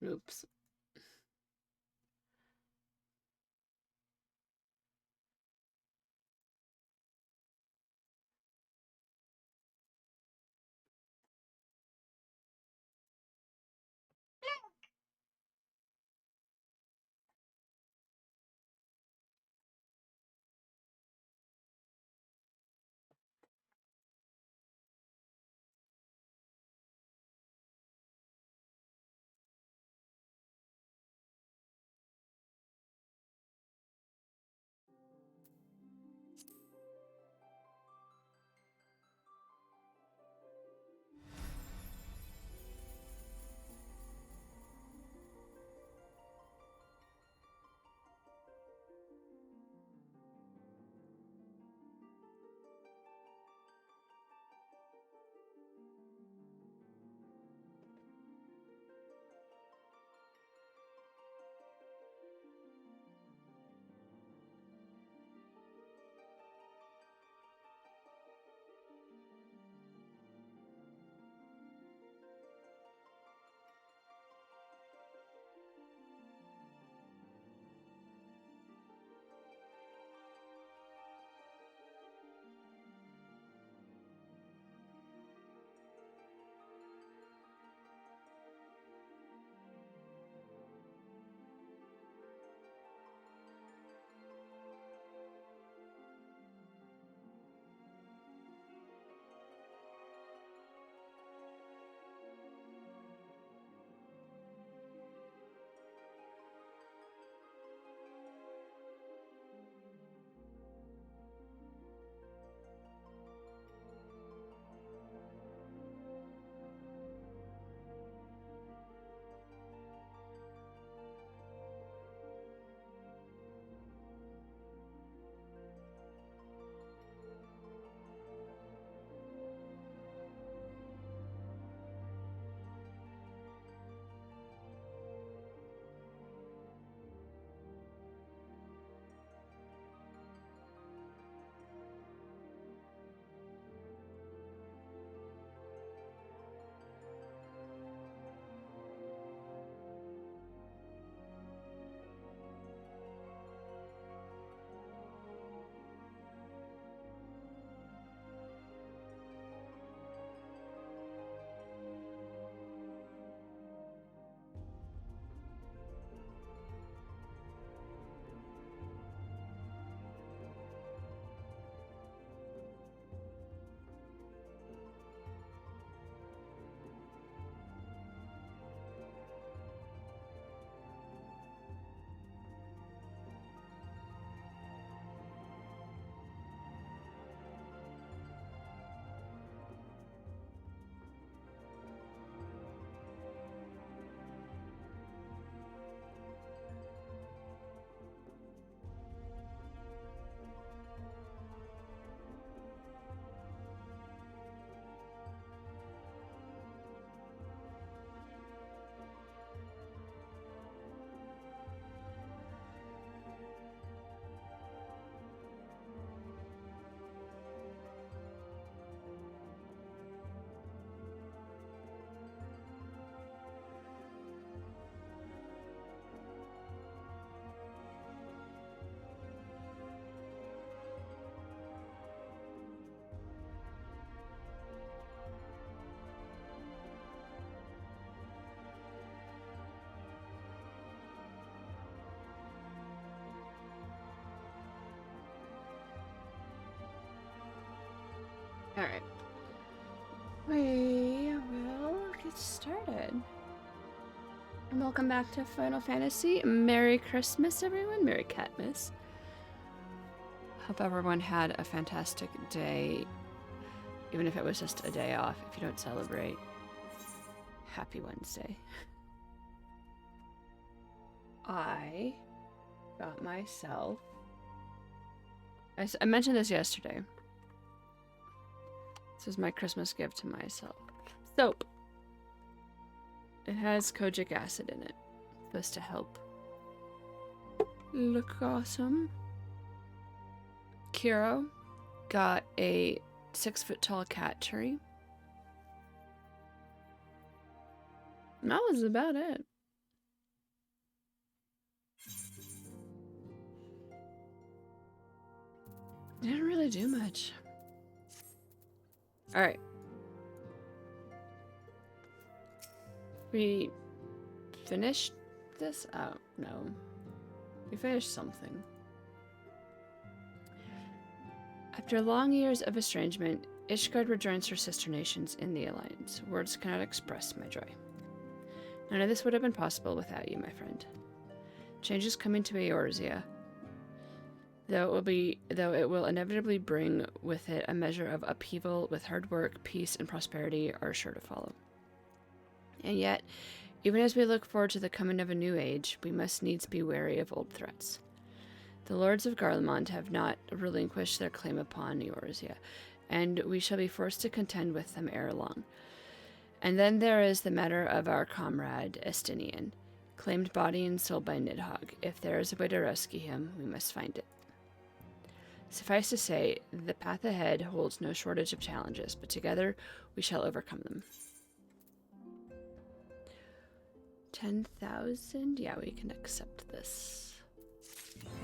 Oops. Alright. We will get started. And welcome back to Final Fantasy. Merry Christmas, everyone. Merry Catmas. Hope everyone had a fantastic day. Even if it was just a day off. If you don't celebrate, happy Wednesday. I got myself... I mentioned this yesterday. This is my Christmas gift to myself. Soap. It has kojic acid in it. It's supposed to help look awesome. Kiro got a 6-foot-tall cat tree. And that was about it. Didn't really do much. Alright. We finished this? Oh, no. We finished something. After long years of estrangement, Ishgard rejoins her sister nations in the Alliance. Words cannot express my joy. None of this would have been possible without you, my friend. Change is coming to Eorzea, though it will inevitably bring with it a measure of upheaval, with hard work, peace, and prosperity are sure to follow. And yet, even as we look forward to the coming of a new age, we must needs be wary of old threats. The lords of Garlemald have not relinquished their claim upon Eorzea, and we shall be forced to contend with them ere long. And then there is the matter of our comrade Estinian, claimed body and soul by Nidhogg. If there is a way to rescue him, we must find it. Suffice to say, the path ahead holds no shortage of challenges, but together we shall overcome them. 10,000? Yeah, we can accept this.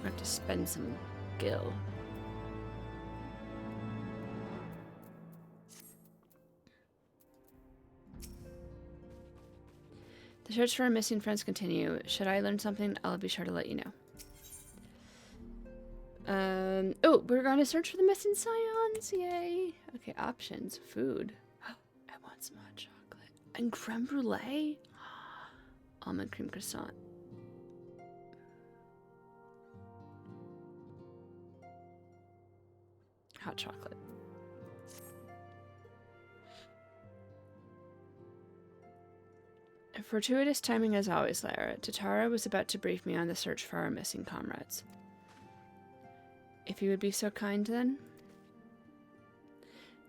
We have to spend some gil. The search for our missing friends continue. Should I learn something, I'll be sure to let you know. Oh, we're going to search for the missing scions. Yay. Okay, options. Food. I want some hot chocolate. And creme brulee. Almond cream croissant. Hot chocolate. Fortuitous timing as always, Lara. Tatara was about to brief me on the search for our missing comrades. If you would be so kind, then?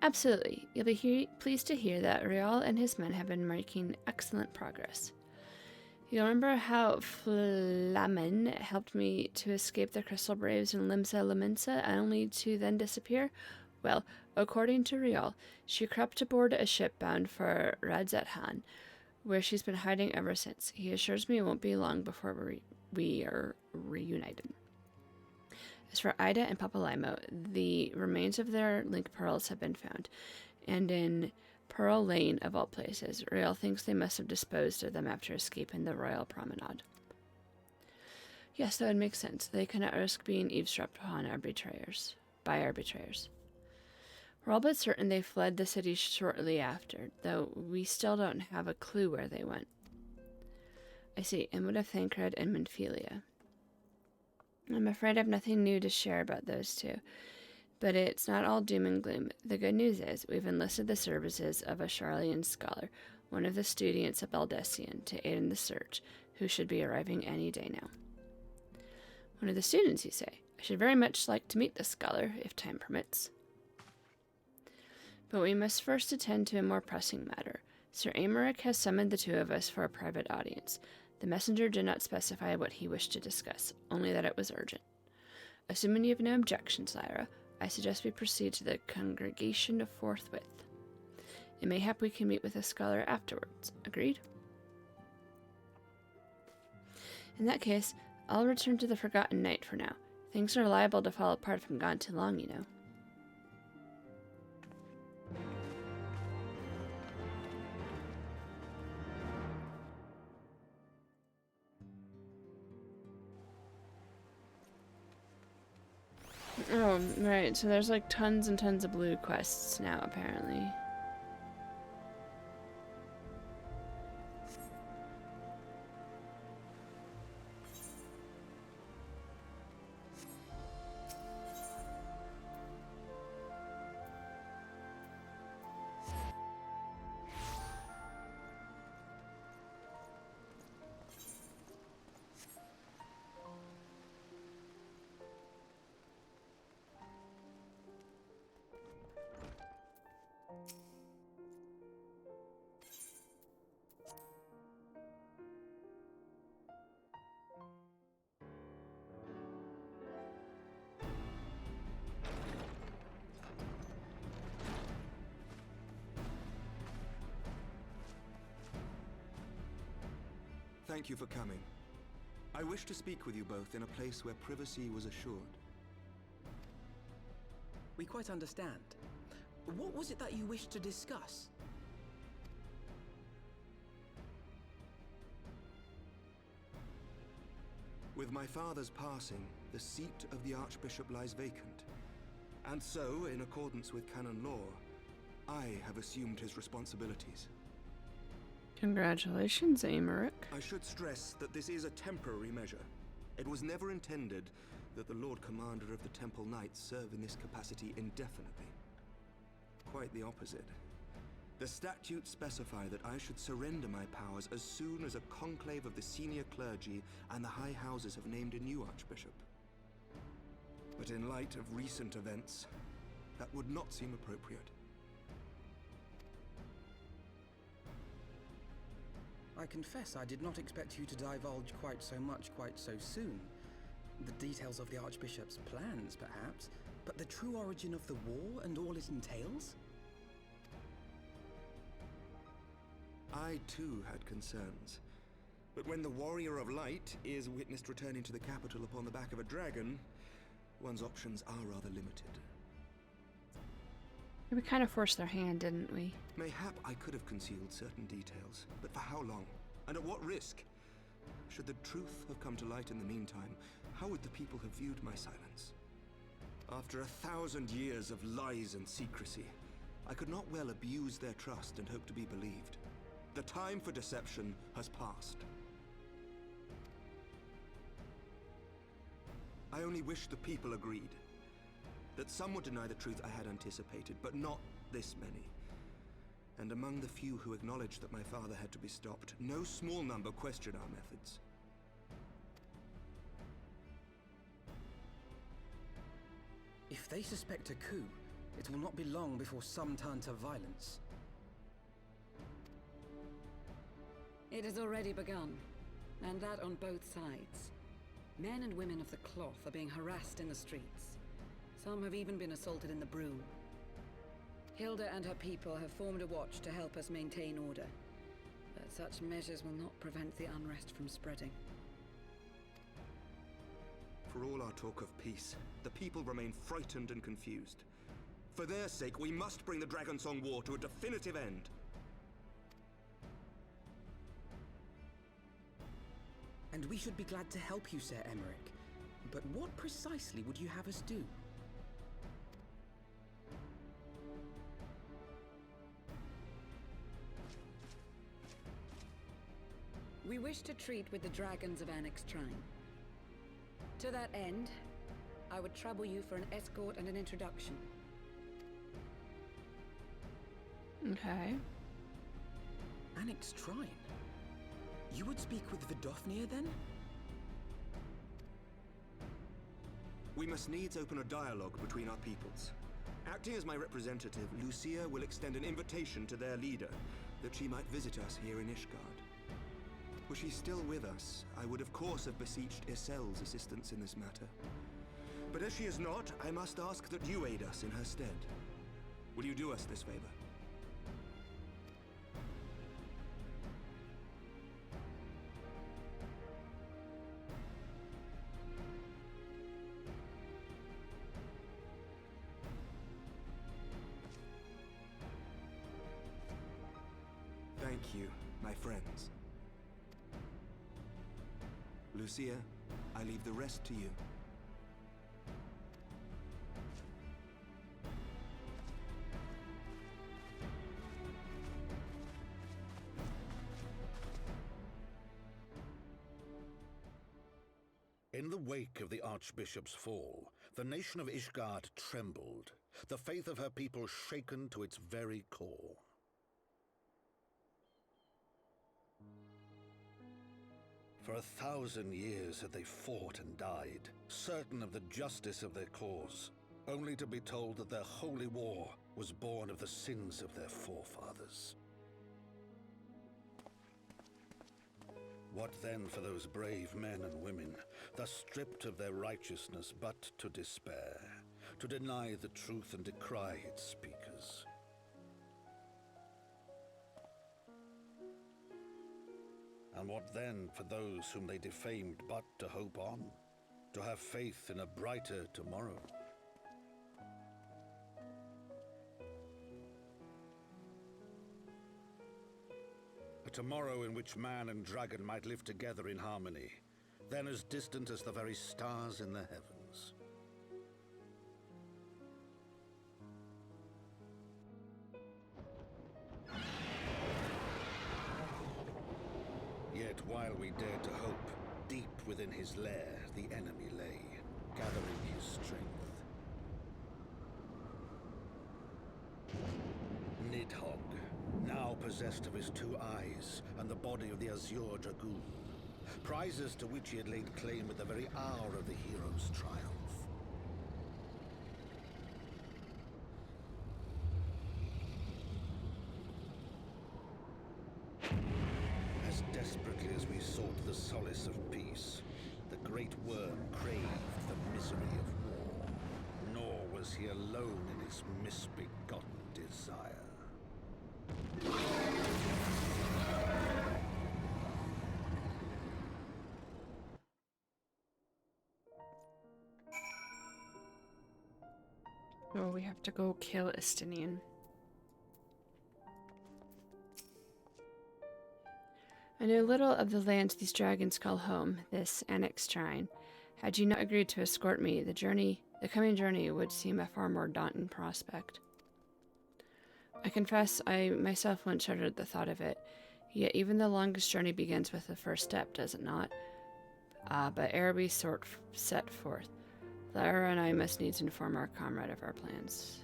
Absolutely. You'll be pleased to hear that Rial and his men have been making excellent progress. You remember how Flamen helped me to escape the Crystal Braves in Limsa Laminsa, only to then disappear? Well, according to Rial, she crept aboard a ship bound for Radzat-Han, where she's been hiding ever since. He assures me it won't be long before we are reunited. As for Ida and Papalaimo, the remains of their link pearls have been found, and in Pearl Lane, of all places, Rial thinks they must have disposed of them after escaping the Royal Promenade. Yes, that would make sense. They cannot risk being eavesdropped upon by our betrayers. We're all but certain they fled the city shortly after, though we still don't have a clue where they went. I see, Inwood of Thancred and Minfilia. I'm afraid I have nothing new to share about those two, but it's not all doom and gloom. The good news is we've enlisted the services of a Charlian scholar, one of the students of Baldessian, to aid in the search, who should be arriving any day now. One of the students, you say? I should very much like to meet this scholar, if time permits. But we must first attend to a more pressing matter. Sir Amaric has summoned the two of us for a private audience. The messenger did not specify what he wished to discuss, only that it was urgent. Assuming you have no objections, Lyra, I suggest we proceed to the congregation forthwith. It may hap we can meet with the scholar afterwards. Agreed? In that case, I'll return to the Forgotten Knight for now. Things are liable to fall apart if I'm gone too long, you know. Oh, right, so there's like tons and tons of blue quests now, apparently. Thank you for coming. I wish to speak with you both in a place where privacy was assured. We quite understand. What was it that you wished to discuss? With my father's passing, the seat of the Archbishop lies vacant. And so, in accordance with canon law, I have assumed his responsibilities. Congratulations, Amaric. I should stress that this is a temporary measure. It was never intended that the Lord Commander of the Temple Knights serve in this capacity indefinitely. Quite the opposite. The statutes specify that I should surrender my powers as soon as a conclave of the senior clergy and the high houses have named a new archbishop. But in light of recent events, that would not seem appropriate. I confess I did not expect you to divulge quite so much quite so soon. The details of the Archbishop's plans, perhaps, but the true origin of the war and all it entails? I too had concerns. But when the Warrior of Light is witnessed returning to the capital upon the back of a dragon, one's options are rather limited. We kind of forced their hand, didn't we? Mayhap I could have concealed certain details, but for how long? And at what risk? Should the truth have come to light in the meantime, how would the people have viewed my silence? After 1,000 years of lies and secrecy, I could not well abuse their trust and hope to be believed. The time for deception has passed. I only wish the people agreed. That some would deny the truth I had anticipated, but not this many. And among the few who acknowledged that my father had to be stopped, no small number questioned our methods. If they suspect a coup, it will not be long before some turn to violence. It has already begun, and that on both sides. Men and women of the cloth are being harassed in the streets. Some have even been assaulted in the broom. Hilda and her people have formed a watch to help us maintain order. But such measures will not prevent the unrest from spreading. For all our talk of peace, the people remain frightened and confused. For their sake, we must bring the Dragonsong War to a definitive end. And we should be glad to help you, Sir Emeric. But what precisely would you have us do? We wish to treat with the dragons of Annex Shrine. To that end, I would trouble you for an escort and an introduction. Okay. Annex Shrine? You would speak with Vidofnir then? We must needs open a dialogue between our peoples. Acting as my representative, Lucia will extend an invitation to their leader, that she might visit us here in Ishgard. Were she still with us, I would of course have beseeched Isel's assistance in this matter. But as she is not, I must ask that you aid us in her stead. Will you do us this favor? Thank you, my friends. Lucia, I leave the rest to you. In the wake of the Archbishop's fall, the nation of Ishgard trembled, the faith of her people shaken to its very core. For 1,000 years had they fought and died, certain of the justice of their cause, only to be told that their holy war was born of the sins of their forefathers. What then for those brave men and women, thus stripped of their righteousness but to despair, to deny the truth and decry its speakers? And what then for those whom they defamed but to hope on, to have faith in a brighter tomorrow? A tomorrow in which man and dragon might live together in harmony, then as distant as the very stars in the heavens. Yet while we dared to hope, deep within his lair the enemy lay, gathering his strength. Nidhogg, now possessed of his 2 eyes and the body of the Azure Dragoon, prizes to which he had laid claim at the very hour of the hero's triumph. As desperately as we sought the solace of peace, the great worm craved the misery of war. Nor was he alone in his misbegotten desire. Oh, we have to go kill Estinian. I knew little of the lands these dragons call home, this annexed shrine. Had you not agreed to escort me, the coming journey would seem a far more daunting prospect. I confess I myself once shuddered at the thought of it, yet even the longest journey begins with the first step, does it not? But ere we set forth, Lyra and I must needs inform our comrade of our plans.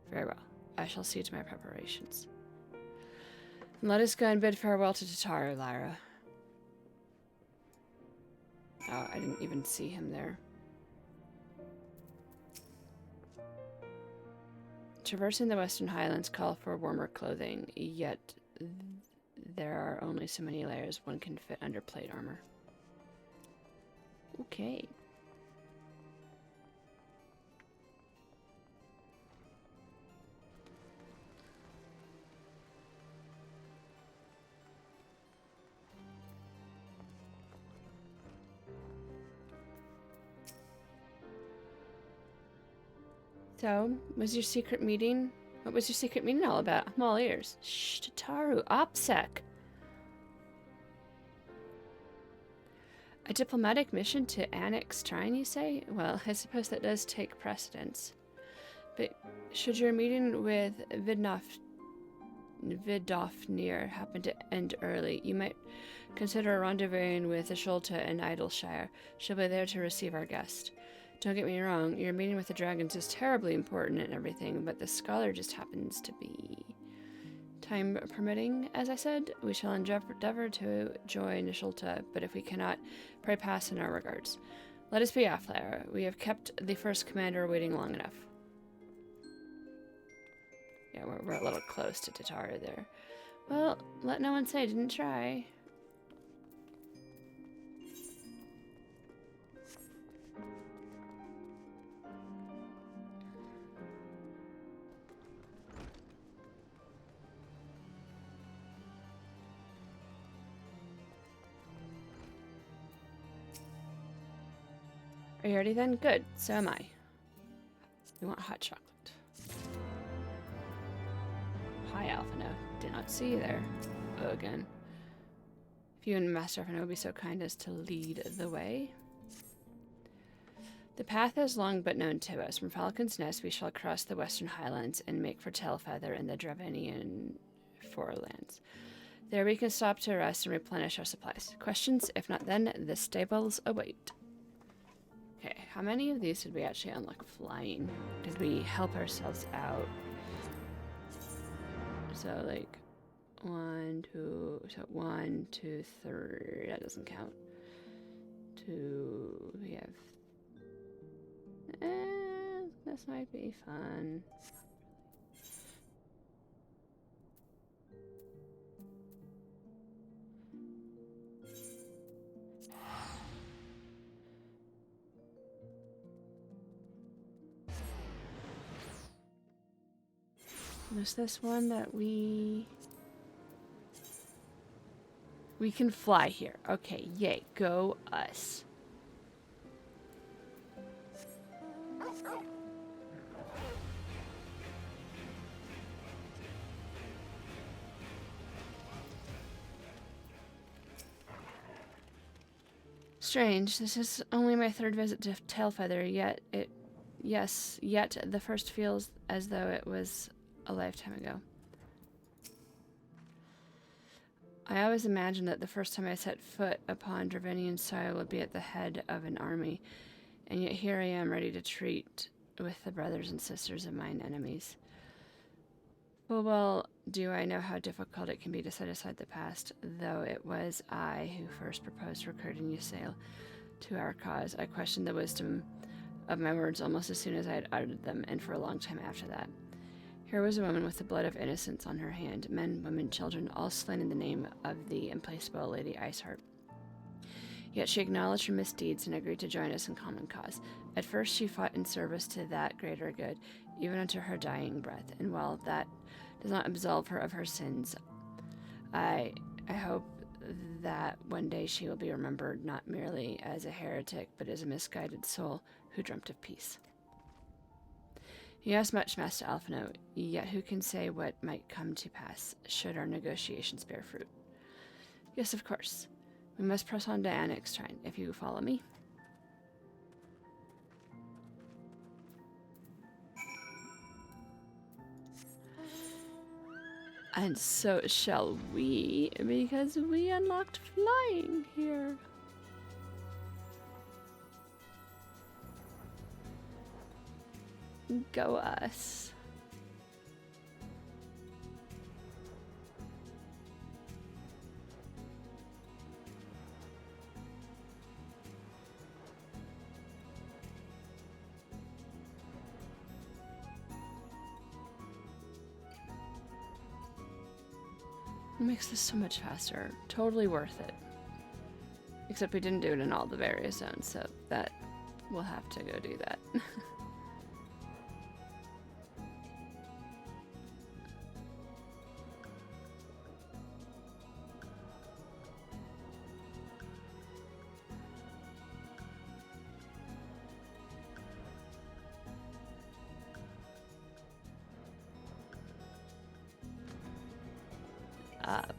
Very well. I shall see to my preparations. And let us go and bid farewell to Tataru, Lyra. Oh, I didn't even see him there. Traversing the Western Highlands call for warmer clothing, yet there are only so many layers one can fit under plate armor. Okay. So, was your secret meeting? What was your secret meeting all about? I'm all ears. Shh, Tataru, OPSEC. A diplomatic mission to annex Trine, you say? Well, I suppose that does take precedence. But should your meeting with Vidofnir happen to end early, you might consider rendezvousing with Ashulta in Idleshire. She'll be there to receive our guest. Don't get me wrong, your meeting with the dragons is terribly important and everything, but the scholar just happens to be... Time permitting, as I said, we shall endeavor to join Ashulta, but if we cannot, pray pass in our regards. Let us be off, Lyra. We have kept the first commander waiting long enough. Yeah, we're a little close to Tataru there. Well, let no one say I didn't try. Are you ready then? Good. So am I. We want hot chocolate. Hi, Alphino. Did not see you there. Oh, again. If you and Master Alphino would be so kind as to lead the way. The path is long but known to us. From Falcon's Nest we shall cross the Western Highlands and make for Tailfeather in the Dravenian Forelands. There we can stop to rest and replenish our supplies. Questions? If not then, the stables await. Okay, how many of these did we actually unlock flying? Did we help ourselves out? So, like, 1, 2, so 1, 2, 3, that doesn't count. 2, we have... this might be fun. There's this one that we can fly here. Okay, yay, go us. Strange. This is only my third visit to Tailfeather, yet the first feels as though it was a lifetime ago. I always imagined that the first time I set foot upon Dravenian soil would be at the head of an army, and yet here I am ready to treat with the brothers and sisters of mine enemies. Full well do I know how difficult it can be to set aside the past, though it was I who first proposed recruiting Ysayle to our cause. I questioned the wisdom of my words almost as soon as I had uttered them, and for a long time after that. Here was a woman with the blood of innocence on her hand, men, women, children, all slain in the name of the implacable Lady Iceheart. Yet she acknowledged her misdeeds and agreed to join us in common cause. At first she fought in service to that greater good, even unto her dying breath, and while that does not absolve her of her sins, I hope that one day she will be remembered not merely as a heretic, but as a misguided soul who dreamt of peace. You ask much, Master Alphino, yet who can say what might come to pass should our negotiations bear fruit? Yes, of course. We must press on to Annex Shrine, if you follow me. And so shall we, because we unlocked flying here. Go us. It makes this so much faster. Totally worth it. Except we didn't do it in all the various zones, so that we'll have to go do that. Up.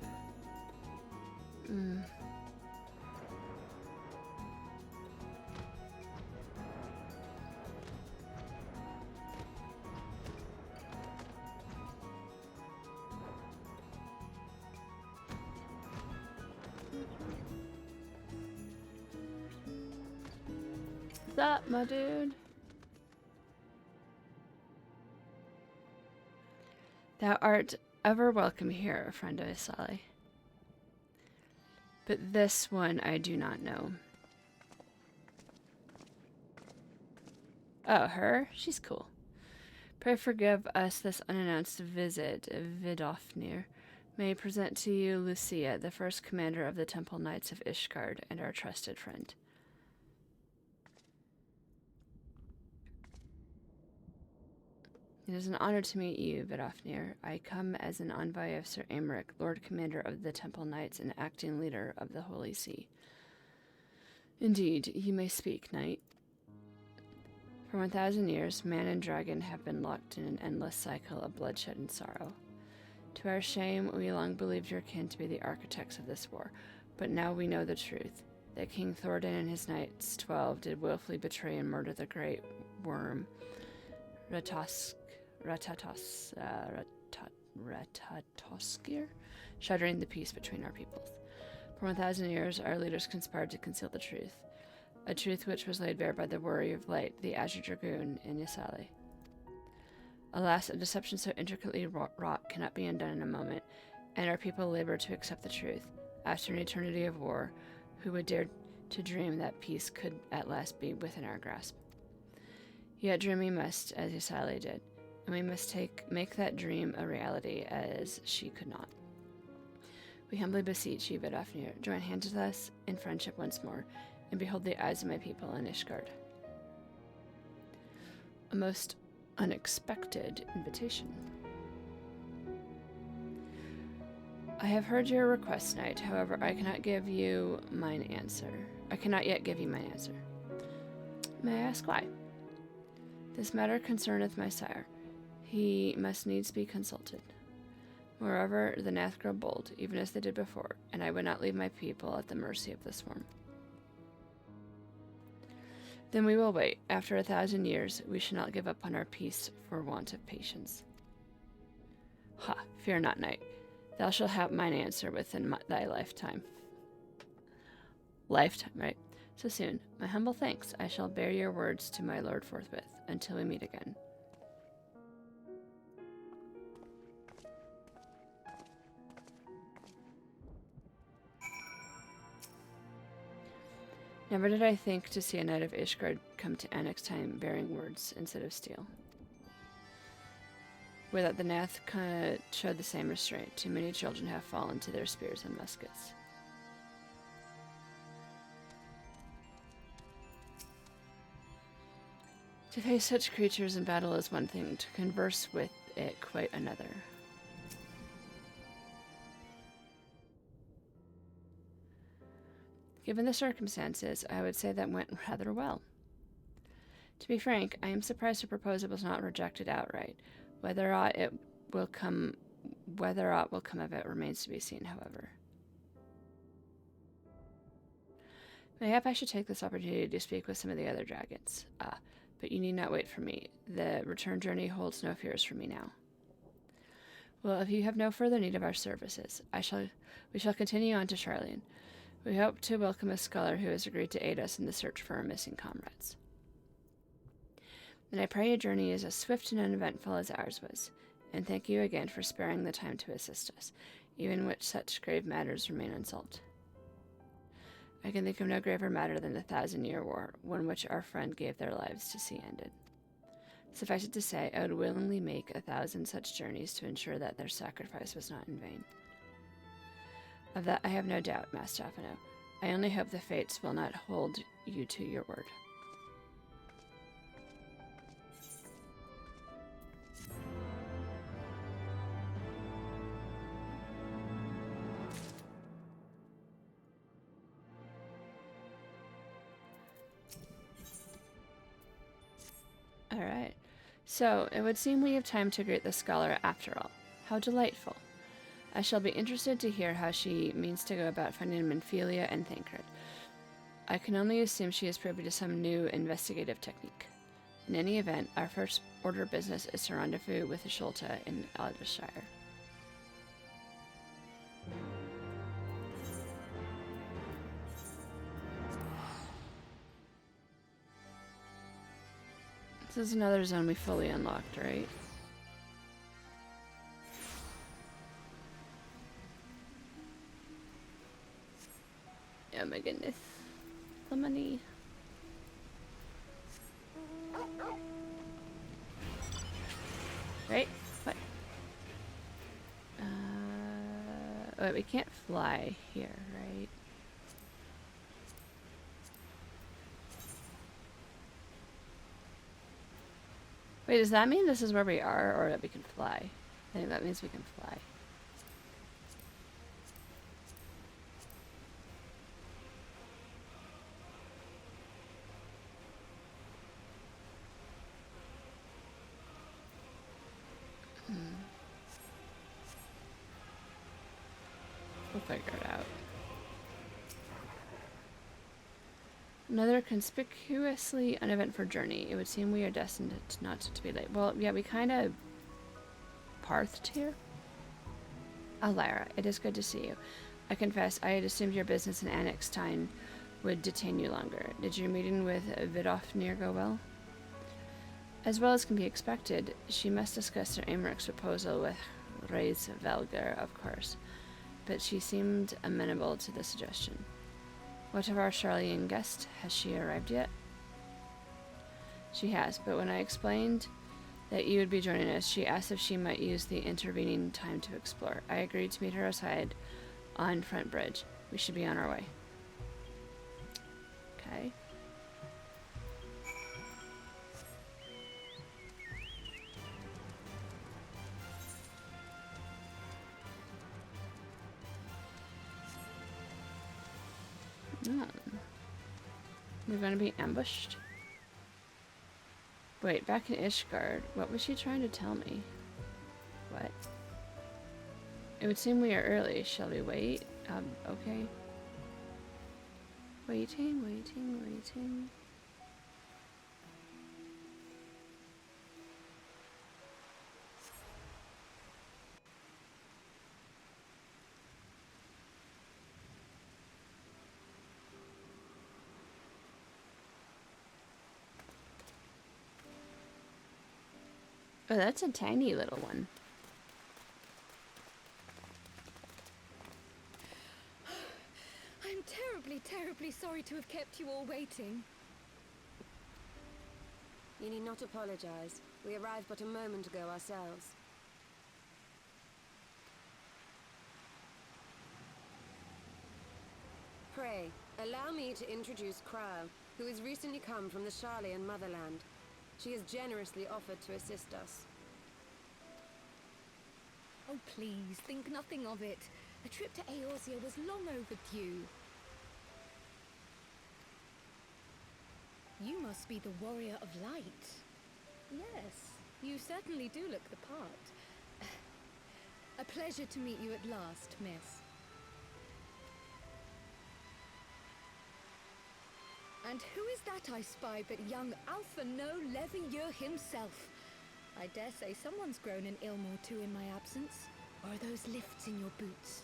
What's up, my dude? Thou art ever welcome here, friend of Ysayle. But this one I do not know. Oh, her? She's cool. Pray forgive us this unannounced visit, Vidofnir. May I present to you Lucia, the first commander of the Temple Knights of Ishgard, and our trusted friend. It is an honor to meet you, Vidofnir. I come as an envoy of Sir Aymeric, Lord Commander of the Temple Knights and acting leader of the Holy See. Indeed, you may speak, knight. For 1,000 years, man and dragon have been locked in an endless cycle of bloodshed and sorrow. To our shame, we long believed your kin to be the architects of this war, but now we know the truth, that King Thordan and his knights 12 did willfully betray and murder the great worm, Ratatoskir, shattering the peace between our peoples. For 1,000 years, our leaders conspired to conceal the truth, a truth which was laid bare by the Warrior of Light, the Azure Dragoon, in Ysayle. Alas, a deception so intricately wrought cannot be undone in a moment, and our people labor to accept the truth, after an eternity of war. Who would dare to dream that peace could at last be within our grasp? Yet dream we must, as Ysayle did, and we must make that dream a reality, as she could not. We humbly beseech you, Vidofnir, join hands with us in friendship once more, and behold the eyes of my people in Ishgard. A most unexpected invitation. I have heard your request, knight. However, I cannot yet give you mine answer. May I ask why? This matter concerneth my sire. He must needs be consulted. Moreover, the Nath grow bold, even as they did before, and I would not leave my people at the mercy of the swarm. Then we will wait. After 1,000 years, we shall not give up on our peace for want of patience. Ha, fear not, knight. Thou shalt have mine answer within thy lifetime. Lifetime, right? So soon. My humble thanks. I shall bear your words to my lord forthwith, until we meet again. Never did I think to see a knight of Ishgard come to annex time bearing words instead of steel. Without the Nath showed the same restraint. Too many children have fallen to their spears and muskets. To face such creatures in battle is one thing, to converse with it quite another. Given the circumstances, I would say that went rather well. To be frank, I am surprised her proposal was not rejected outright. Whether aught will come of it remains to be seen, however. Mayhap I should take this opportunity to speak with some of the other dragons. But you need not wait for me. The return journey holds no fears for me now. Well, if you have no further need of our services, we shall continue on to Charlian. We hope to welcome a scholar who has agreed to aid us in the search for our missing comrades. And I pray your journey is as swift and uneventful as ours was, and thank you again for sparing the time to assist us, even which such grave matters remain unsolved. I can think of no graver matter than the 1,000-year war, one which our friend gave their lives to see ended. Suffice it to say, I would willingly make 1,000 such journeys to ensure that their sacrifice was not in vain. Of that I have no doubt, Master Stefano. I only hope the fates will not hold you to your word. Alright, so it would seem we have time to greet the scholar after all. How delightful. I shall be interested to hear how she means to go about finding Minfilia and Thancred. I can only assume she is privy to some new investigative technique. In any event, our first order of business is to rendezvous with Ishulta in Aldershire. This is another zone we fully unlocked, right? Oh my goodness. The money. Right? What? Wait, we can't fly here, right? Wait, does that mean this is where we are, or that we can fly? I think that means we can fly. We'll figure it out. Another conspicuously uneventful journey. It would seem we are destined not to be late. Well, yeah, we kind of parthed here. Oh, Lyra, it is good to see you. I confess, I had assumed your business in Annextine would detain you longer. Did your meeting with Vidofnir go well? As well as can be expected, she must discuss Sir Amaric's proposal with Reis Velger, of course, but she seemed amenable to the suggestion. What of our Charlian guest? Has she arrived yet? She has, but when I explained that you would be joining us, she asked if she might use the intervening time to explore. I agreed to meet her outside on Front Bridge. We should be on our way. Okay. Oh. We're going to be ambushed? Wait, back in Ishgard, what was she trying to tell me? What? It would seem we are early. Shall we wait? Okay. Waiting. Oh, that's a tiny little one. I'm terribly sorry to have kept you all waiting. You need not apologize. We arrived but a moment ago ourselves. Pray, allow me to introduce Kryle, who has recently come from the Sharlayan motherland. She has generously offered to assist us. Oh, please, think nothing of it. A trip to Eorzea was long overdue. You must be the Warrior of Light. Yes, you certainly do look the part. A pleasure to meet you at last, miss. And who is that I spy but young Alpha No Levieux himself? I dare say someone's grown an ilm or two in my absence. Or are those lifts in your boots?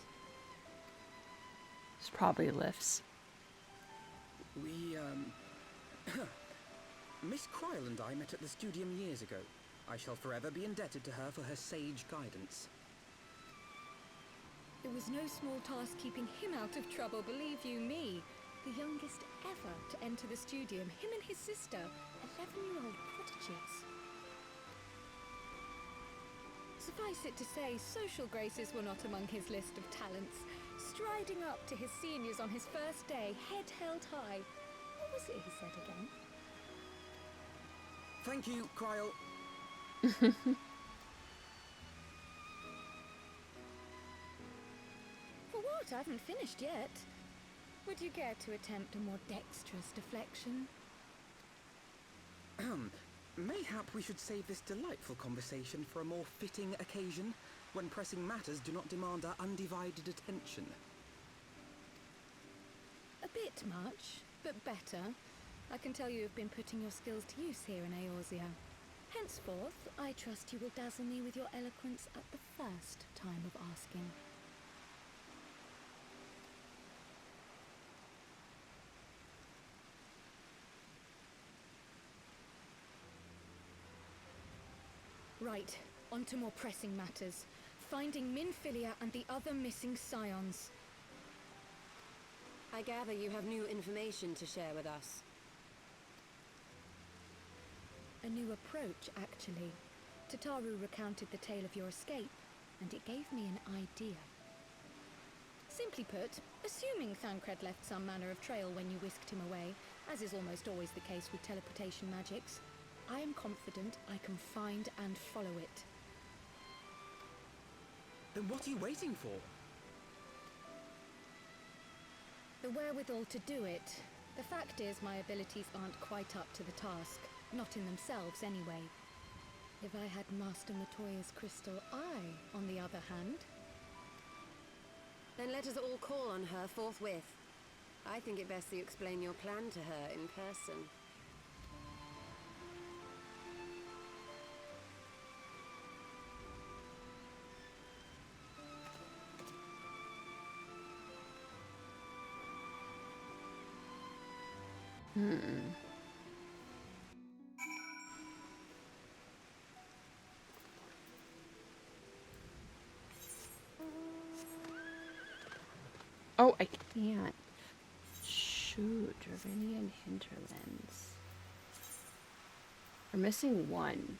It's probably lifts. We, Miss Kryle and I met at the Studium years ago. I shall forever be indebted to her for her sage guidance. It was no small task keeping him out of trouble, believe you me. The youngest ever to enter the Studium, him and his sister, 11-year-old prodigies. Suffice it to say, social graces were not among his list of talents. Striding up to his seniors on his first day, head held high. What was it he said again? Thank you, Kryle. For what? I haven't finished yet. Would you care to attempt a more dexterous deflection? Mayhap we should save this delightful conversation for a more fitting occasion, when pressing matters do not demand our undivided attention. A bit much, but better. I can tell you have been putting your skills to use here in Eorzea. Henceforth, I trust you will dazzle me with your eloquence at the first time of asking. Right, on to more pressing matters. Finding Minfilia and the other missing scions. I gather you have new information to share with us. A new approach, actually. Tataru recounted the tale of your escape, and it gave me an idea. Simply put, assuming Thancred left some manner of trail when you whisked him away, as is almost always the case with teleportation magics, I am confident I can find and follow it. Then what are you waiting for? The wherewithal to do it. The fact is, my abilities aren't quite up to the task. Not in themselves, anyway. If I had Master Matoya's crystal eye, on the other hand... Then let us all call on her forthwith. I think it best that you explain your plan to her in person. Oh, I can't. Shoot, Dravinian hinterlands. We're missing one.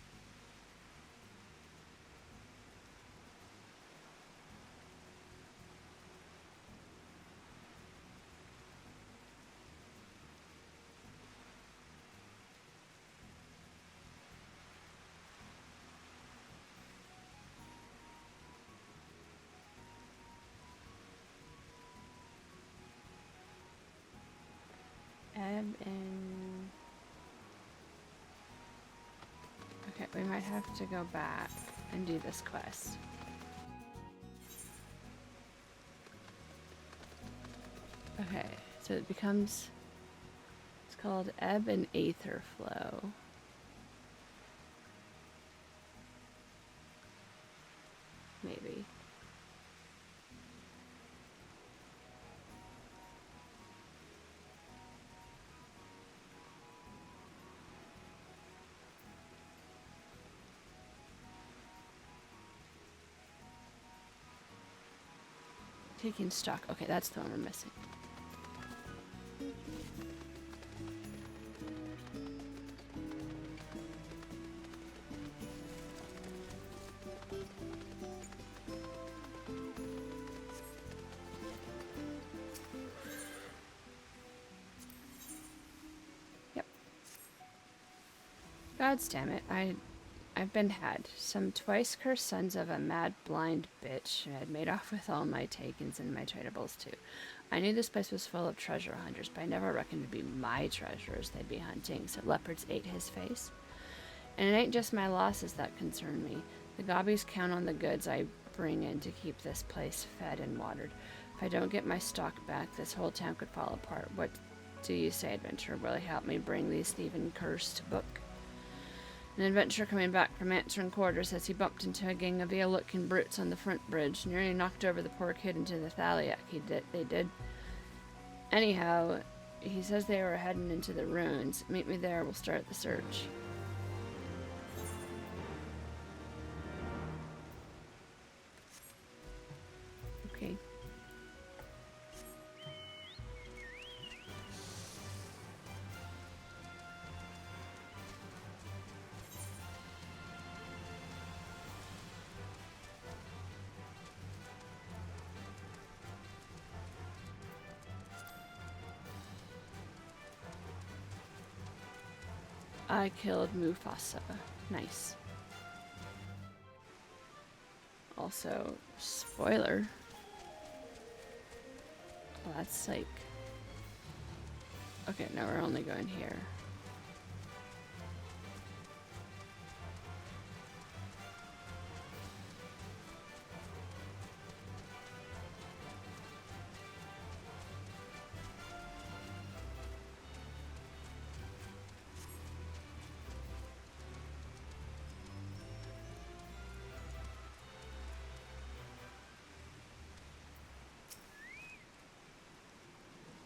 Ebb and... Okay, we might have to go back and do this quest. Okay, so it becomes... It's called Ebb and Aether Flow. Maybe. Taking stock. Okay, that's the one we're missing. Yep. God damn it. I've been had. Some twice cursed sons of a mad blind bitch who had made off with all my takings and my tradables too. I knew this place was full of treasure hunters, but I never reckoned it'd be my treasures they'd be hunting, so leopards ate his face. And it ain't just my losses that concern me. The gobbies count on the goods I bring in to keep this place fed and watered. If I don't get my stock back, this whole town could fall apart. What do you say, adventurer? Will you help me bring these thieving cursed book? An adventurer coming back from answering quarters says he bumped into a gang of ill-looking brutes on the front bridge, nearly knocked over the poor kid into the Thaliac. They did. Anyhow, he says they were heading into the ruins. Meet me there, we'll start the search. Okay. I killed Mufasa. Nice. Also, spoiler. Well, that's like... Okay, no, we're only going here.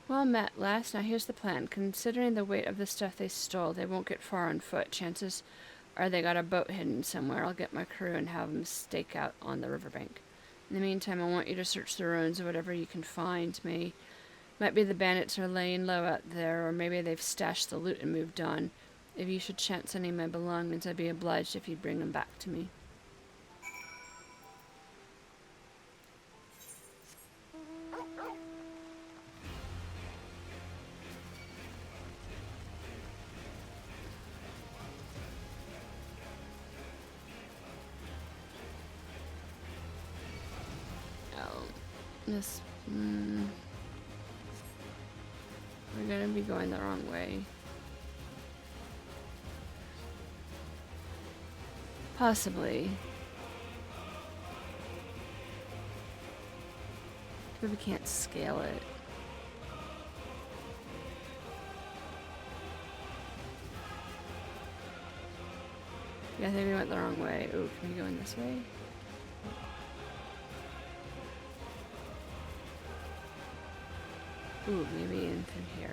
Well met, lass. Now here's the plan. Considering the weight of the stuff they stole, they won't get far on foot. Chances are they got a boat hidden somewhere. I'll get my crew and have them stake out on the riverbank. In the meantime, I want you to search the ruins of whatever you can find. Might be the bandits are laying low out there, or maybe they've stashed the loot and moved on. If you should chance any of my belongings, I'd be obliged if you'd bring them back to me. This, we're gonna be going the wrong way. Possibly. But we can't scale it. Yeah, I think we went the wrong way. Oh, can we go in this way? Ooh, maybe in through here.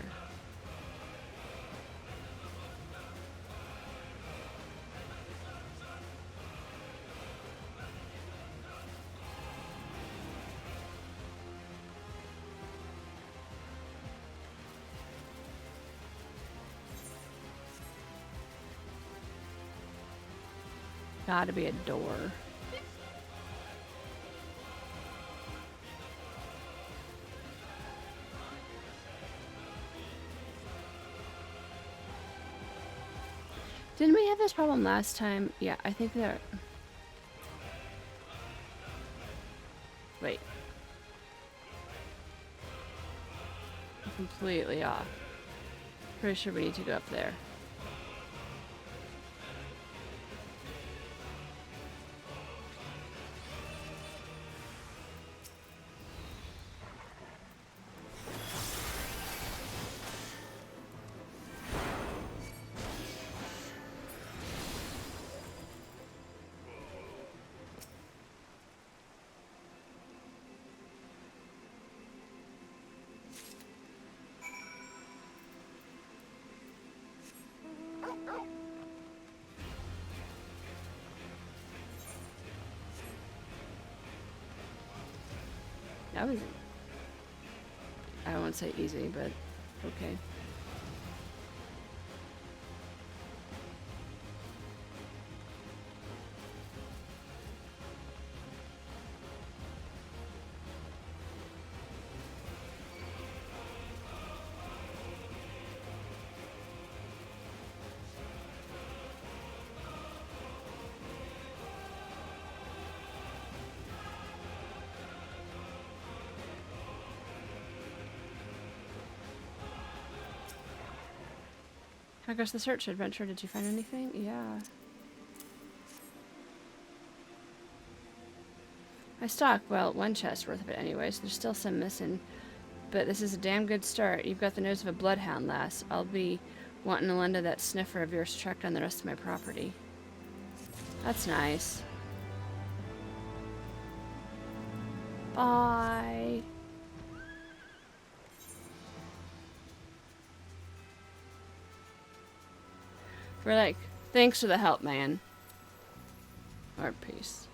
Gotta be a door. Didn't we have this problem last time? Yeah, I think that... Wait. I'm completely off. Pretty sure we need to go up there. That was, I won't say easy, but okay. I guess the search adventure. Did you find anything? Yeah. I stocked, well, one chest worth of it anyways. There's still some missing. But this is a damn good start. You've got the nose of a bloodhound, lass. I'll be wanting to lend to that sniffer of yours to track down the rest of my property. That's nice. Bye. We're like, thanks for the help, man. Or peace.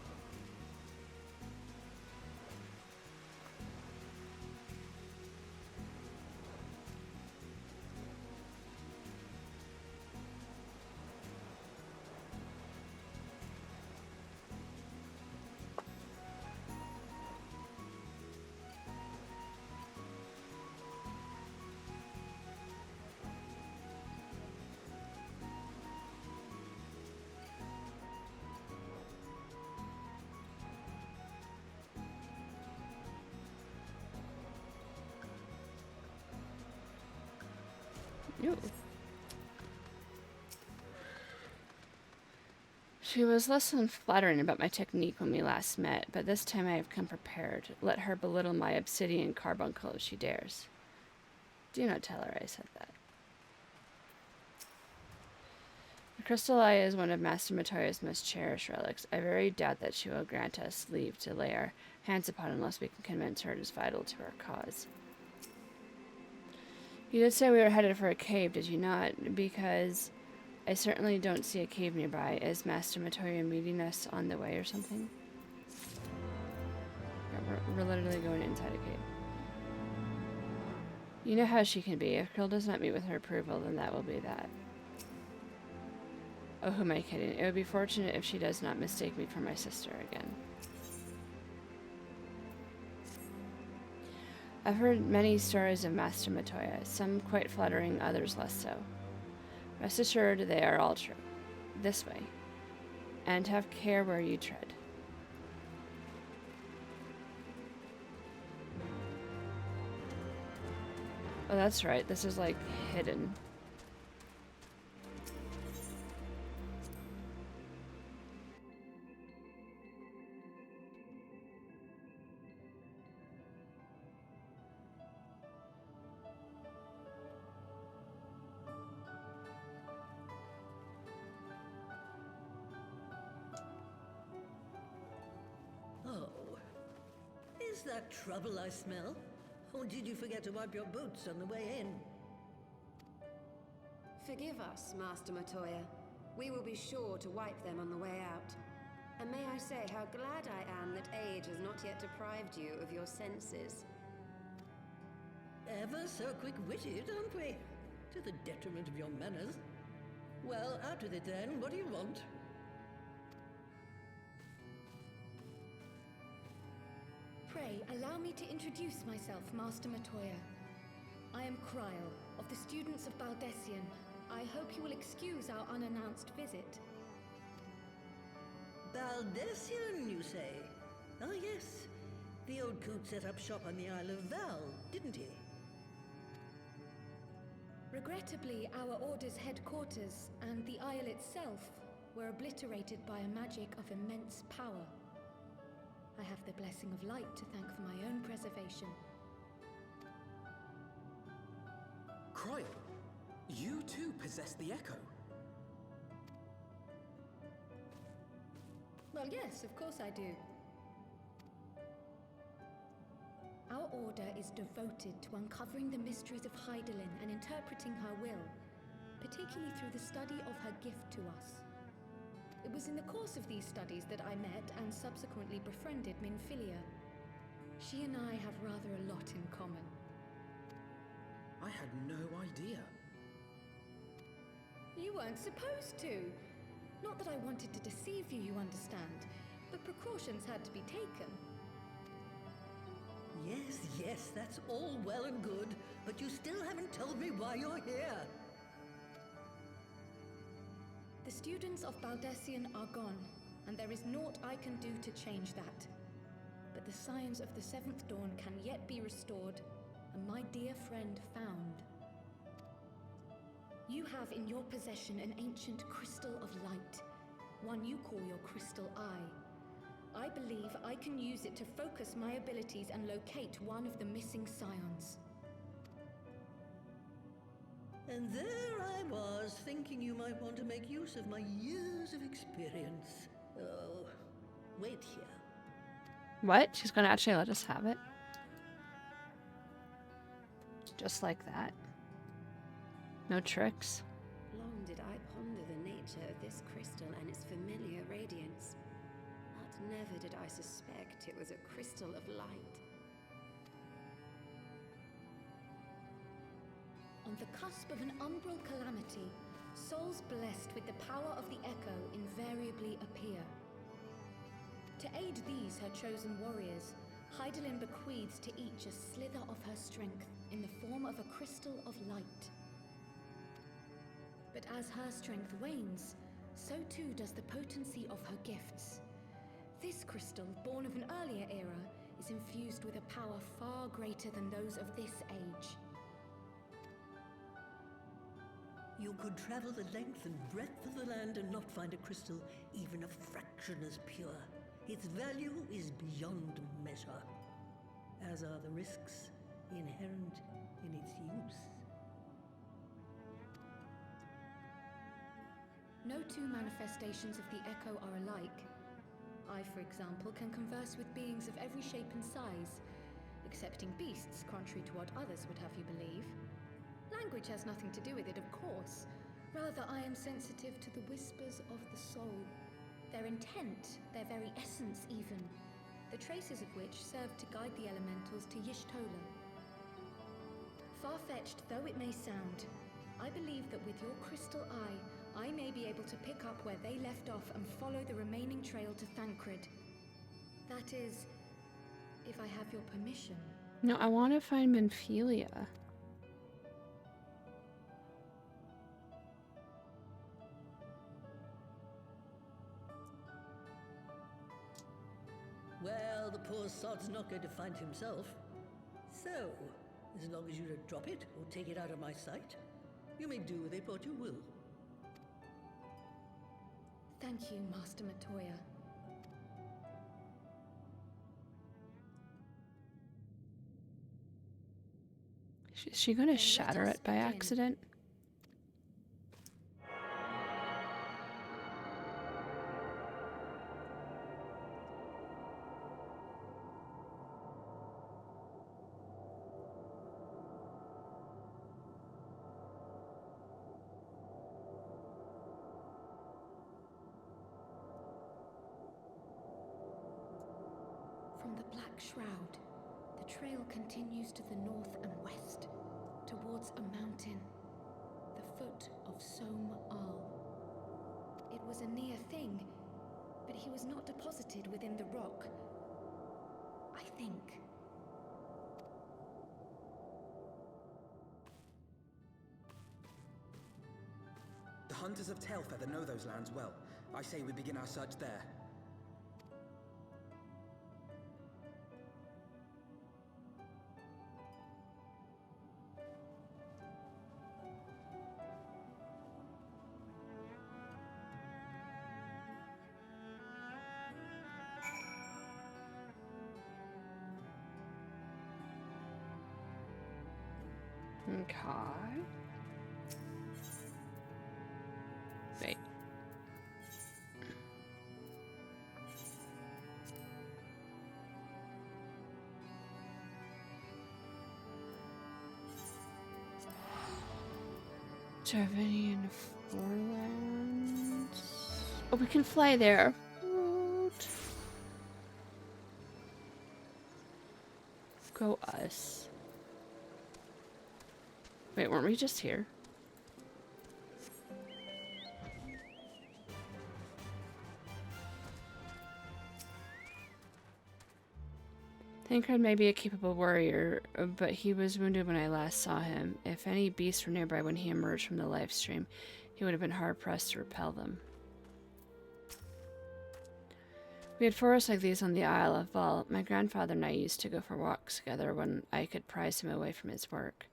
Ew. She was less than flattering about my technique when we last met, but this time I have come prepared. Let her belittle my obsidian carbuncle if she dares. Do not tell her I said that. The crystal eye is one of Master Matoya's most cherished relics. I very doubt that she will grant us leave to lay our hands upon it unless we can convince her it is vital to our cause. You did say we were headed for a cave, did you not? Because I certainly don't see a cave nearby. Is Master Matoya meeting us on the way or something? Yeah, we're literally going inside a cave. You know how she can be. If Krill does not meet with her approval, then that will be that. Oh, who am I kidding? It would be fortunate if she does not mistake me for my sister again. I've heard many stories of Master Matoya, some quite flattering, others less so. Rest assured they are all true. This way. And have care where you tread. Oh, that's right. This is like hidden. Is that trouble I smell? Or did you forget to wipe your boots on the way in? Forgive us, Master Matoya. We will be sure to wipe them on the way out. And may I say how glad I am that age has not yet deprived you of your senses. Ever so quick-witted, aren't we? To the detriment of your manners. Well, out with it then. What do you want? Pray, allow me to introduce myself, Master Matoya. I am Cryle, of the students of Baldessian. I hope you will excuse our unannounced visit. Baldessian, you say? Ah, yes. The old coot set up shop on the Isle of Val, didn't he? Regrettably, our order's headquarters and the isle itself were obliterated by a magic of immense power. I have the blessing of light to thank for my own preservation. Cryle, you too possess the Echo. Well, yes, of course I do. Our order is devoted to uncovering the mysteries of Hydaelyn and interpreting her will, particularly through the study of her gift to us. It was in the course of these studies that I met and subsequently befriended Minfilia. She and I have rather a lot in common. I had no idea. You weren't supposed to. Not that I wanted to deceive you, you understand, but precautions had to be taken. Yes, yes, that's all well and good, but you still haven't told me why you're here. The students of Baldessian are gone, and there is naught I can do to change that. But the signs of the Seventh Dawn can yet be restored, and my dear friend found. You have in your possession an ancient crystal of light, one you call your crystal eye. I believe I can use it to focus my abilities and locate one of the missing scions. And there I was, thinking you might want to make use of my years of experience. Oh, wait here. What? She's gonna actually let us have it? Just like that. No tricks. Long did I ponder the nature of this crystal and its familiar radiance, but never did I suspect it was a crystal of light. On the cusp of an umbral calamity, souls blessed with the power of the Echo invariably appear. To aid these, her chosen warriors, Hydaelyn bequeaths to each a slither of her strength in the form of a crystal of light. But as her strength wanes, so too does the potency of her gifts. This crystal, born of an earlier era, is infused with a power far greater than those of this age. You could travel the length and breadth of the land and not find a crystal even a fraction as pure. Its value is beyond measure, as are the risks inherent in its use. No two manifestations of the Echo are alike. I, for example, can converse with beings of every shape and size, excepting beasts, contrary to what others would have you believe. Language has nothing to do with it, of course. Rather, I am sensitive to the whispers of the soul. Their intent, their very essence even, the traces of which serve to guide the elementals to Y'shtola. Far-fetched though it may sound, I believe that with your crystal eye, I may be able to pick up where they left off and follow the remaining trail to Thancred. That is, if I have your permission. No, I want to find Minfilia. Well, the poor sod's not going to find himself. So, as long as you don't drop it or take it out of my sight, you may do with it what you will. Thank you, Master Matoya. Is she gonna Then shatter let us it by begin. accident? From the Black Shroud, the trail continues to the north and west, towards a mountain, the foot of Som Al. It was a near thing, but he was not deposited within the rock. I think. The hunters of Tailfeather know those lands well. I say we begin our search there. Okay. Wait. Dravinian Forelands. Oh, we can fly there. What? Go us. Wait, weren't we just here? Thancred may be a capable warrior, but he was wounded when I last saw him. If any beasts were nearby when he emerged from the live stream, he would have been hard-pressed to repel them. We had forests like these on the Isle of Val. My grandfather and I used to go for walks together when I could prise him away from his work.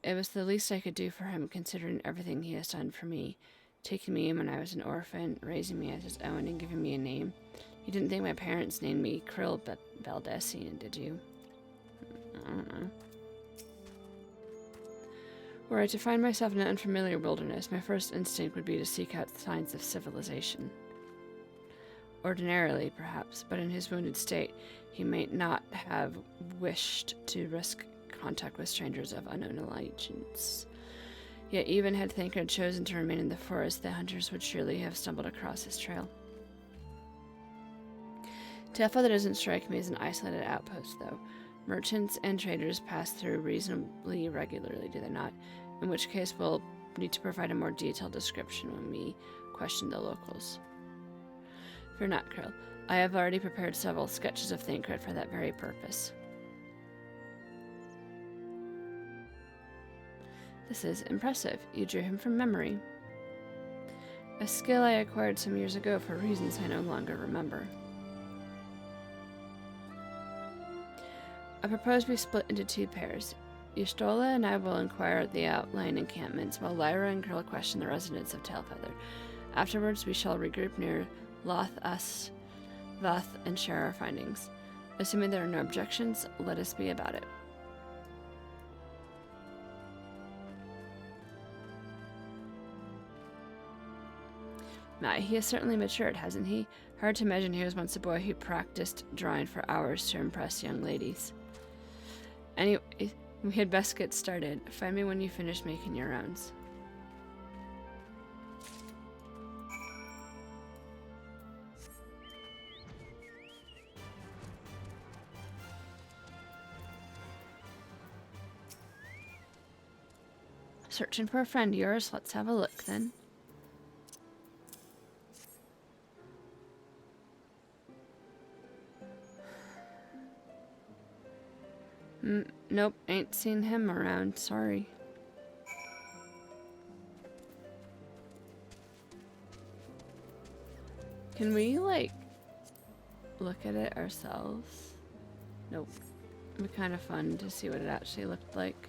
It was the least I could do for him, considering everything he has done for me, taking me in when I was an orphan, raising me as his own, and giving me a name. You didn't think my parents named me Krill Baldessian, did you? I don't know. Were I to find myself in an unfamiliar wilderness, my first instinct would be to seek out signs of civilization. Ordinarily, perhaps, but in his wounded state, he might not have wished to risk contact with strangers of unknown allegiance. Yet even had Thancred chosen to remain in the forest, the hunters would surely have stumbled across his trail. Tailfeather doesn't strike me as an isolated outpost, though. Merchants and traders pass through reasonably regularly, do they not? In which case we'll need to provide a more detailed description when we question the locals. Fear not, Krill. I have already prepared several sketches of Thancred for that very purpose. This is impressive. You drew him from memory. A skill I acquired some years ago for reasons I no longer remember. I propose we split into two pairs. Y'shtola and I will inquire at the outlying encampments, while Lyra and Krill question the residents of Tailfeather. Afterwards, we shall regroup near Vath and share our findings. Assuming there are no objections, let us be about it. My, he has certainly matured, hasn't he? Hard to imagine he was once a boy who practiced drawing for hours to impress young ladies. Anyway, we had best get started. Find me when you finish making your rounds. Searching for a friend of yours? Let's have a look then. Nope, ain't seen him around, sorry. Can we, like, look at it ourselves? Nope. It'd be kind of fun to see what it actually looked like.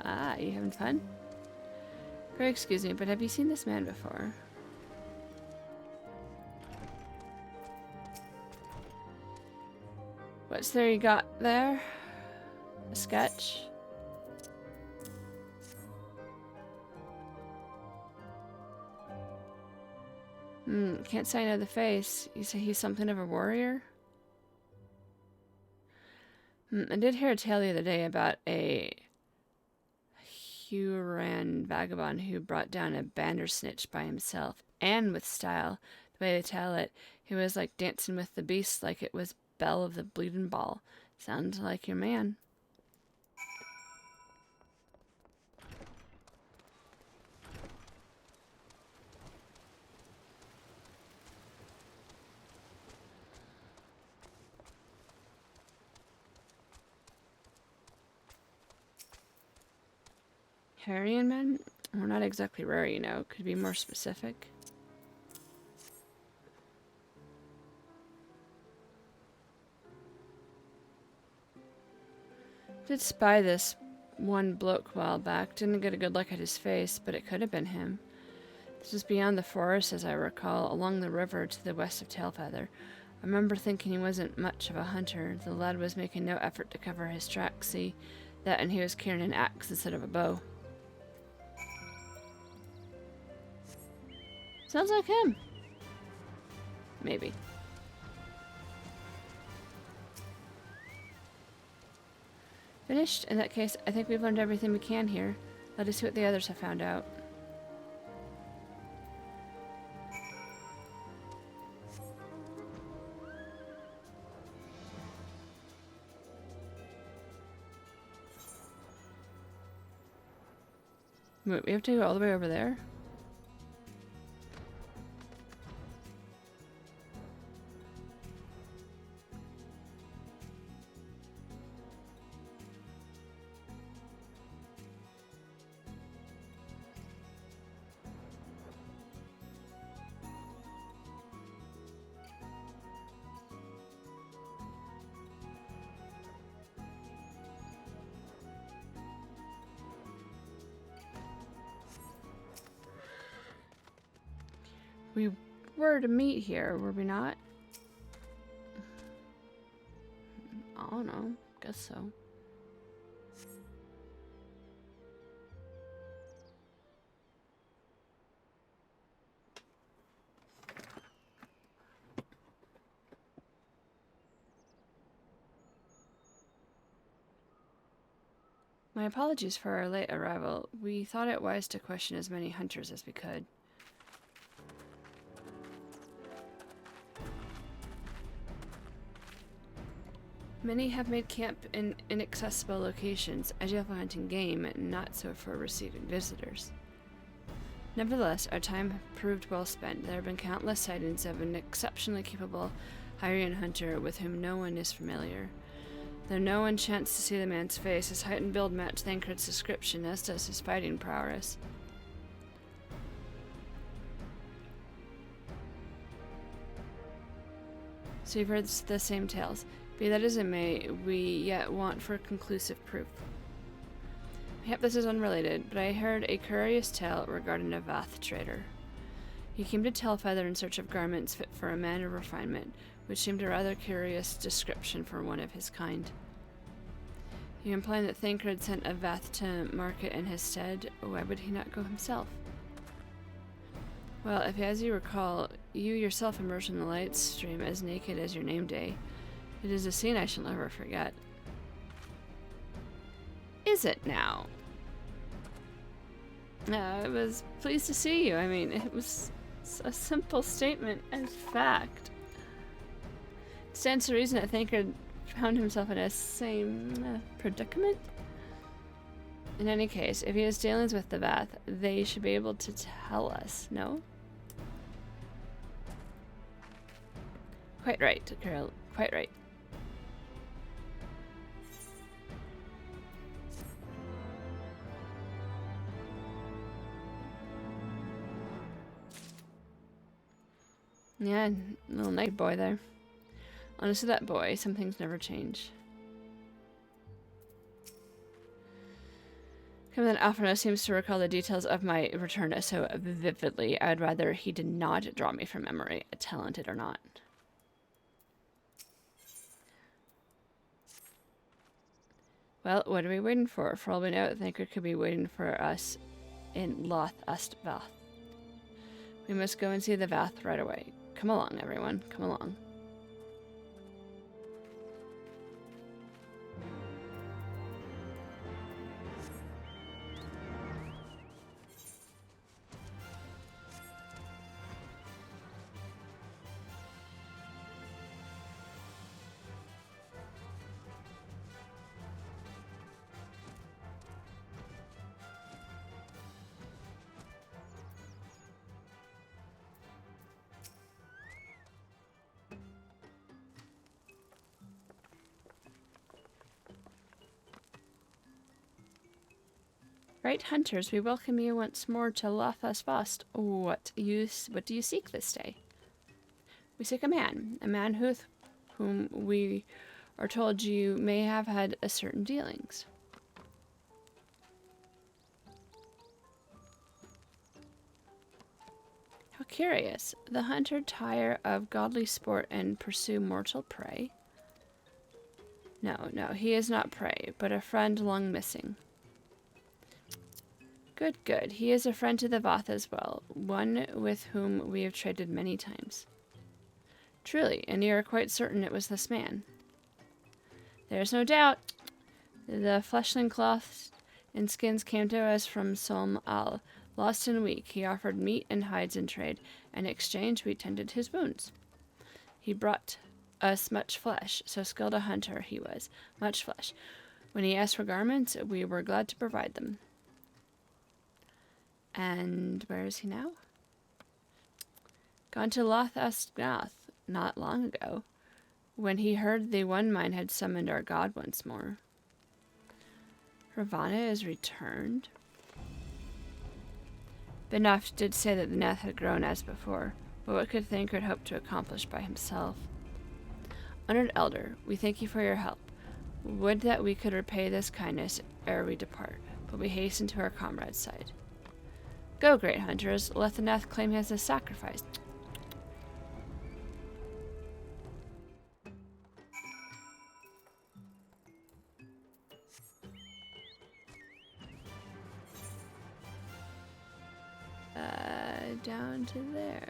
Ah, you having fun? Pray excuse me, but have you seen this man before? What's there you got there? A sketch? Can't say I know the face. You say he's something of a warrior? I did hear a tale the other day about a Huron vagabond who brought down a bandersnitch by himself, and with style. The way they tell it, he was like dancing with the beast like it was Belle of the Bleeding Ball. Sounds like your man. Harrian men? We're not exactly rare, you know. Could be more specific. Did spy this one bloke a while back. Didn't get a good look at his face, but it could have been him. This was beyond the forest, as I recall, along the river to the west of Tailfeather. I remember thinking he wasn't much of a hunter. The lad was making no effort to cover his tracks. See, that and he was carrying an axe instead of a bow. Sounds like him. Maybe. Finished? In that case, I think we've learned everything we can here. Let us see what the others have found out. Wait, we have to go all the way over there? We were to meet here, were we not? I don't know. Guess so. My apologies for our late arrival. We thought it wise to question as many hunters as we could. Many have made camp in inaccessible locations, ideal for hunting game, not so for receiving visitors. Nevertheless, our time proved well spent. There have been countless sightings of an exceptionally capable Hyrian hunter with whom no one is familiar. Though no one chanced to see the man's face, his height and build match Thancred's description, as does his fighting prowess. So you've heard the same tales. Be that as it may, we yet want for conclusive proof. Yep, this is unrelated, but I heard a curious tale regarding a Vath trader. He came to Tailfeather in search of garments fit for a man of refinement, which seemed a rather curious description for one of his kind. You imply that Thancred sent a Vath to market in his stead. Why would he not go himself? Well, if as you recall, you yourself emerged in the light stream as naked as your name day, it is a scene I shall never forget. Is it now? I was pleased to see you. I mean, it was a simple statement as fact. It stands to reason that Thancred found himself in a same predicament. In any case, if he has dealings with the Vath, they should be able to tell us, no? Quite right, Carol. Quite right. Yeah, little naked boy there. Honestly, that boy, some things never change. Given that Alphonse seems to recall the details of my return so vividly, I would rather he did not draw me from memory, talented or not. Well, what are we waiting for? For all we know, Thancred could be waiting for us in Loth Est Vath. We must go and see the Vath right away. Come along, everyone. Come along. Right, hunters, we welcome you once more to Loth Est Vath. What do you seek this day? We seek a man whom we are told you may have had a certain dealings. How curious. The hunter tire of godly sport and pursue mortal prey? No, he is not prey, but a friend long missing. Good, good. He is a friend to the Vath as well, one with whom we have traded many times. Truly, and you are quite certain it was this man? There's no doubt. The fleshling cloths and skins came to us from Solm Al. Lost and weak, he offered meat and hides in trade, and in exchange we tended his wounds. He brought us much flesh, so skilled a hunter he was. Much flesh. When he asked for garments, we were glad to provide them. And where is he now? Gone to Loth Asgnath not long ago, when he heard the One Mind had summoned our god once more. Ravana is returned. Benaf did say that the Neth had grown as before, but what could Thancred hope to accomplish by himself? Honored Elder, we thank you for your help. Would that we could repay this kindness ere we depart, but we hasten to our comrade's side. Go, great hunters, let the Neth claim him as a sacrifice. Down to there.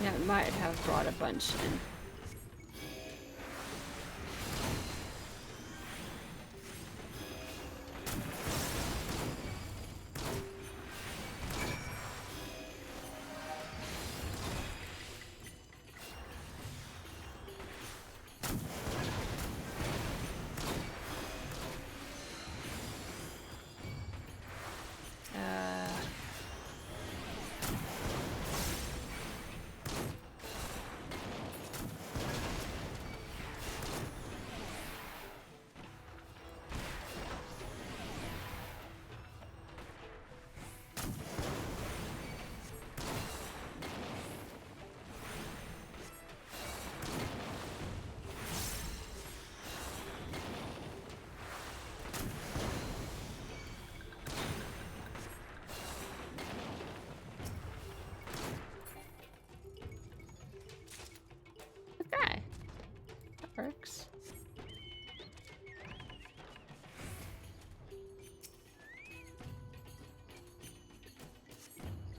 Yeah, it might have brought a bunch in. Works.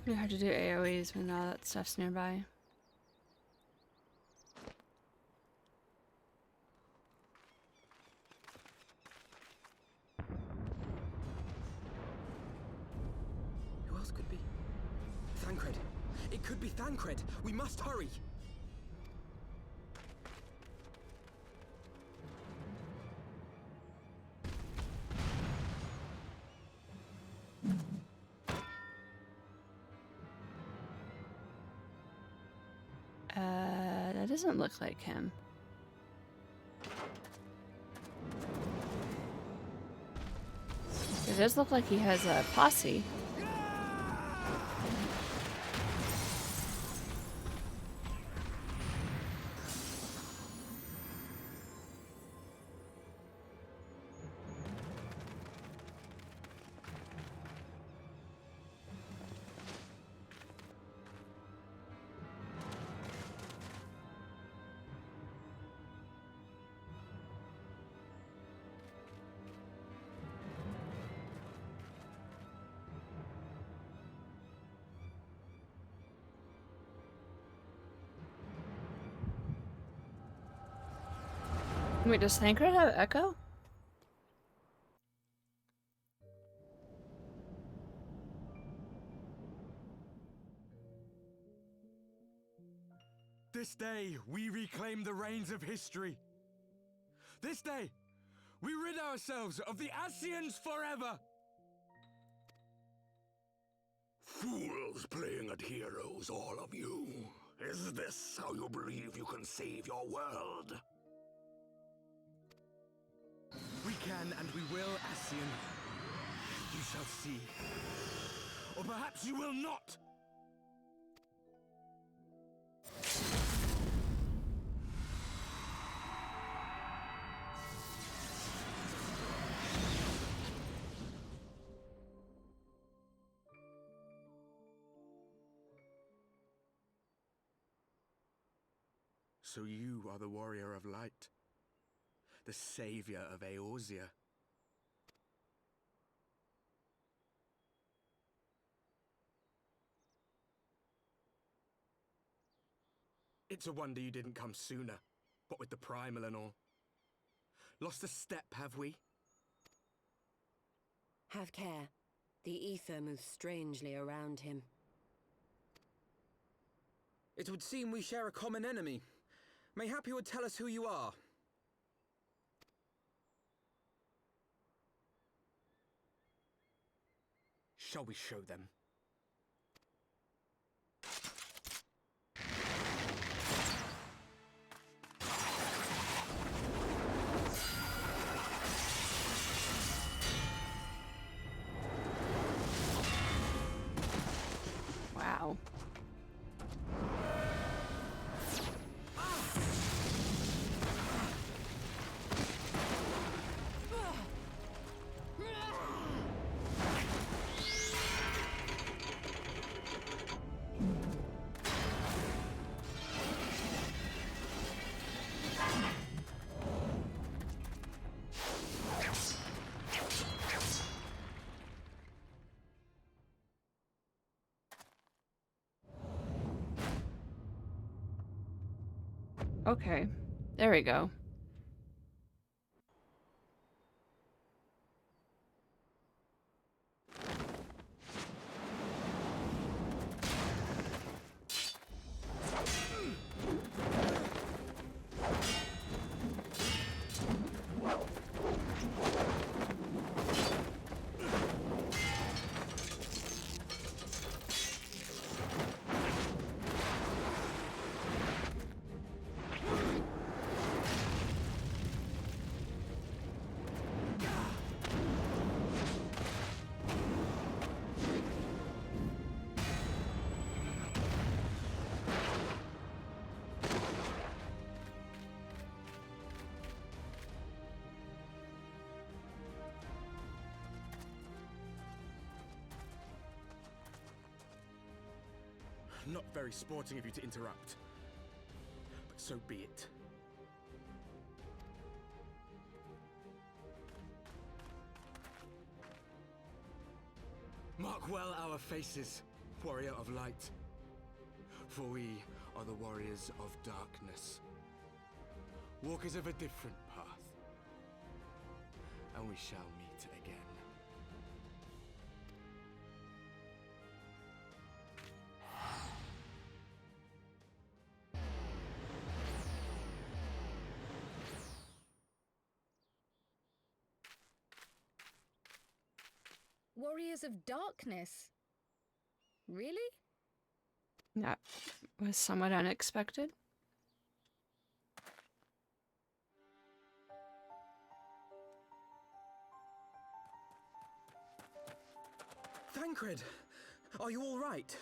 We have to do AoEs when all that stuff's nearby. Who else could be? Thancred! It could be Thancred! We must hurry! That doesn't look like him. It does look like he has a posse. Wait, does Thancred have Echo? This day, we reclaim the reins of history. This day, we rid ourselves of the Ascians forever! Fools playing at heroes, all of you. Is this how you believe you can save your world? We can and we will, Ascian. You shall see. Or perhaps you will not! So you are the warrior of light, the savior of Eorzea. It's a wonder you didn't come sooner, what with the primal and all. Lost a step, have we? Have care. The ether moves strangely around him. It would seem we share a common enemy. Mayhap you would tell us who you are. Shall we show them? Wow. Okay, there we go. Not very sporting of you to interrupt, but so be it. Mark well our faces, warrior of light, for we are the warriors of darkness, walkers of a different path, and we shall meet again. Warriors of Darkness? Really? That was somewhat unexpected. Thancred! Are you all right?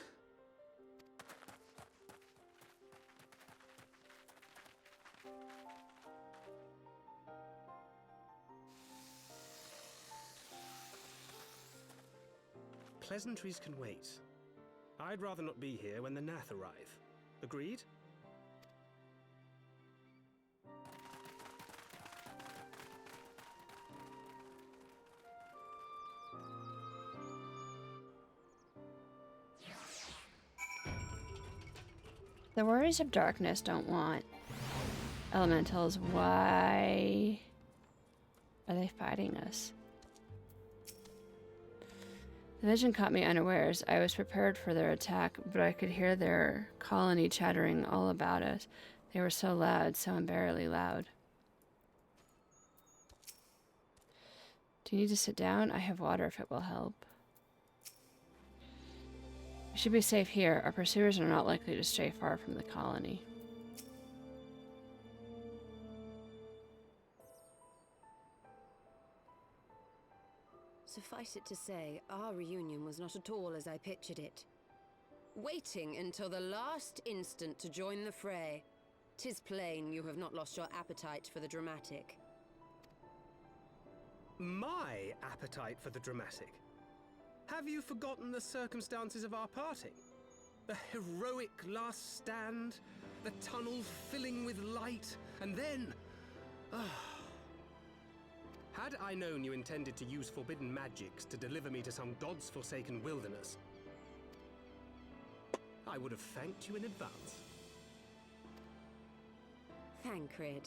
Pleasantries can wait. I'd rather not be here when the Nath arrive. Agreed? The Warriors of Darkness don't want elementals. Why are they fighting us? The vision caught me unawares. I was prepared for their attack, but I could hear their colony chattering all about us. They were so loud, so unbearably loud. Do you need to sit down? I have water if it will help. We should be safe here. Our pursuers are not likely to stray far from the colony. Suffice it to say, our reunion was not at all as I pictured it. Waiting until the last instant to join the fray. 'Tis plain you have not lost your appetite for the dramatic. My appetite for the dramatic? Have you forgotten the circumstances of our parting? A heroic last stand, the tunnel filling with light, and then... Had I known you intended to use forbidden magics to deliver me to some god's forsaken wilderness, I would have thanked you in advance. Thancred.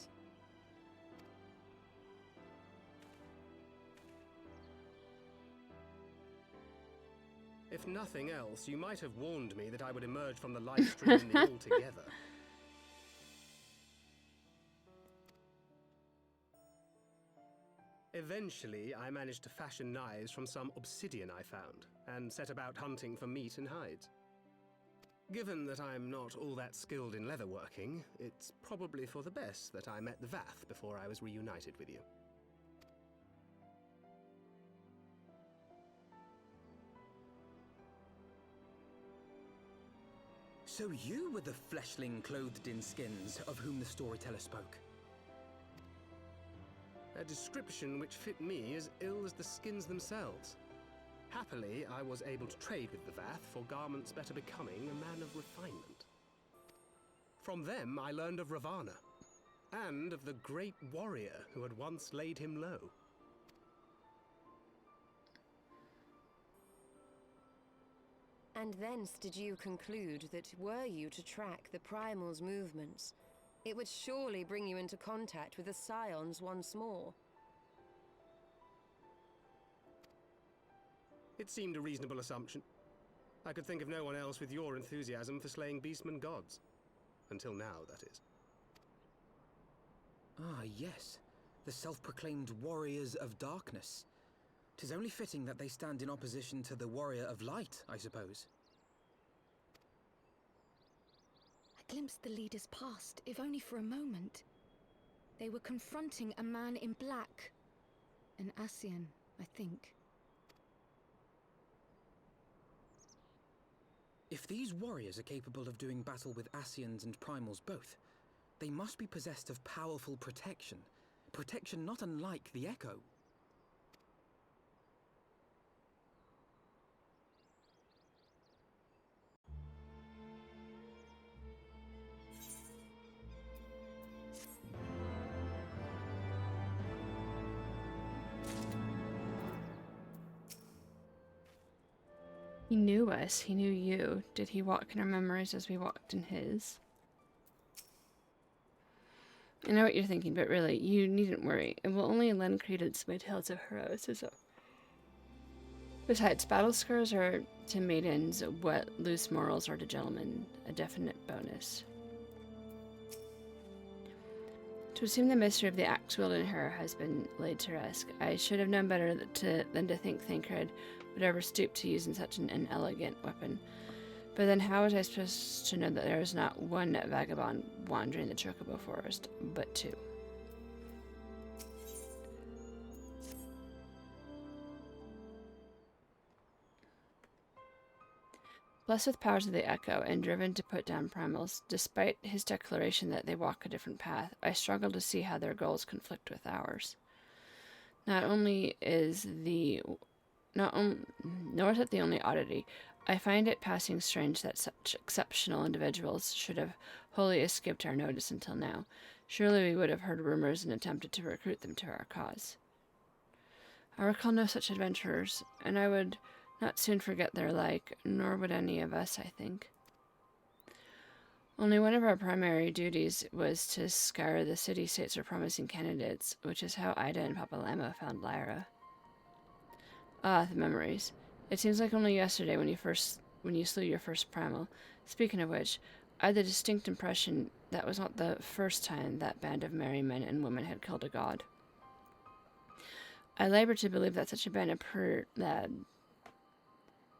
If nothing else, you might have warned me that I would emerge from the live stream in the altogether. Eventually, I managed to fashion knives from some obsidian I found, and set about hunting for meat and hides. Given that I'm not all that skilled in leatherworking, it's probably for the best that I met the Vath before I was reunited with you. So you were the fleshling clothed in skins of whom the storyteller spoke? A description which fit me as ill as the skins themselves. Happily, I was able to trade with the Vath for garments better becoming a man of refinement. From them, I learned of Ravana, and of the great warrior who had once laid him low. And thence did you conclude that were you to track the Primal's movements, it would surely bring you into contact with the Scions once more. It seemed a reasonable assumption. I could think of no one else with your enthusiasm for slaying beastmen gods. Until now, that is. Ah, yes. The self-proclaimed warriors of darkness. 'Tis only fitting that they stand in opposition to the warrior of light, I suppose. I glimpsed the leaders past, if only for a moment. They were confronting a man in black. An Ascian, I think. If these warriors are capable of doing battle with Ascians and Primals both, they must be possessed of powerful protection. Protection not unlike the Echo. He knew us, he knew you. Did he walk in our memories as we walked in his? I know what you're thinking, but really, you needn't worry. It will only lend credence to my tales of heroism. Besides, battle scars are to maidens what loose morals are to gentlemen, a definite bonus. To assume the mystery of the axe wielding her has been laid to rest, I should have known better than to think Thancred would ever stoop to using such an inelegant weapon. But then how was I supposed to know that there was not one vagabond wandering the Chocobo Forest, but two? Blessed with powers of the Echo and driven to put down primals, despite his declaration that they walk a different path, I struggle to see how their goals conflict with ours. Nor is that the only oddity. I find it passing strange that such exceptional individuals should have wholly escaped our notice until now. Surely we would have heard rumors and attempted to recruit them to our cause. I recall no such adventurers, and I would not soon forget their like, nor would any of us, I think. Only one of our primary duties was to scour the city-states for promising candidates, which is how Ida and Papa Lamo found Lyra. Ah, the memories. It seems like only yesterday when you slew your first primal. Speaking of which, I had the distinct impression that was not the first time that band of merry men and women had killed a god. I labor to believe that such a band of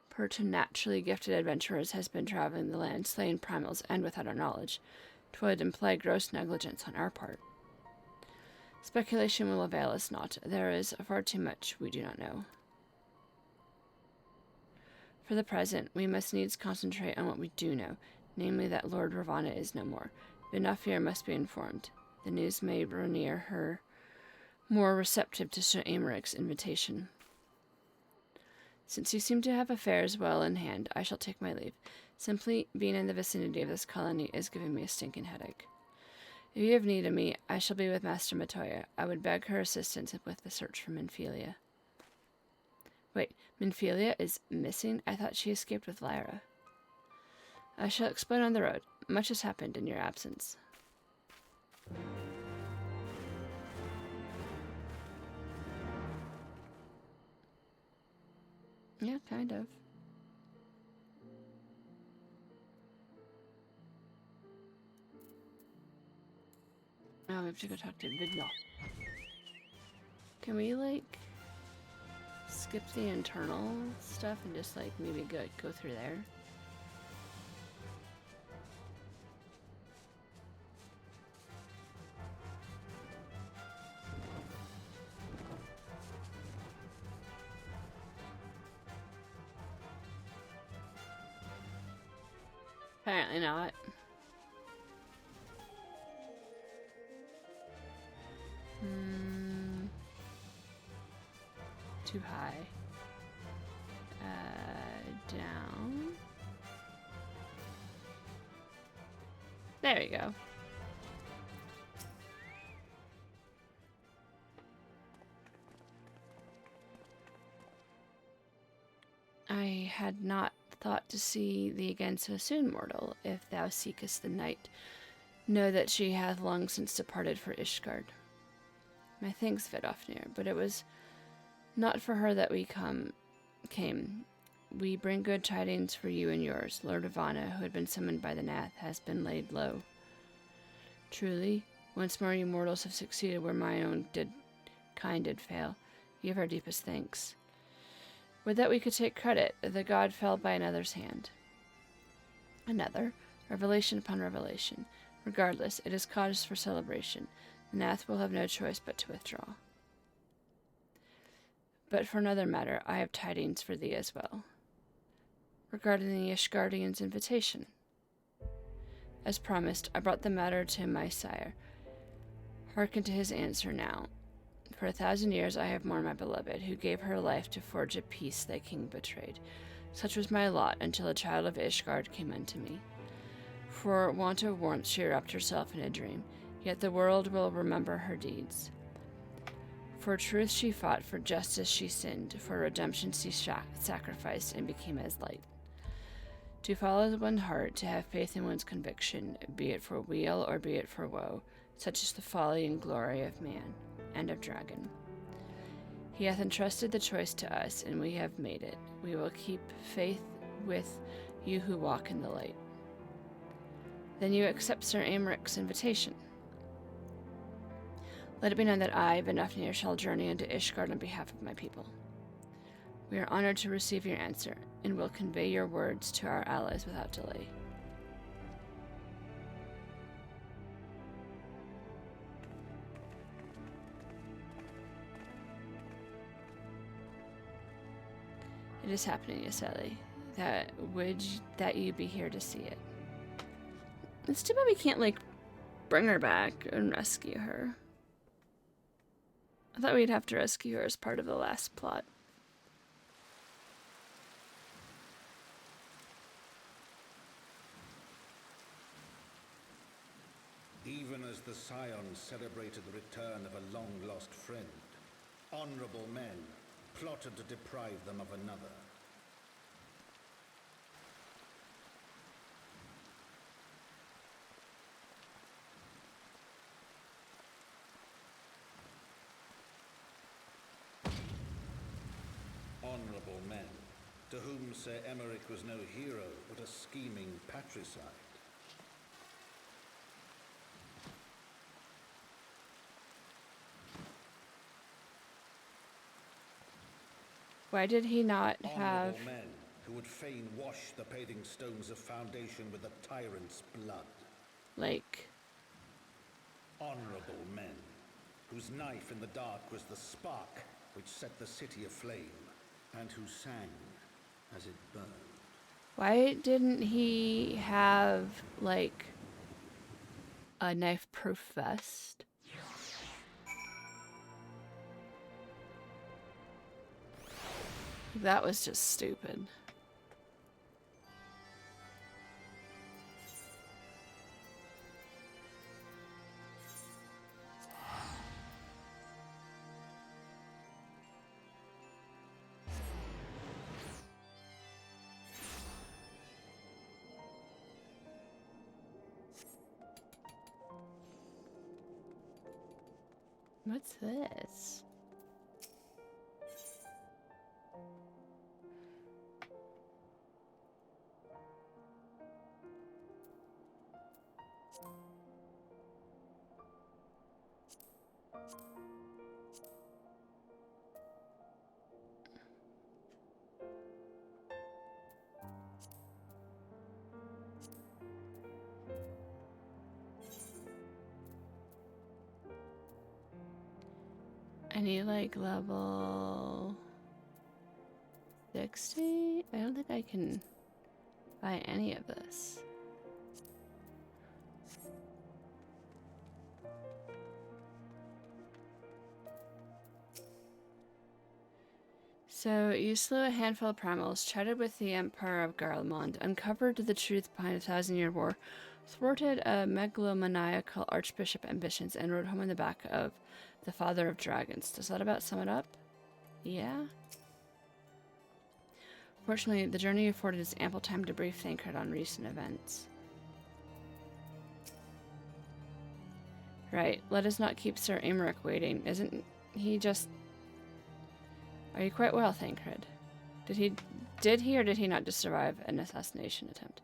preternaturally gifted adventurers has been traveling the land, slaying primals, and without our knowledge. 'Twould imply gross negligence on our part. Speculation will avail us not. There is far too much we do not know. For the present, we must needs concentrate on what we do know, namely that Lord Ravana is no more. Benafir must be informed. The news may render her more receptive to Sir Amaric's invitation. Since you seem to have affairs well in hand, I shall take my leave. Simply being in the vicinity of this colony is giving me a stinking headache. If you have need of me, I shall be with Master Matoya. I would beg her assistance with the search for Minfilia. Wait, Minfilia is missing? I thought she escaped with Lyra. I shall explain on the road. Much has happened in your absence. Yeah, kind of. Oh, we have to go talk to Vidno. Can we, like, skip the internal stuff and just, like, maybe go through there? Apparently not. Too high. Down. There we go. I had not thought to see thee again so soon, mortal. If thou seekest the night, know that she hath long since departed for Ishgard. My thanks, Vidofnir, but it was not for her that we came. We bring good tidings for you and yours. Lord Ivana, who had been summoned by the Nath, has been laid low. Truly, once more you mortals have succeeded where my own kind did fail. You have our deepest thanks. Would that we could take credit. The god fell by another's hand. Another? Revelation upon revelation. Regardless, it is cause for celebration. The Nath will have no choice but to withdraw. But for another matter, I have tidings for thee as well. Regarding the Ishgardian's invitation. As promised, I brought the matter to my sire. Hearken to his answer now. For 1,000 years I have mourned my beloved, who gave her life to forge a peace thy king betrayed. Such was my lot until a child of Ishgard came unto me. For want of warmth she wrapped herself in a dream, yet the world will remember her deeds. For truth she fought, for justice she sinned, for redemption she sacrificed and became as light. To follow one heart, to have faith in one's conviction, be it for weal or be it for woe, such is the folly and glory of man, and of dragon. He hath entrusted the choice to us, and we have made it. We will keep faith with you who walk in the light. Then you accept Sir Amaric's invitation. Let it be known that I, Vidofnir, shall journey into Ishgard on behalf of my people. We are honored to receive your answer, and will convey your words to our allies without delay. It is happening, Yaseli. That you be here to see it. It's too bad we can't, like, bring her back and rescue her. I thought we'd have to rescue her as part of the last plot. Even as the Scions celebrated the return of a long-lost friend, honorable men plotted to deprive them of another. Honorable men, to whom Sir Emeric was no hero, but a scheming patricide. Why did he not have... Honorable men who would fain wash the paving stones of foundation with the tyrant's blood. Like... Honorable men whose knife in the dark was the spark which set the city aflame, and who sang as it burned. Why didn't he have, like, a knife-proof vest? That was just stupid. What's this? I need like level 60? I don't think I can buy any of this. So, you slew a handful of primals, chatted with the Emperor of Garlemond, uncovered the truth behind a 1,000-year war, thwarted a megalomaniacal archbishop ambitions, and rode home on the back of the Father of Dragons. Does that about sum it up? Yeah? Fortunately, the journey afforded us ample time to brief Thancred on recent events. Right, let us not keep Sir Aymeric waiting. Isn't he just... Are you quite well, Thancred? Did he or did he not just survive an assassination attempt?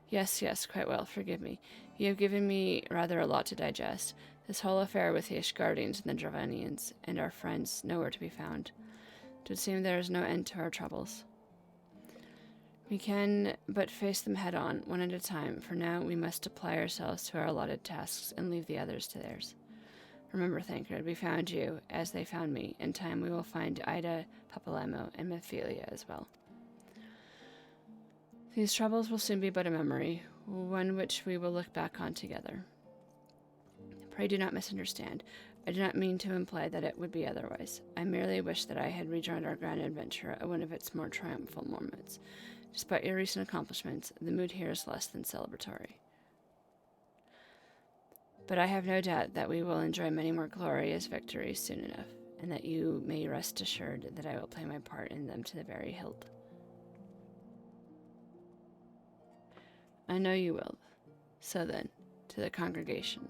Yes, quite well, forgive me. You have given me rather a lot to digest. This whole affair with the Ishgardians and the Dravanians, and our friends nowhere to be found. It would seem there is no end to our troubles. We can but face them head on, one at a time. For now, we must apply ourselves to our allotted tasks and leave the others to theirs. Remember, Thancred, we found you, as they found me. In time, we will find Ida, Papalemo, and Mephilia as well. These troubles will soon be but a memory, one which we will look back on together. Pray do not misunderstand. I do not mean to imply that it would be otherwise. I merely wish that I had rejoined our grand adventure at one of its more triumphal moments. Despite your recent accomplishments, the mood here is less than celebratory. But I have no doubt that we will enjoy many more glorious victories soon enough, and that you may rest assured that I will play my part in them to the very hilt. I know you will. So then, to the congregation.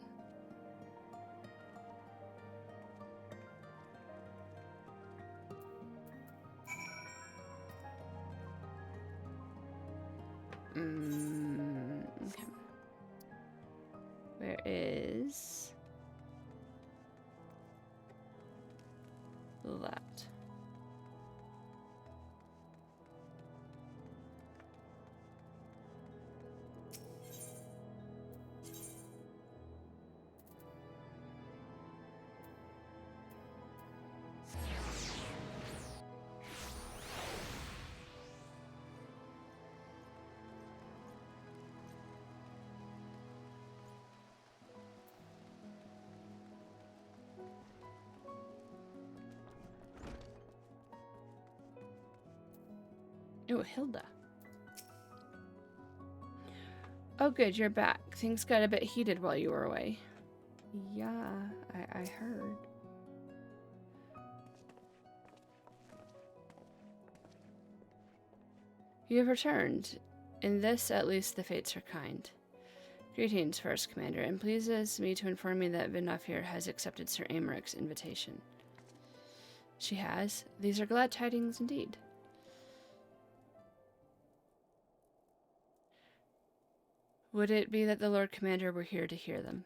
Okay. Where is that? Oh, Hilda. Oh, good, you're back. Things got a bit heated while you were away. Yeah, I heard. You have returned. In this, at least, the fates are kind. Greetings, First Commander, and pleases me to inform you that Vinafir has accepted Sir Aymeric's invitation. She has? These are glad tidings indeed. Would it be that the Lord Commander were here to hear them?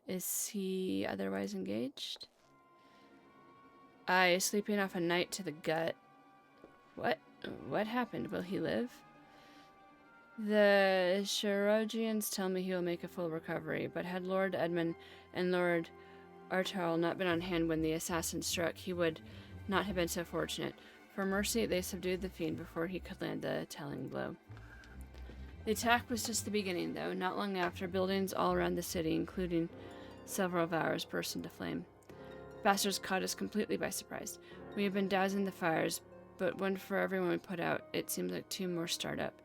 Is he otherwise engaged? Aye, sleeping off a night to the gut. What? What happened? Will he live? The Chirurgians tell me he will make a full recovery, but had Lord Edmund and Lord Artarl not been on hand when the assassin struck, he would not have been so fortunate. For mercy, they subdued the fiend before he could land the telling blow. The attack was just the beginning, though. Not long after, buildings all around the city, including several of ours, burst into flame. Bastards caught us completely by surprise. We have been dousing the fires, but when for everyone we put out, it seems like 2 more start up.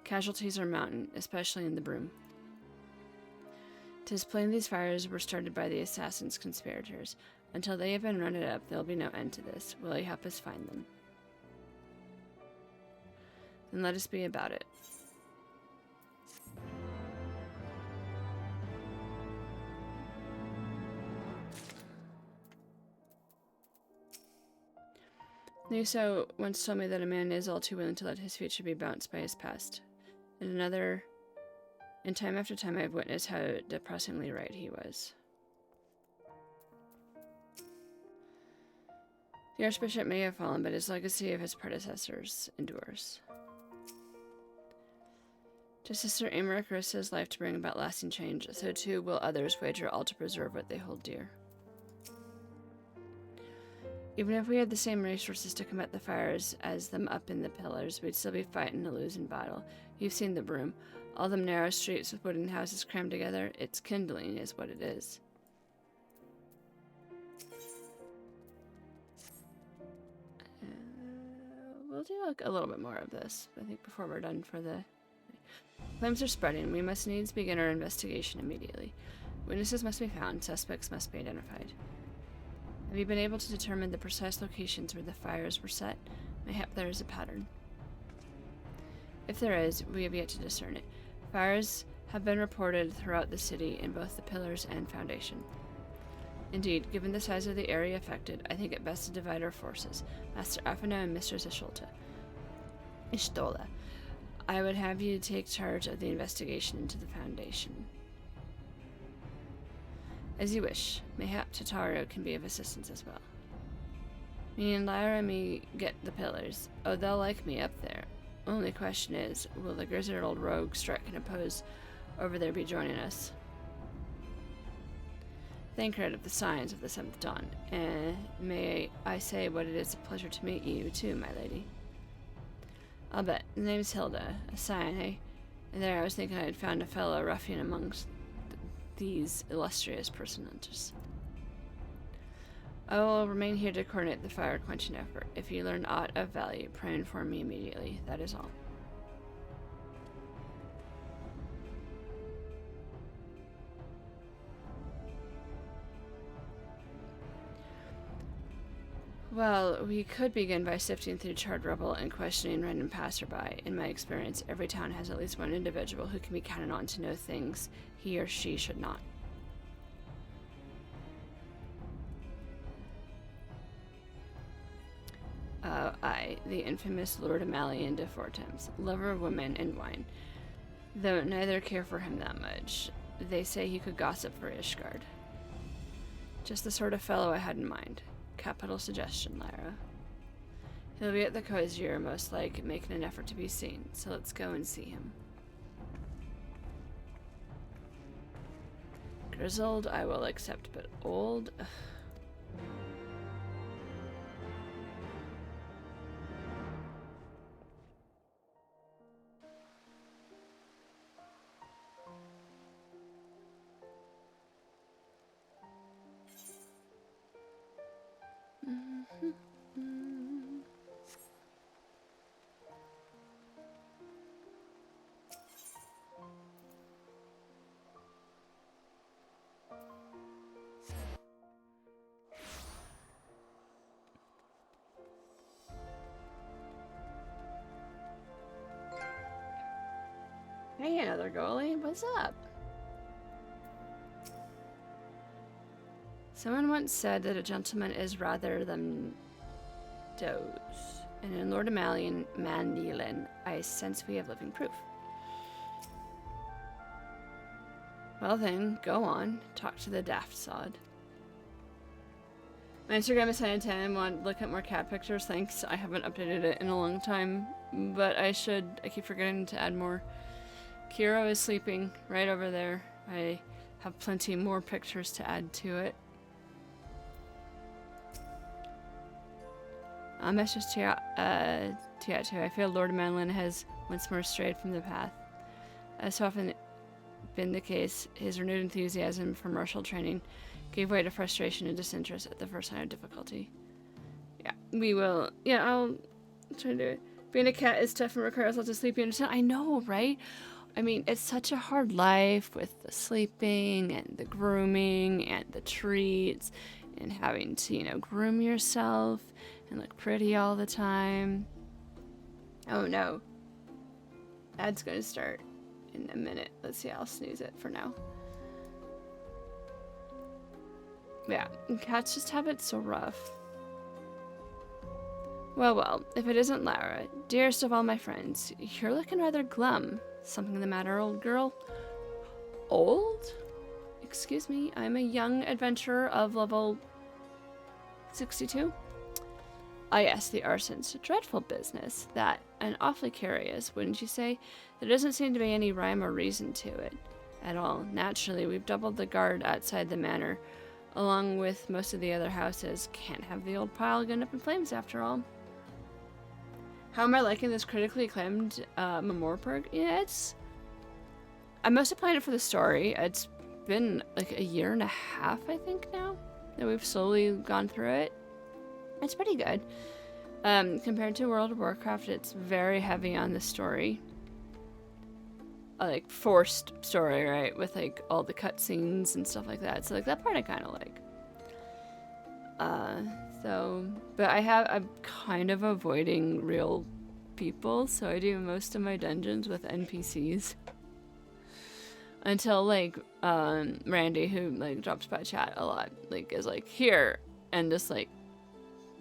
Casualties are mounting, especially in the Broom. 'Tis plain these fires were started by the assassin's conspirators. Until they have been rounded up, there will be no end to this. Will you help us find them? Then let us be about it. Nuso once told me that a man is all too willing to let his future be bounced by his past. And time after time I've witnessed how depressingly right he was. The Archbishop may have fallen, but his legacy of his predecessors endures. Just as Sir Aymeric risked his life to bring about lasting change, so too will others wager all to preserve what they hold dear. Even if we had the same resources to combat the fires as them up in the pillars, we'd still be fighting a losing battle. You've seen the Broom. All them narrow streets with wooden houses crammed together, it's kindling is what it is. We'll do like a little bit more of this, I think, before we're done for the... Flames are spreading. We must needs begin our investigation immediately. Witnesses must be found. Suspects must be identified. Have you been able to determine the precise locations where the fires were set? Mayhap there is a pattern. If there is, we have yet to discern it. Fires have been reported throughout the city in both the pillars and foundation. Indeed, given the size of the area affected, I think it best to divide our forces. Master Afina and Mistress Ishtola. I would have you take charge of the investigation into the foundation. As you wish. Mayhap Tataru can be of assistance as well. Me and Lyra and me get the pillars. Oh, they'll like me up there. Only question is, will the grizzled old rogue Strek and oppose over there be joining us? Thancred of the Signs of the Seventh Dawn. May I say what it is a pleasure to meet you too, my lady. I'll bet. The name's Hilda. A Scion, eh? And there I was thinking I had found a fellow ruffian amongst these illustrious personages. I will remain here to coordinate the fire-quenching effort. If you learn aught of value, pray inform me immediately. That is all. Well, we could begin by sifting through charred rubble and questioning random passerby. In my experience, every town has at least one individual who can be counted on to know things he or she should not. Aye, the infamous Lord Amalian de Fortemps, lover of women and wine, though neither care for him that much. They say he could gossip for Ishgard. Just the sort of fellow I had in mind. Capital suggestion, Lyra. He'll be at the Cozier, most like, making an effort to be seen, so let's go and see him. Grizzled, I will accept, but old? Ugh. Hey, another goalie. What's up? Someone once said that a gentleman is rather than does, and in Lord Amalian Mandilin, I sense we have living proof. Well then, go on. Talk to the daft sod. My Instagram is 10/10. Want to look at more cat pictures? Thanks. I haven't updated it in a long time, but I should. I keep forgetting to add more. Kiro is sleeping right over there. I have plenty more pictures to add to it. Message to Tiatu. I feel Lord Manlin has once more strayed from the path. As so often been the case, his renewed enthusiasm for martial training gave way to frustration and disinterest at the first sign of difficulty. Yeah, we will. Yeah, I'll try to do it. Being a cat is tough and requires lots of sleep. You understand? I know, right? I mean, it's such a hard life with the sleeping and the grooming and the treats and having to, you know, groom yourself and look pretty all the time. Oh no. Ad's gonna start in a minute. Let's see, I'll snooze it for now. Yeah, cats just have it so rough. Well, if it isn't Lara, dearest of all my friends, you're looking rather glum. Something the matter, old girl? Old? Excuse me, I'm a young adventurer of level 62. Ah yes, the arson's a dreadful business, that, and awfully curious, wouldn't you say? There doesn't seem to be any rhyme or reason to it at all. Naturally, we've doubled the guard outside the manor, along with most of the other houses. Can't have the old pile going up in flames after all. How am I liking this critically acclaimed Memorberg? Yeah, I'm mostly playing it for the story. It's been like a year and a half, I think, now that we've slowly gone through it. It's pretty good. Compared to World of Warcraft, it's very heavy on the story. Like, forced story, right? With, like, all the cutscenes and stuff like that. So, like, that part I kind of like. But I'm kind of avoiding real people, so I do most of my dungeons with NPCs. Until, like, Randy, who, like, drops by chat a lot, like, is like, here, and just, like,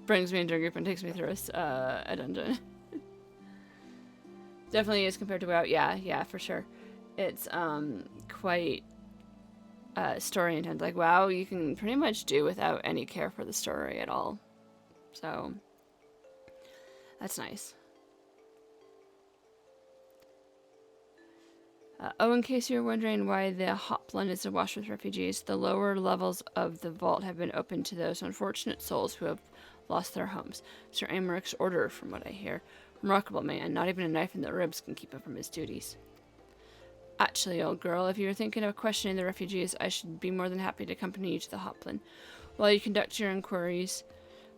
brings me into a group and takes me through a dungeon. Definitely is compared to WoW. Yeah, for sure. It's, quite, story intense. Like, WoW, you can pretty much do without any care for the story at all. So, that's nice. In case you're wondering why the Hoplin is awash with refugees, the lower levels of the vault have been opened to those unfortunate souls who have lost their homes. Sir Amaric's order, from what I hear. Remarkable man, not even a knife in the ribs can keep him from his duties. Actually, old girl, if you were thinking of questioning the refugees, I should be more than happy to accompany you to the Hoplin. While you conduct your inquiries,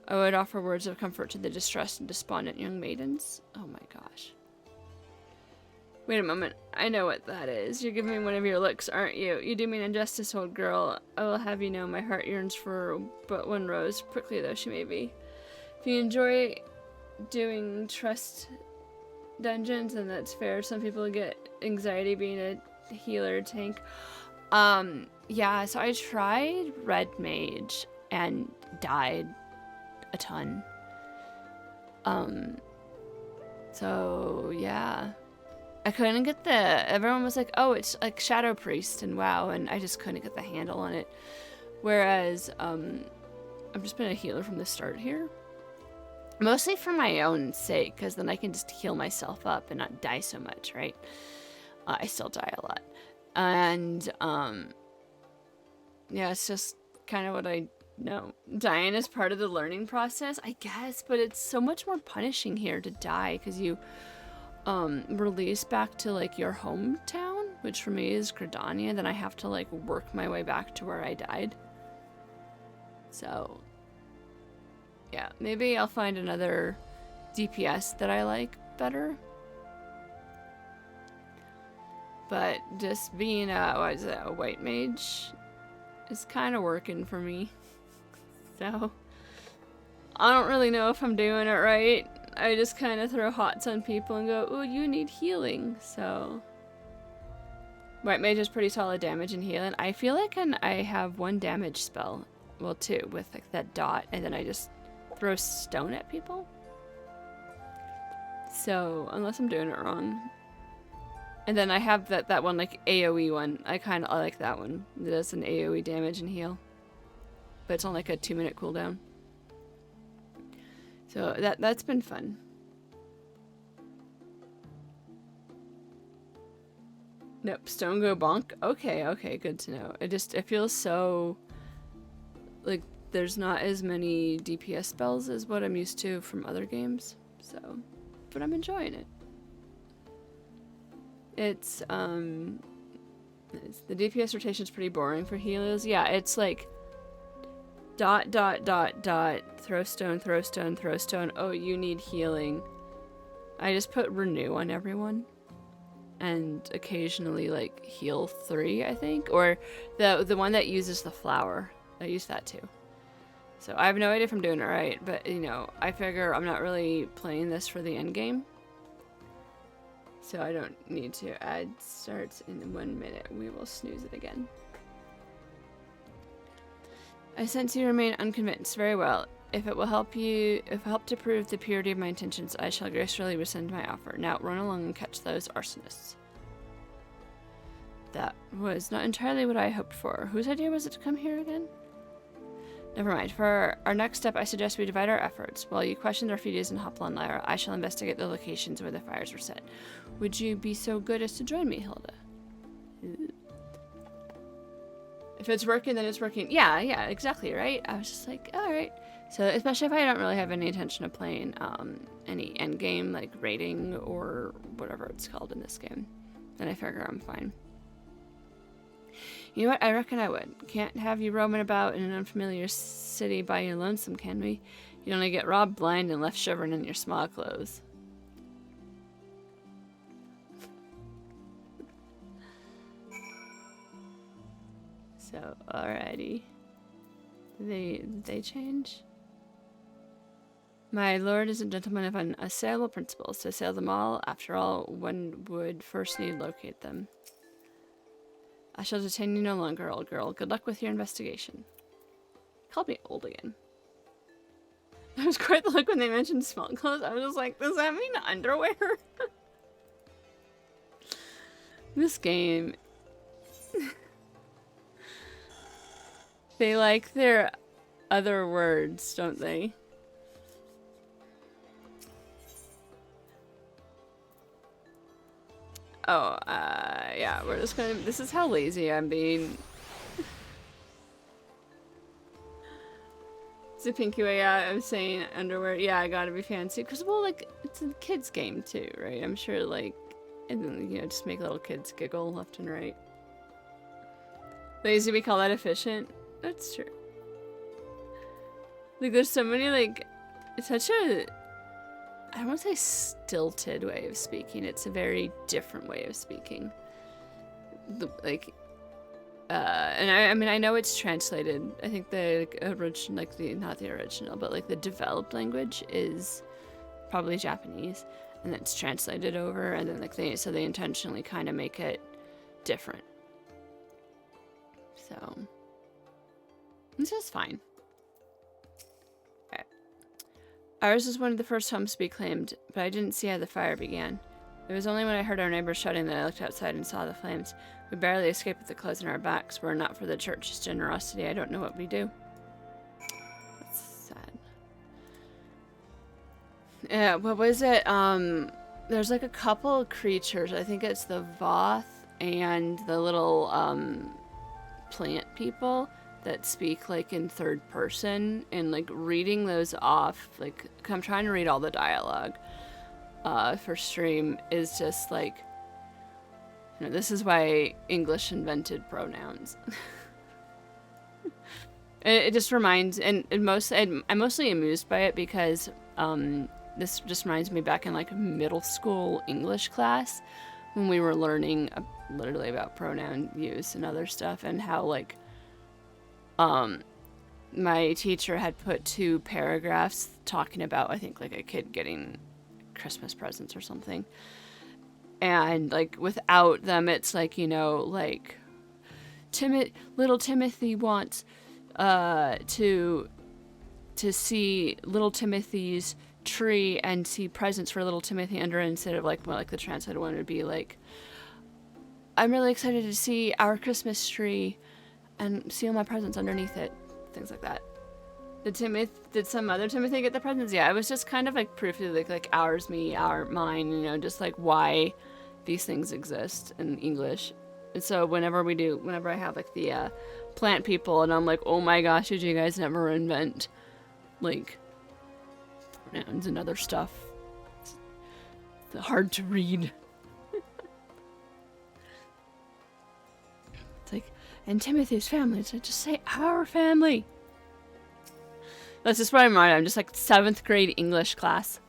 I would offer words of comfort to the distressed and despondent young maidens. Oh my gosh. Wait a moment, I know what that is. You're giving me one of your looks, aren't you? You do me an injustice, old girl. I will have you know my heart yearns for but one rose, prickly though she may be. If you enjoy doing trust dungeons, and that's fair. Some people get anxiety being a healer tank. Yeah, so I tried Red Mage and died a ton. So yeah. I couldn't get everyone was like, oh, it's like Shadow Priest and WoW, and I just couldn't get the handle on it. Whereas, I've just been a healer from the start here. Mostly for my own sake, because then I can just heal myself up and not die so much, right? I still die a lot. And, yeah, it's just kind of what I know. Dying is part of the learning process, I guess, but it's so much more punishing here to die, because you release back to like your hometown, which for me is Gridania, then I have to like work my way back to where I died. So yeah, maybe I'll find another DPS that I like better. But just being a white mage is kind of working for me. So I don't really know if I'm doing it right. I just kind of throw hots on people and go, ooh, you need healing. So white mage is pretty solid damage and healing. I feel like I have one damage spell, well, two, with like that dot, and then I just throw stone at people. So unless I'm doing it wrong. And then I have that one like AoE one. I like that one. It does an AoE damage and heal, but it's on like a 2-minute cooldown. So that's been fun. Nope, stone go bonk. Okay, good to know. It feels so like there's not as many DPS spells as what I'm used to from other games. So, but I'm enjoying it. It's the DPS rotation is pretty boring for healers. Yeah, it's like dot, dot, dot, dot, throw stone, throw stone, throw stone. Oh, you need healing. I just put renew on everyone. And occasionally, like, heal 3, I think. Or the one that uses the flower. I use that too. So I have no idea if I'm doing it right. But, you know, I figure I'm not really playing this for the end game. So I don't need to. Ad starts in 1 minute. We will snooze it again. I sense you remain unconvinced. Very well. If it help to prove the purity of my intentions, I shall gracefully rescind my offer. Now run along and catch those arsonists. That was not entirely what I hoped for. Whose idea was it to come here again? Never mind. For our next step, I suggest we divide our efforts. While you question the refugees in Hopla and Lyra, I shall investigate the locations where the fires were set. Would you be so good as to join me, Hilda? If it's working, then it's working. Yeah, exactly, right? I was just like, alright. So, especially if I don't really have any intention of playing any endgame, like raiding or whatever it's called in this game, then I figure I'm fine. You know what? I reckon I would. Can't have you roaming about in an unfamiliar city by your lonesome, can we? You'd only get robbed blind and left shivering in your small clothes. So, alrighty. They change? My lord is a gentleman of unassailable principles. To assail them all, after all, one would first need to locate them. I shall detain you no longer, old girl. Good luck with your investigation. Called me old again. That was quite the look when they mentioned small clothes. I was just like, does that mean underwear? This game... They like their other words, don't they? Oh, yeah, we're just gonna... This is how lazy I'm being. It's a pinky way out of saying underwear. Yeah, I gotta be fancy. Because, well, like, it's a kid's game, too, right? I'm sure, like, and then, you know, just make little kids giggle left and right. Lazy, we call that efficient? That's true. Like, there's so many, like, it's such a... I don't want to say stilted way of speaking. It's a very different way of speaking. And I mean, I know it's translated. I think the original, like not the original, but like the developed language is probably Japanese, and it's translated over, and then like they intentionally kind of make it different. So it's just fine. Ours was one of the first homes to be claimed, but I didn't see how the fire began. It was only when I heard our neighbors shouting that I looked outside and saw the flames. We barely escaped with the clothes on our backs. Were it not for the church's generosity, I don't know what we'd do. That's sad. Yeah, what was it? There's like a couple of creatures. I think it's the Voth and the little plant people that speak like in third person, and like reading those off, like I'm trying to read all the dialogue for stream is just like, you know, this is why English invented pronouns. It just reminds, and I'm mostly amused by it because this just reminds me back in like middle school English class when we were learning literally about pronoun use and other stuff, and how like my teacher had put 2 paragraphs talking about, I think, like a kid getting Christmas presents or something. And, like, without them, it's like, you know, like, little Timothy wants to see little Timothy's tree and see presents for little Timothy under it, instead of, like, well, like the translated one would be, like, I'm really excited to see our Christmas tree and see all my presents underneath it. Things like that. Did some other Timothy get the presents? Yeah, it was just kind of like proof of like ours, me, our, mine, you know, just like why these things exist in English. And so whenever I have like the plant people, and I'm like, oh my gosh, did you guys never invent like pronouns and other stuff? It's hard to read. It's like, and Timothy's family, so just say our family. That's just what I'm on. I'm just like 7th grade English class.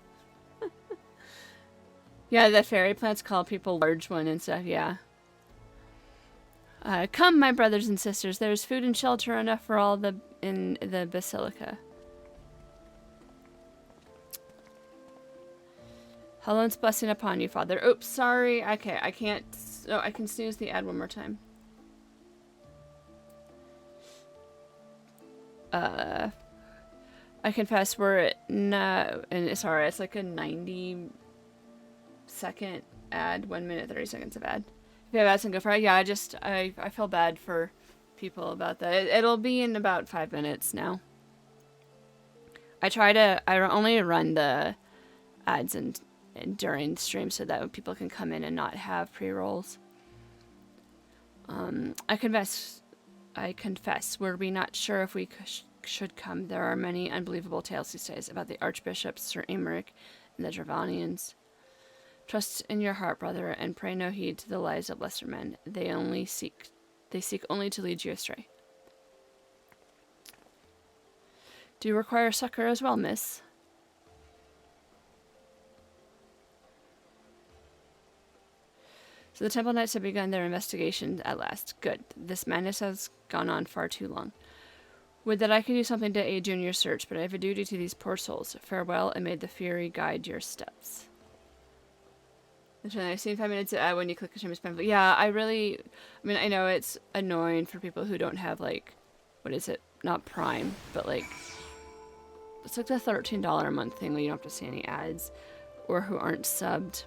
Yeah, the fairy plants call people large one and stuff, yeah. Come, my brothers and sisters, there's food and shelter enough for all in the basilica. Helen's blessing upon you, Father. Oops, sorry. Okay, I can't. Oh, I can snooze the ad one more time. I confess we're no, and sorry, it's like a 90-second ad, 1 minute 30 seconds of ad. If you have ads, then go for it. Yeah, I feel bad for people about that. It'll be in about 5 minutes now. I only run the ads and during stream so that people can come in and not have pre-rolls. I confess, were we not sure if we should come? There are many unbelievable tales these days about the archbishops, Sir Aymeric, and the Dravanians. Trust in your heart, brother, and pray no heed to the lies of lesser men. They seek only to lead you astray. Do you require succor as well, miss? So the Temple Knights have begun their investigation at last. Good. This madness has gone on far too long. Would that I could do something to aid you in your search, but I have a duty to these poor souls. Farewell, and may the Fury guide your steps. I've seen 5 minutes when you click the Shameless Pamphlet. Yeah, I mean, I know it's annoying for people who don't have, like, what is it? Not Prime, but, like, it's like the $13 a month thing where you don't have to see any ads, or who aren't subbed.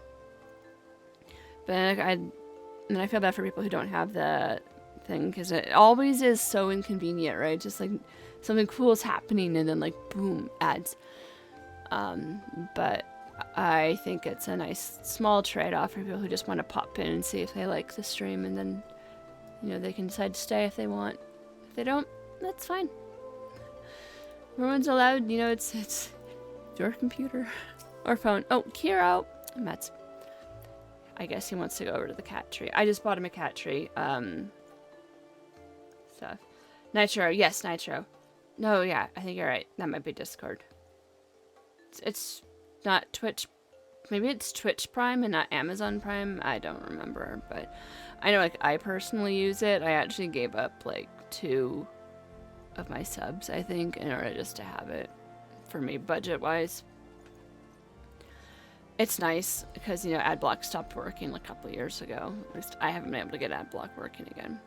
But I feel bad for people who don't have the thing, because it always is so inconvenient, right? Just like something cool is happening and then like boom, ads. But I think it's a nice small trade-off for people who just want to pop in and see if they like the stream, and then they can decide to stay if they want. If they don't, that's fine. Everyone's allowed. It's your computer or phone. Oh, Kiro, Matt's. I guess he wants to go over to the cat tree. I just bought him a cat tree. Stuff. Nitro. Yes, Nitro. No, yeah, I think you're right. That might be Discord. It's not Twitch. Maybe it's Twitch Prime and not Amazon Prime. I don't remember, but I know, like, I personally use it. I actually gave up, like, 2 of my subs, I think, in order just to have it for me budget-wise. It's nice because, AdBlock stopped working like a couple of years ago. At least I haven't been able to get AdBlock working again.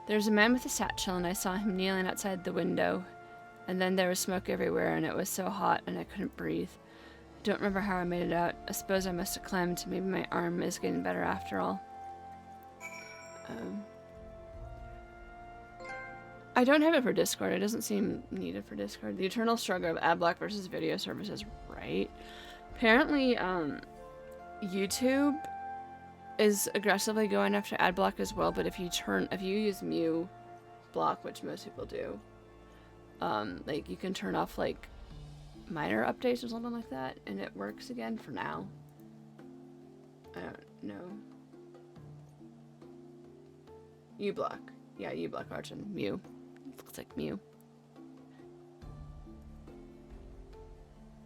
There's a man with a satchel, and I saw him kneeling outside the window. And then there was smoke everywhere, and it was so hot, and I couldn't breathe. I don't remember how I made it out. I suppose I must have climbed. Maybe my arm is getting better after all. I don't have it for Discord. It doesn't seem needed for Discord. The eternal struggle of AdBlock versus video services, right? Apparently, YouTube is aggressively going after AdBlock as well, but if you use Mew block, which most people do, like, you can turn off, like, minor updates or something like that, and it works again for now. I don't know. uBlock. Yeah, uBlock Archon. Mew. Looks like Mew.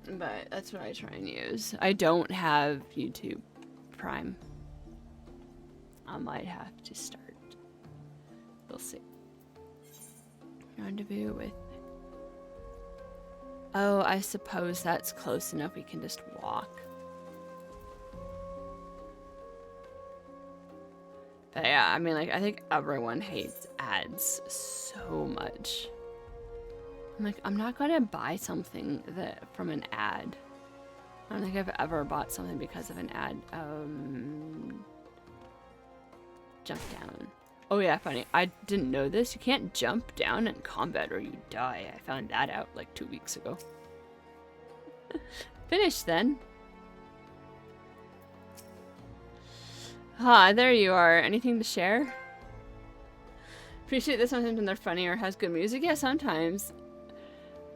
But that's what I try and use. I don't have YouTube Prime. I might have to start. We'll see. Rendezvous with... Oh, I suppose that's close enough we can just walk. But yeah, I mean, like, I think everyone hates ads so much. I'm like, I'm not gonna buy something from an ad. I don't think I've ever bought something because of an ad. Jump down. Oh yeah, funny. I didn't know this. You can't jump down in combat or you die. I found that out like 2 weeks ago. Finished then. Ah, there you are. Anything to share? Appreciate that sometimes when they're funny or has good music. Yeah, sometimes.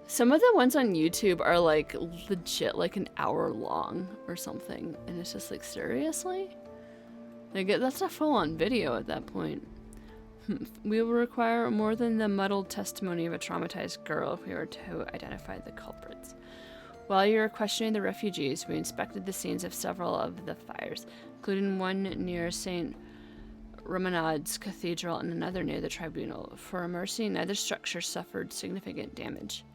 Some of the ones on YouTube are like legit like an hour long or something. And it's just like, seriously? Like, that's a full-on video at that point. We will require more than the muddled testimony of a traumatized girl if we were to identify the culprits. While you were questioning the refugees, we inspected the scenes of several of the fires, including one near St. Romanad's Cathedral and another near the Tribunal. For mercy, neither structure suffered significant damage.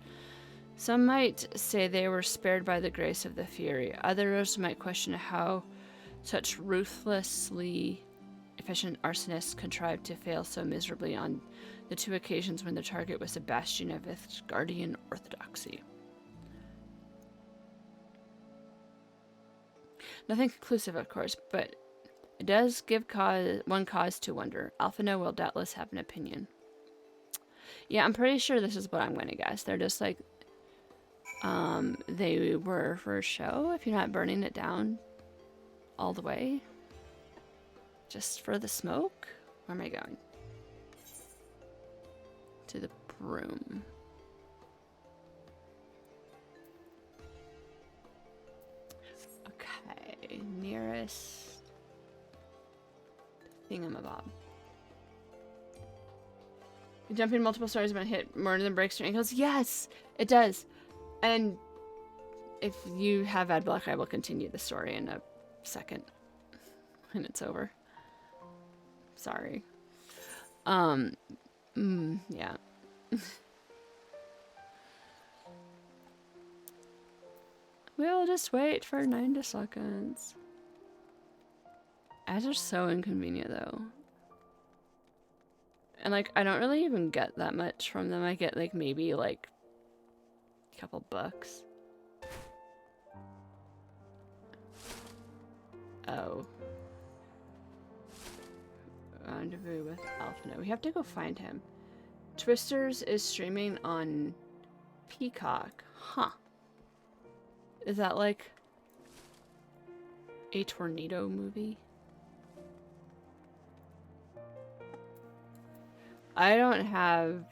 Some might say they were spared by the grace of the Fury. Others might question how such ruthlessly efficient arsonists contrived to fail so miserably on the 2 occasions when the target was a bastion of Ishgardian orthodoxy. Nothing conclusive, of course, but it does give one cause to wonder. Alphino will doubtless have an opinion. Yeah, I'm pretty sure this is what I'm going to guess. They're just like, they were for show, if you're not burning it down all the way. Just for the smoke? Where am I going? To the broom. Okay, nearest thingamabob. Jumping multiple stories when hit more than breaks your ankles. Yes, it does. And if you have ad block, I will continue the story in a second when it's over. Sorry. Yeah. We'll just wait for 90 seconds. Ads are so inconvenient though. And like, I don't really even get that much from them. I get like maybe like a couple bucks. Oh. Rendezvous with Alphino. We have to go find him. Twisters is streaming on Peacock. Huh. Is that like a tornado movie? I don't have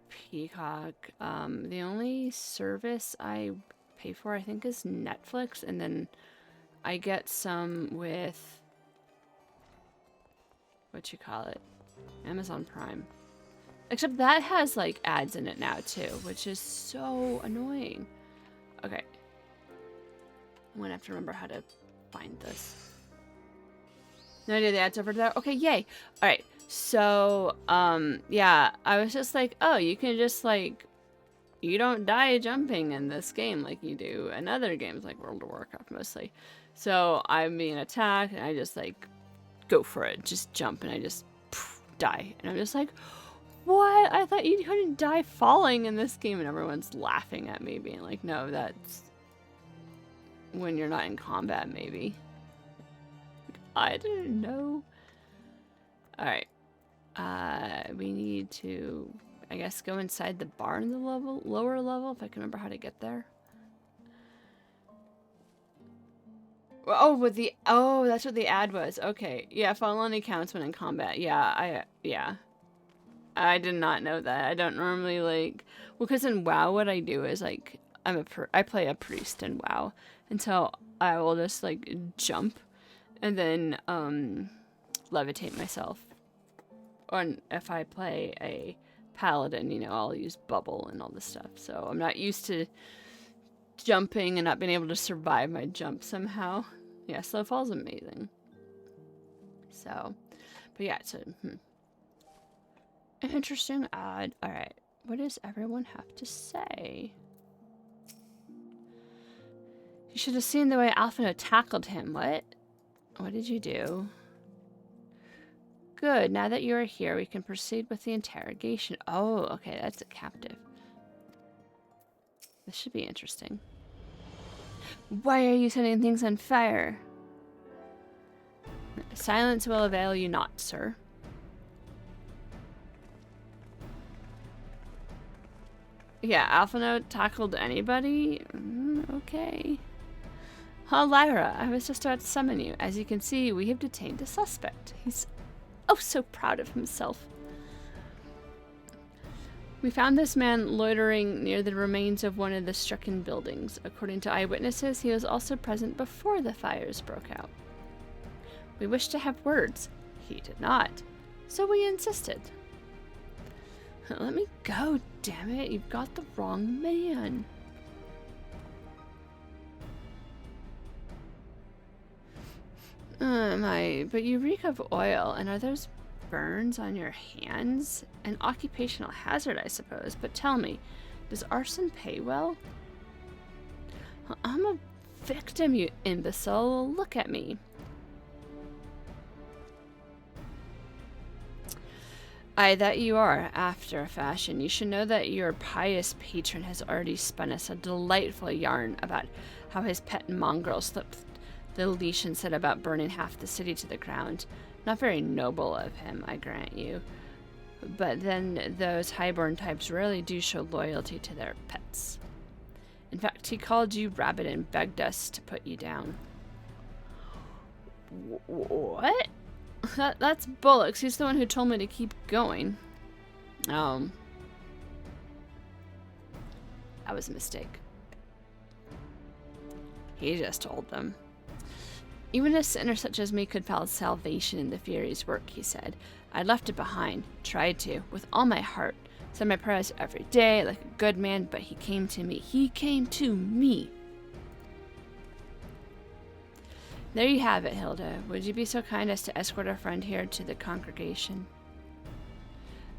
Peacock. The only service I pay for, I think, is Netflix, and then I get some with what you call it, Amazon Prime. Except that has like ads in it now too, which is so annoying. Okay, I'm gonna have to remember how to find this. No idea the ads over there. Okay, yay. All right. So, yeah, I was just like, oh, you can just, like, you don't die jumping in this game like you do in other games, like World of Warcraft, mostly. So, I'm being attacked, and I just, like, go for it. Just jump, and I just die. And I'm just like, what? I thought you couldn't die falling in this game, and everyone's laughing at me, being like, no, that's when you're not in combat, maybe. I didn't know. Alright. We need to, I guess, go inside the barn, the lower level, if I can remember how to get there. Oh, with the, oh, that's what the ad was. Okay. Yeah, fall only counts when in combat. Yeah, I did not know that. I don't normally, like, well, because in WoW, what I do is, like, I play a priest in WoW, and so I will just, like, jump, and then, levitate myself. Or if I play a paladin, you know, I'll use bubble and all this stuff. So I'm not used to jumping and not being able to survive my jump somehow. Yeah, slow fall's amazing. So, but yeah, it's an interesting ad. All right, what does everyone have to say? You should have seen the way Alphino tackled him. What? What did you do? Good. Now that you are here, we can proceed with the interrogation. Oh, okay. That's a captive. This should be interesting. Why are you setting things on fire? Silence will avail you not, sir. Yeah, Alphino tackled anybody? Okay. Oh, Lyra, I was just about to summon you. As you can see, we have detained a suspect. He's oh, so proud of himself. We found this man loitering near the remains of one of the stricken buildings. According to eyewitnesses, he was also present before the fires broke out. We wished to have words. He did not. So we insisted. Let me go, damn it. You've got the wrong man. But you reek of oil, and are those burns on your hands? An occupational hazard, I suppose, but tell me, does arson pay well? I'm a victim, you imbecile. Look at me. Aye, that you are, after a fashion. You should know that your pious patron has already spun us a delightful yarn about how his pet mongrel slipped the leash and set about burning half the city to the ground. Not very noble of him, I grant you. But then those highborn types rarely do show loyalty to their pets. In fact, he called you rabbit and begged us to put you down. What? That's Bullocks. He's the one who told me to keep going. That was a mistake. He just told them. Even a sinner such as me could find salvation in the Fury's work, he said. I left it behind. Tried to, with all my heart. Said my prayers every day, like a good man, but he came to me. He came to me. There you have it, Hilda. Would you be so kind as to escort our friend here to the congregation?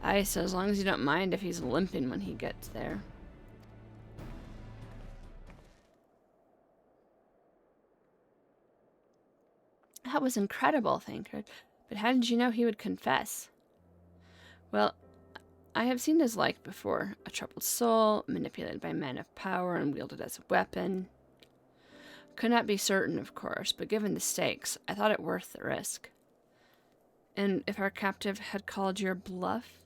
Aye, so as long as you don't mind if he's limping when he gets there. That was incredible, Thancred. But how did you know he would confess? Well, I have seen his like before. A troubled soul, manipulated by men of power and wielded as a weapon. Could not be certain, of course, but given the stakes, I thought it worth the risk. And if our captive had called your bluff,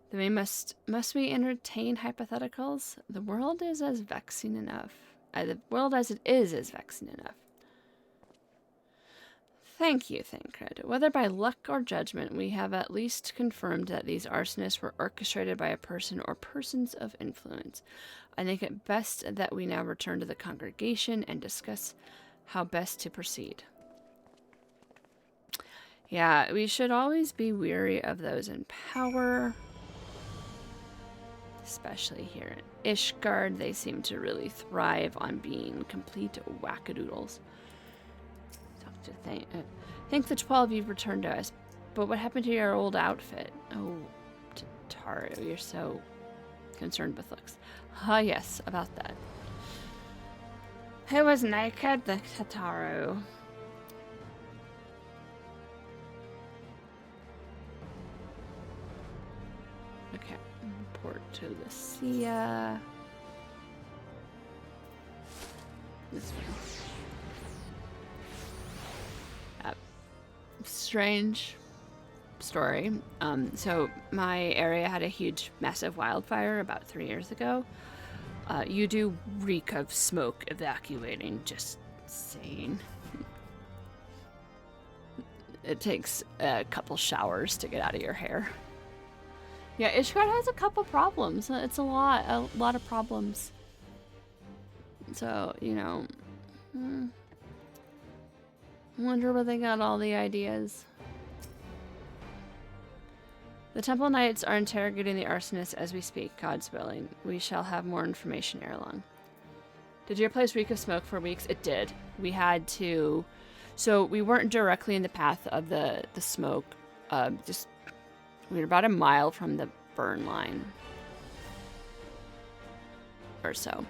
then we must we entertain hypotheticals? The world is as vexing enough. The world as it is vexing enough. Thank you, Thancred. Whether by luck or judgment, we have at least confirmed that these arsonists were orchestrated by a person or persons of influence. I think it best that we now return to the congregation and discuss how best to proceed. Yeah, we should always be wary of those in power. Especially here in Ishgard, they seem to really thrive on being complete wackadoodles. Think the 12 you've returned to us, but what happened to your old outfit? Oh, Tataru, you're so concerned with looks. Ah, yes, about that. Who was naked? The Tataru. Okay, Port to Lucia. This one. Strange story. So my area had a huge, massive wildfire about 3 years ago. You do reek of smoke evacuating, just saying. It takes a couple showers to get out of your hair. Yeah, Ishgard has a couple problems. It's a lot of problems. So, you know, wonder where they got all the ideas. The Temple Knights are interrogating the arsonists as we speak, God's willing. We shall have more information ere long. Did your place reek of smoke for weeks? It did. We had to... So we weren't directly in the path of the smoke. We were about a mile from the burn line. Or so.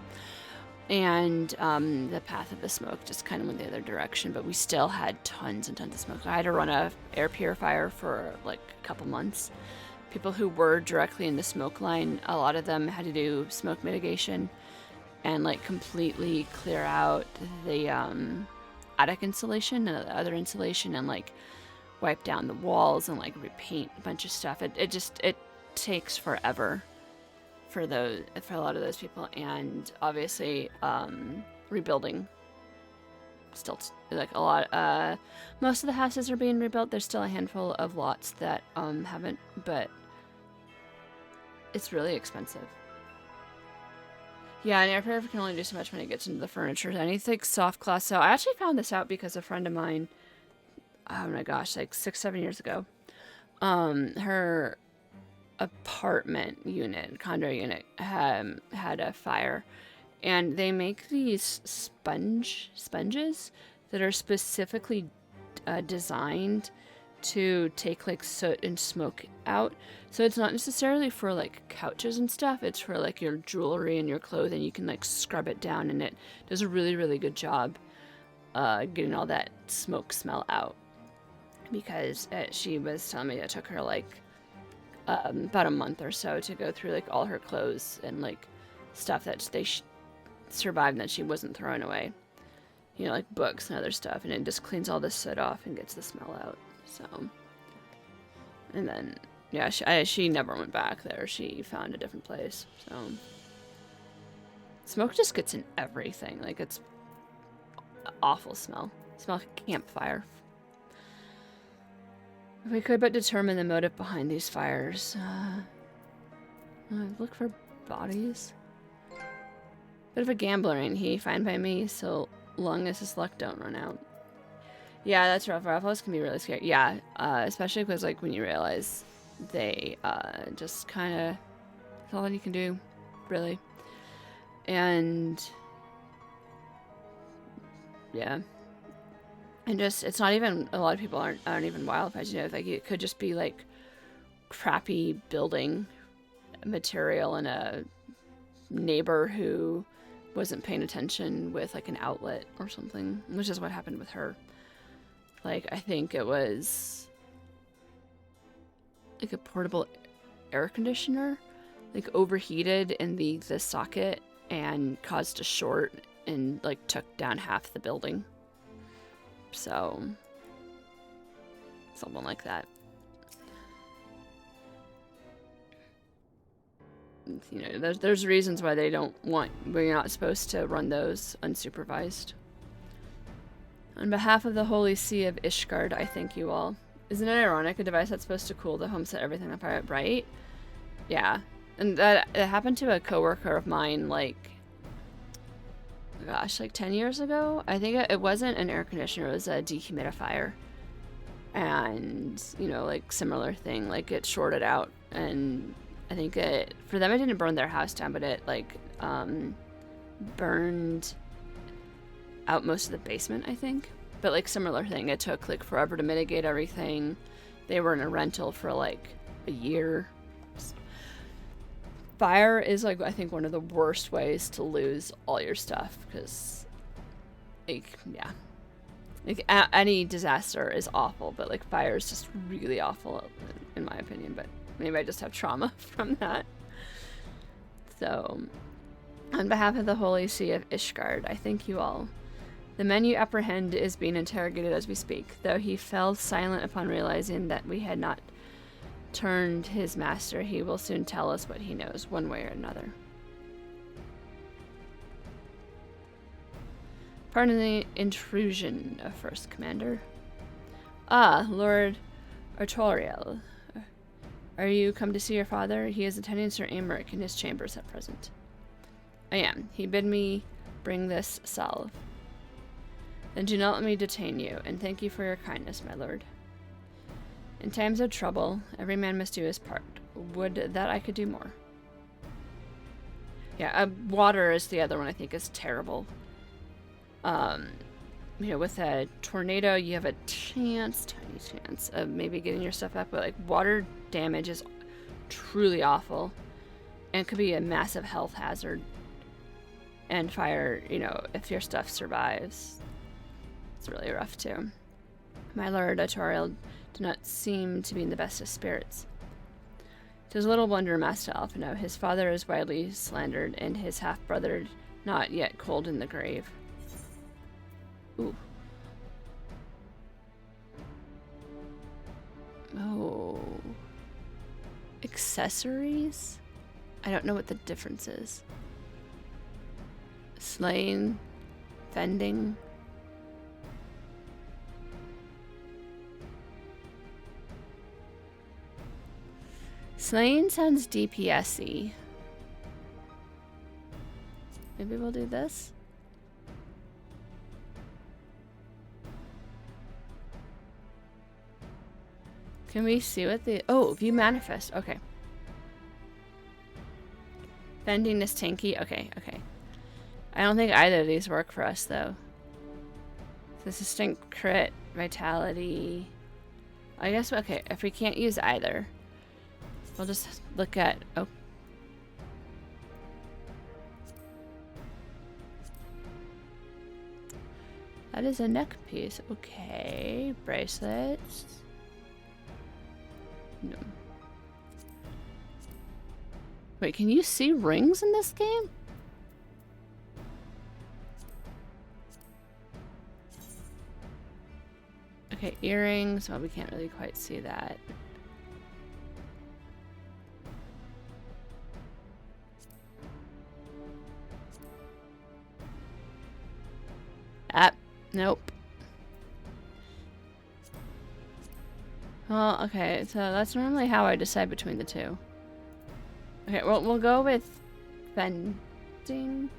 And the path of the smoke just kind of went the other direction, but we still had tons and tons of smoke. I had to run a air purifier for like a couple months. People who were directly in the smoke line, a lot of them had to do smoke mitigation and like completely clear out the attic insulation and the other insulation and like wipe down the walls and like repaint a bunch of stuff. It takes forever for a lot of those people, and obviously rebuilding still like a lot. Most of the houses are being rebuilt. There's still a handful of lots that haven't, but it's really expensive. Yeah, an air purifier can only do so much when it gets into the furniture. Anything soft cloth. So I actually found this out because a friend of mine, oh my gosh, like 6-7 years ago, her apartment unit, condo unit, had a fire, and they make these sponges that are specifically designed to take like soot and smoke out. So it's not necessarily for like couches and stuff, it's for like your jewelry and your clothing. You can like scrub it down, and it does a really, really good job getting all that smoke smell out. Because she was telling me it took her like about a month or so to go through like all her clothes and like stuff that they survived and that she wasn't throwing away. You know, like books and other stuff, and it just cleans all this soot off and gets the smell out. So, and then yeah, she never went back there. She found a different place. So smoke just gets in everything. Like it's awful smell. Smell like a campfire. If we could but determine the motive behind these fires. Look for bodies. Bit of a gambler, ain't he? Fine by me, so long as his luck don't run out. Yeah, that's rough. Raffles can be really scary. Yeah, especially because like when you realize they just kind of, that's all you can do, really. And yeah, and just it's not even, a lot of people aren't even wildfires. You know, like it could just be like crappy building material and a neighbor who wasn't paying attention with like an outlet or something, which is what happened with her. Like I think it was like a portable air conditioner like overheated in the socket and caused a short and like took down half the building. So something like that. You know, there's reasons why they don't want, we're not supposed to run those unsupervised. On behalf of the Holy See of Ishgard, I thank you all. Isn't it ironic? A device that's supposed to cool the home set everything on fire, right? Yeah. And that it happened to a coworker of mine, like, gosh, like 10 years ago? I think it wasn't an air conditioner, it was a dehumidifier. And, you know, like, similar thing. Like, it shorted out, and I think it, for them, it didn't burn their house down, but it, like, burned out most of the basement, I think. But, like, similar thing. It took, like, forever to mitigate everything. They were in a rental for, like, a year. Fire is, like, I think one of the worst ways to lose all your stuff, because, like, yeah. Like, any disaster is awful, but, like, fire is just really awful, in my opinion, but maybe I just have trauma from that. So, on behalf of the Holy See of Ishgard, I thank you all. The man you apprehend is being interrogated as we speak, though he fell silent upon realizing that we had not turned his master. He will soon tell us what he knows, one way or another. Pardon the intrusion, First Commander. Ah, Lord Artoriel. Are you come to see your father? He is attending Sir Amric in his chambers at present. I am. He bid me bring this salve. Then do not let me detain you, and thank you for your kindness, my lord. In times of trouble, every man must do his part. Would that I could do more. Yeah, water is the other one I think is terrible. You know, with a tornado, you have a chance, tiny chance, of maybe getting your stuff up, but like water damage is truly awful and could be a massive health hazard. And fire, you know, if your stuff survives, it's really rough too. My lord Artoriel do not seem to be in the best of spirits. 'Tis little wonder, Master Alphino, his father is widely slandered, and his half-brother not yet cold in the grave. Ooh. Oh. Accessories? I don't know what the difference is. Slaying, fending. Slaying sounds DPS-y. Maybe we'll do this. Can we see what the... Oh, view manifest. Okay. Fending is tanky. Okay, okay. I don't think either of these work for us, though. Consistent crit, vitality. I guess, okay, if we can't use either, we'll just look at... Oh. That is a neck piece. Okay. Bracelets. No. Wait, can you see rings in this game? Okay, earrings. Well, we can't really quite see that. Nope. Well, okay, so that's normally how I decide between the two. Okay, well, we'll go with fencing.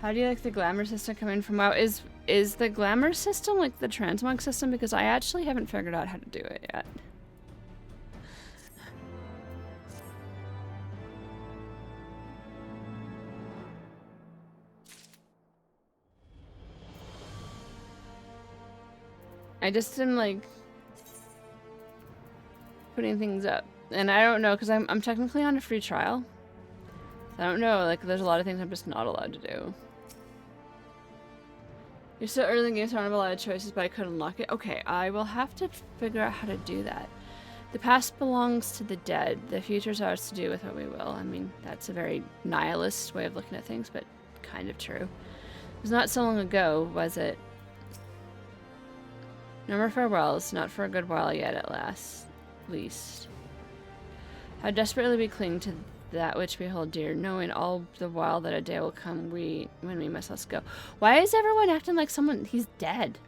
How do you like the glamour system coming from WoW? Is the glamour system like the transmog system? Because I actually haven't figured out how to do it yet. I just am like putting things up, and I don't know because I'm technically on a free trial. I don't know, like there's a lot of things I'm just not allowed to do. You're so early in the game, so I don't have a lot of choices, but I could unlock it. Okay, I will have to figure out how to do that. The past belongs to the dead. The future's ours to do with what we will. I mean, that's a very nihilist way of looking at things, but kind of true. It was not so long ago, was it? No more farewells, not for a good while yet at least. How desperately we cling to that which we hold dear, knowing all the while that a day will come when we must let go. Why is everyone acting like he's dead?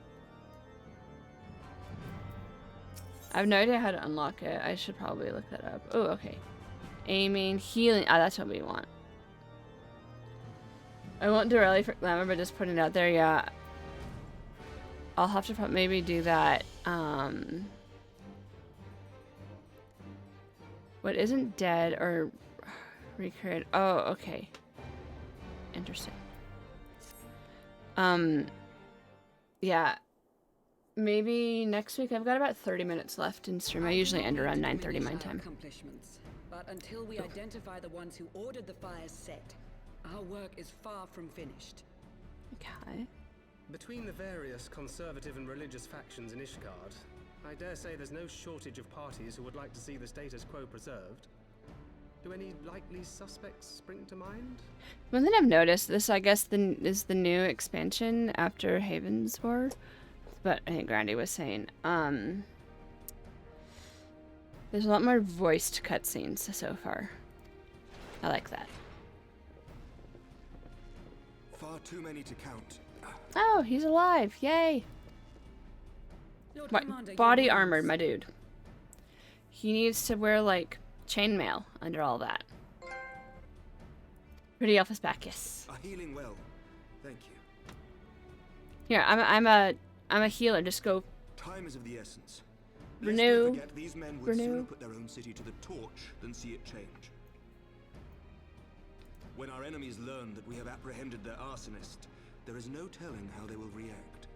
I have no idea how to unlock it. I should probably look that up. Oh, okay. Aiming, healing. Ah, that's what we want. I won't do early for glamour, but just putting it out there, yeah. I'll have to maybe do that. What isn't dead or recreate? Oh, okay. Interesting. Yeah. Maybe next week. I've got about 30 minutes left in stream. I usually end around 9:30 my time. But until we identify the ones who ordered the fires set, our work is far from finished. Okay. Between the various conservative and religious factions in Ishgard, I dare say there's no shortage of parties who would like to see the status quo preserved. Do any likely suspects spring to mind? One thing I've noticed, this I guess is the new expansion after Havensward, but I think Grandy was saying, there's a lot more voiced cutscenes so far. I like that. Far too many to count. Oh, he's alive! Yay! Body armored, my dude. He needs to wear like chainmail under all that. Pretty Elf is back, yes. A healing well. Thank you. Here, I'm a healer. Just go. Time is of the essence. Renew. Lest we forget, these men would sooner put their own city to the torch than see it change. When our enemies learn that we have apprehended their arsonist, there is no telling how they will react.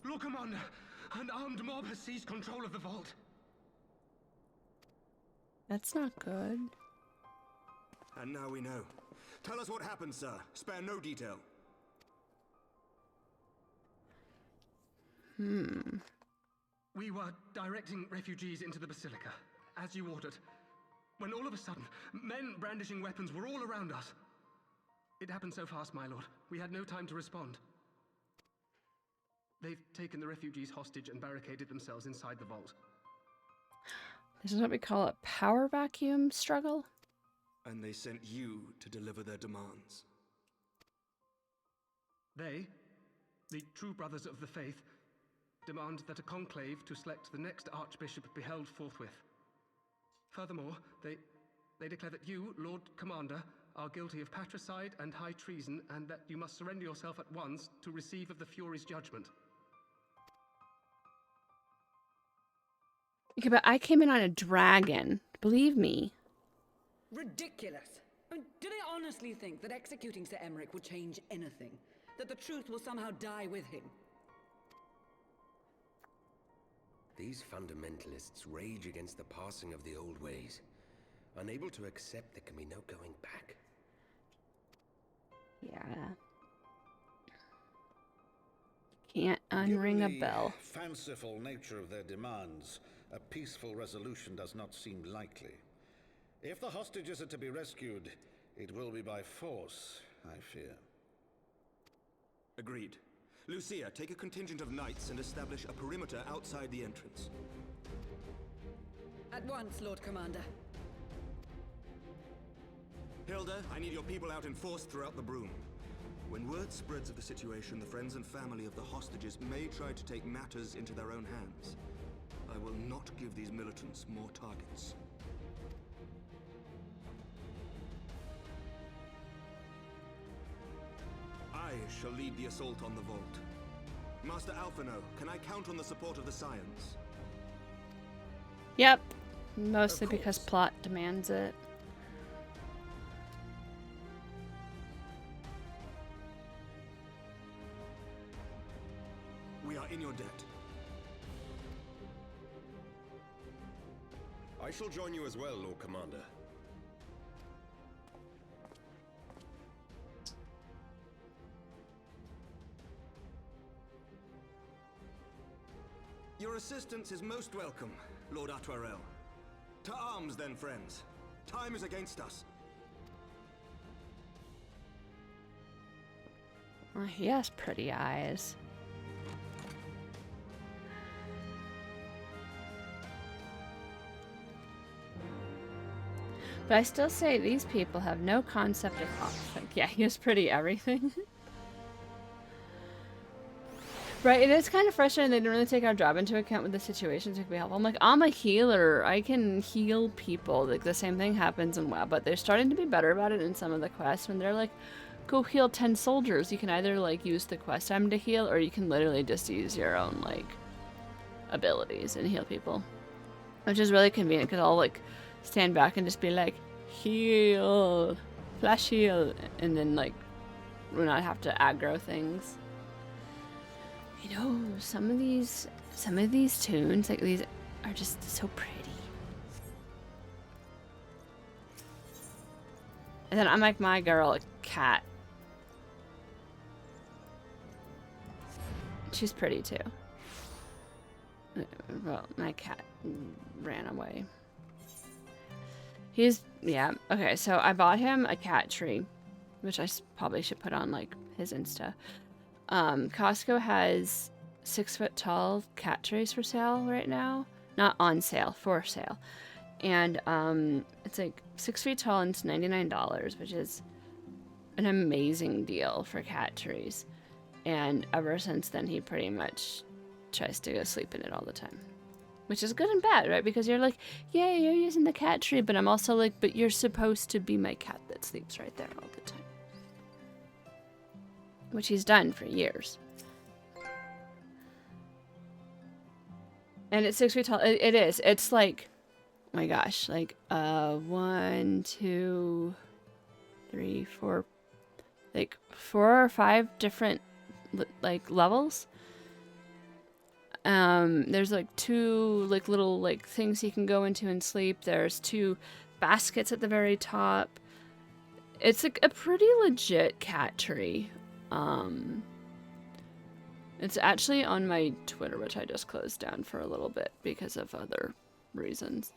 Lord Commander, an armed mob has seized control of the vault. That's not good. And now we know. Tell us what happened, sir. Spare no detail. We were directing refugees into the Basilica, as you ordered, when all of a sudden, men brandishing weapons were all around us. It happened so fast, my lord. We had no time to respond. They've taken the refugees hostage and barricaded themselves inside the vault. This is what we call a power vacuum struggle. And they sent you to deliver their demands. They, the true brothers of the faith, demand that a conclave to select the next archbishop be held forthwith. Furthermore, they declare that you, Lord Commander, are guilty of patricide and high treason, and that you must surrender yourself at once to receive of the Fury's judgment. Okay, but I came in on a dragon. Believe me. Ridiculous! I mean, do they honestly think that executing Sir Emmerich will change anything? That the truth will somehow die with him? These fundamentalists rage against the passing of the old ways, unable to accept there can be no going back. Yeah. Can't unring a Given the bell. fanciful nature of their demands, a peaceful resolution does not seem likely. If the hostages are to be rescued, it will be by force, I fear. Agreed. Lucia, take a contingent of knights and establish a perimeter outside the entrance. At once, Lord Commander. Hilda, I need your people out in force throughout the Broom. When word spreads of the situation, the friends and family of the hostages may try to take matters into their own hands. I will not give these militants more targets. I shall lead the assault on the vault. Master Alphino, can I count on the support of the Scions? Yep. Mostly because plot demands it. We are in your debt. I shall join you as well, Lord Commander. Your assistance is most welcome, Lord Atwarel. To arms then, friends. Time is against us. Well, he has pretty eyes. But I still say these people have no concept of conflict. Yeah, he has pretty everything. Right, it is kind of frustrating they didn't really take our job into account with the situations that could be helpful. I'm like, I'm a healer. I can heal people. Like, the same thing happens in WoW, but they're starting to be better about it in some of the quests when they're like, go heal 10 soldiers. You can either, like, use the quest time to heal, or you can literally just use your own, like, abilities and heal people. Which is really convenient, because I'll, like, stand back and just be like, heal, flash heal, and then, like, we'll not have to aggro things. You know, some of these tunes, like these, are just so pretty. And then I'm like my girl, a cat. She's pretty too. Well, my cat ran away. Yeah, okay, so I bought him a cat tree, which I probably should put on, like, his Insta. Costco has 6-foot tall cat trays for sale right now. Not on sale, for sale. And it's like 6 feet tall and it's $99, which is an amazing deal for cat trees. And ever since then, he pretty much tries to go sleep in it all the time. Which is good and bad, right? Because you're like, yeah, you're using the cat tree, but I'm also like, but you're supposed to be my cat that sleeps right there all the time. Which he's done for years. And it's 6 feet tall. It is. It's like, oh my gosh, like 1, 2, 3, 4, like 4 or 5 different like levels. There's like 2 like little like things he can go into and sleep. There's 2 baskets at the very top. It's like a pretty legit cat tree. It's actually on my Twitter, which I just closed down for a little bit because of other reasons.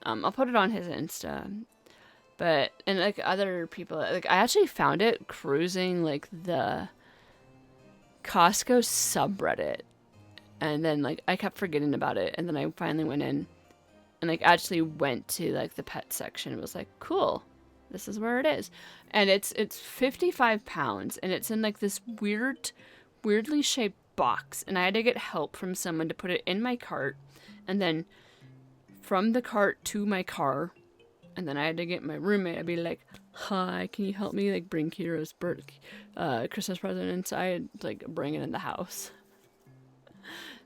I'll put it on his Insta. But, and like other people, like I actually found it cruising like the Costco subreddit. And then like I kept forgetting about it. And then I finally went in and like actually went to like the pet section. It was like, cool. This is where it is. And it's 55 pounds and it's in like this weirdly shaped box. And I had to get help from someone to put it in my cart and then from the cart to my car. And then I had to get my roommate. I'd be like, hi, can you help me like bring Kira's Christmas present inside? Like bring it in the house.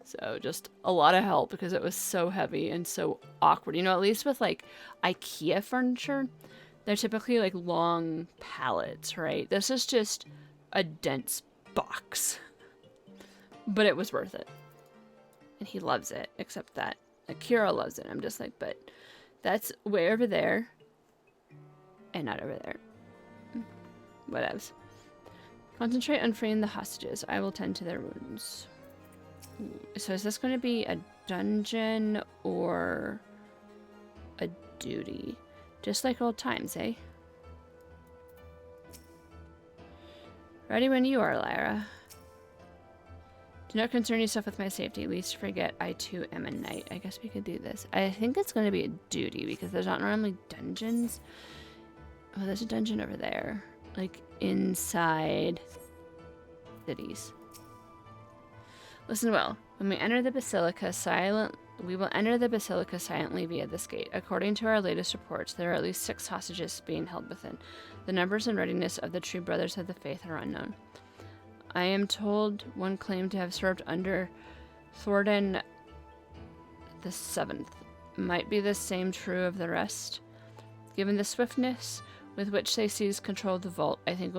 So just a lot of help because it was so heavy and so awkward. You know, at least with like IKEA furniture, they're typically like long pallets, right? This is just a dense box. But it was worth it. And he loves it, except that Akira loves it. I'm just like, but that's way over there and not over there. Whatevs. Concentrate on freeing the hostages. I will tend to their wounds. So is this going to be a dungeon or a duty? Just like old times, eh? Ready when you are, Lyra. Do not concern yourself with my safety. Least forget I too am a knight. I guess we could do this. I think it's going to be a duty because there's not normally dungeons. Oh, there's a dungeon over there. Like inside cities. Listen well. When we enter the basilica we will enter the basilica silently via this gate. According to our latest reports, there are at least 6 hostages being held within. The numbers and readiness of the true brothers of the faith are unknown. I am told one claimed to have served under Thordan the 7th. Might be the same true of the rest. Given the swiftness with which they seized control of the vault, I think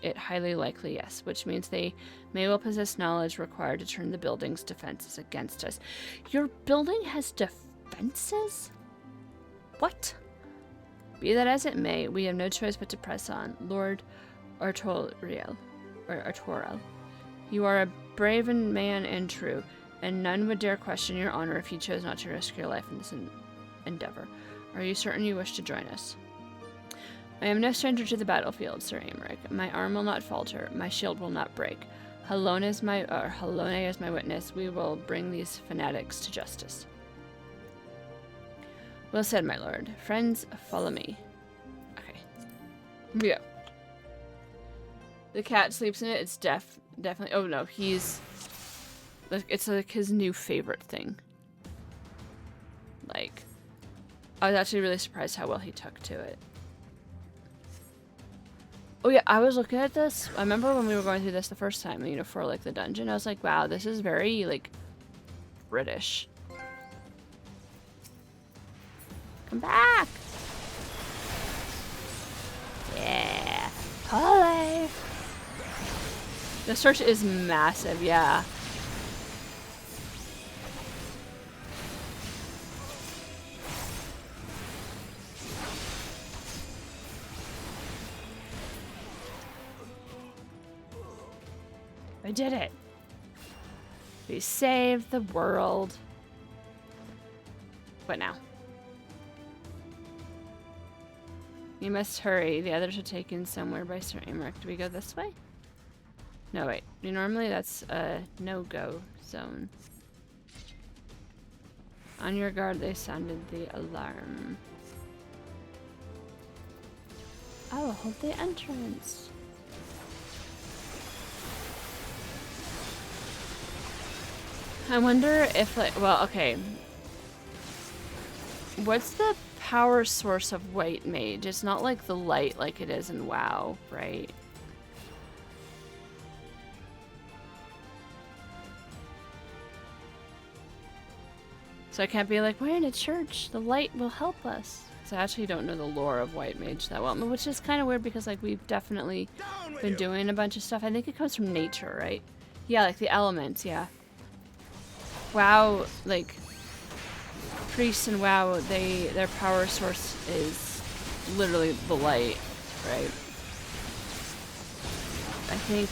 it highly likely yes, which means they may well possess knowledge required to turn the building's defenses against us. Your building has defenses? What? Be that as it may, we have no choice but to press on. Lord Artoriel, you are a brave man and true, and none would dare question your honor if you chose not to risk your life in this endeavor. Are you certain you wish to join us? I am no stranger to the battlefield, Sir Aymeric. My arm will not falter, my shield will not break. Halone is my witness. We will bring these fanatics to justice. Well said, my lord. Friends, follow me. Okay. Here we go. The cat sleeps in it. It's definitely... Oh, no. It's like his new favorite thing. Like... I was actually really surprised how well he took to it. Oh yeah, I was looking at this. I remember when we were going through this the first time, you know, for like the dungeon. I was like, wow, this is very like British. Come back! Yeah! Holly! This church is massive, yeah. I did it! We saved the world. What now? You must hurry. The others are taken somewhere by Sir Aymeric. Do we go this way? No, wait. Normally that's a no-go zone. On your guard, they sounded the alarm. Oh, hold the entrance. I wonder if, like, well, okay. What's the power source of White Mage? It's not like the light like it is in WoW, right? So I can't be like, we're in a church. The light will help us. So I actually don't know the lore of White Mage that well, which is kind of weird because, like, we've definitely been doing a bunch of stuff. I think it comes from nature, right? Yeah, like the elements, yeah. WoW, like, priests in WoW, their power source is literally the light, right? I think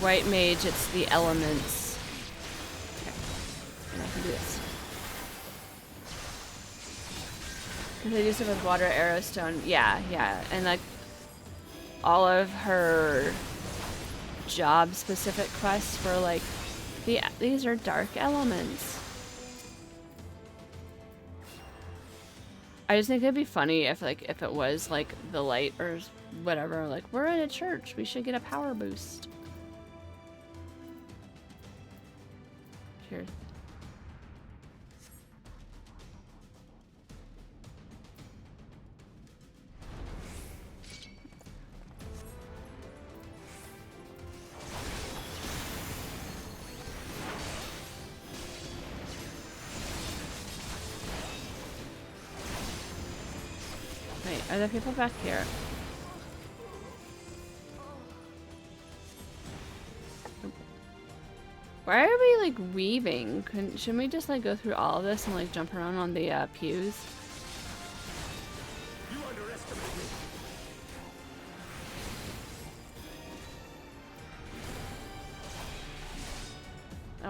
White Mage, it's the elements. Okay, and I can do this. Because I do stuff with water, arrow, stone, yeah, and like, all of her job-specific quests were like, these are dark elements. I just think it'd be funny if it was like the light or whatever, like we're in a church, we should get a power boost. Cheers. Wait, are there people back here? Why are we like weaving? Shouldn't we just like go through all of this and like jump around on the pews? You underestimate me.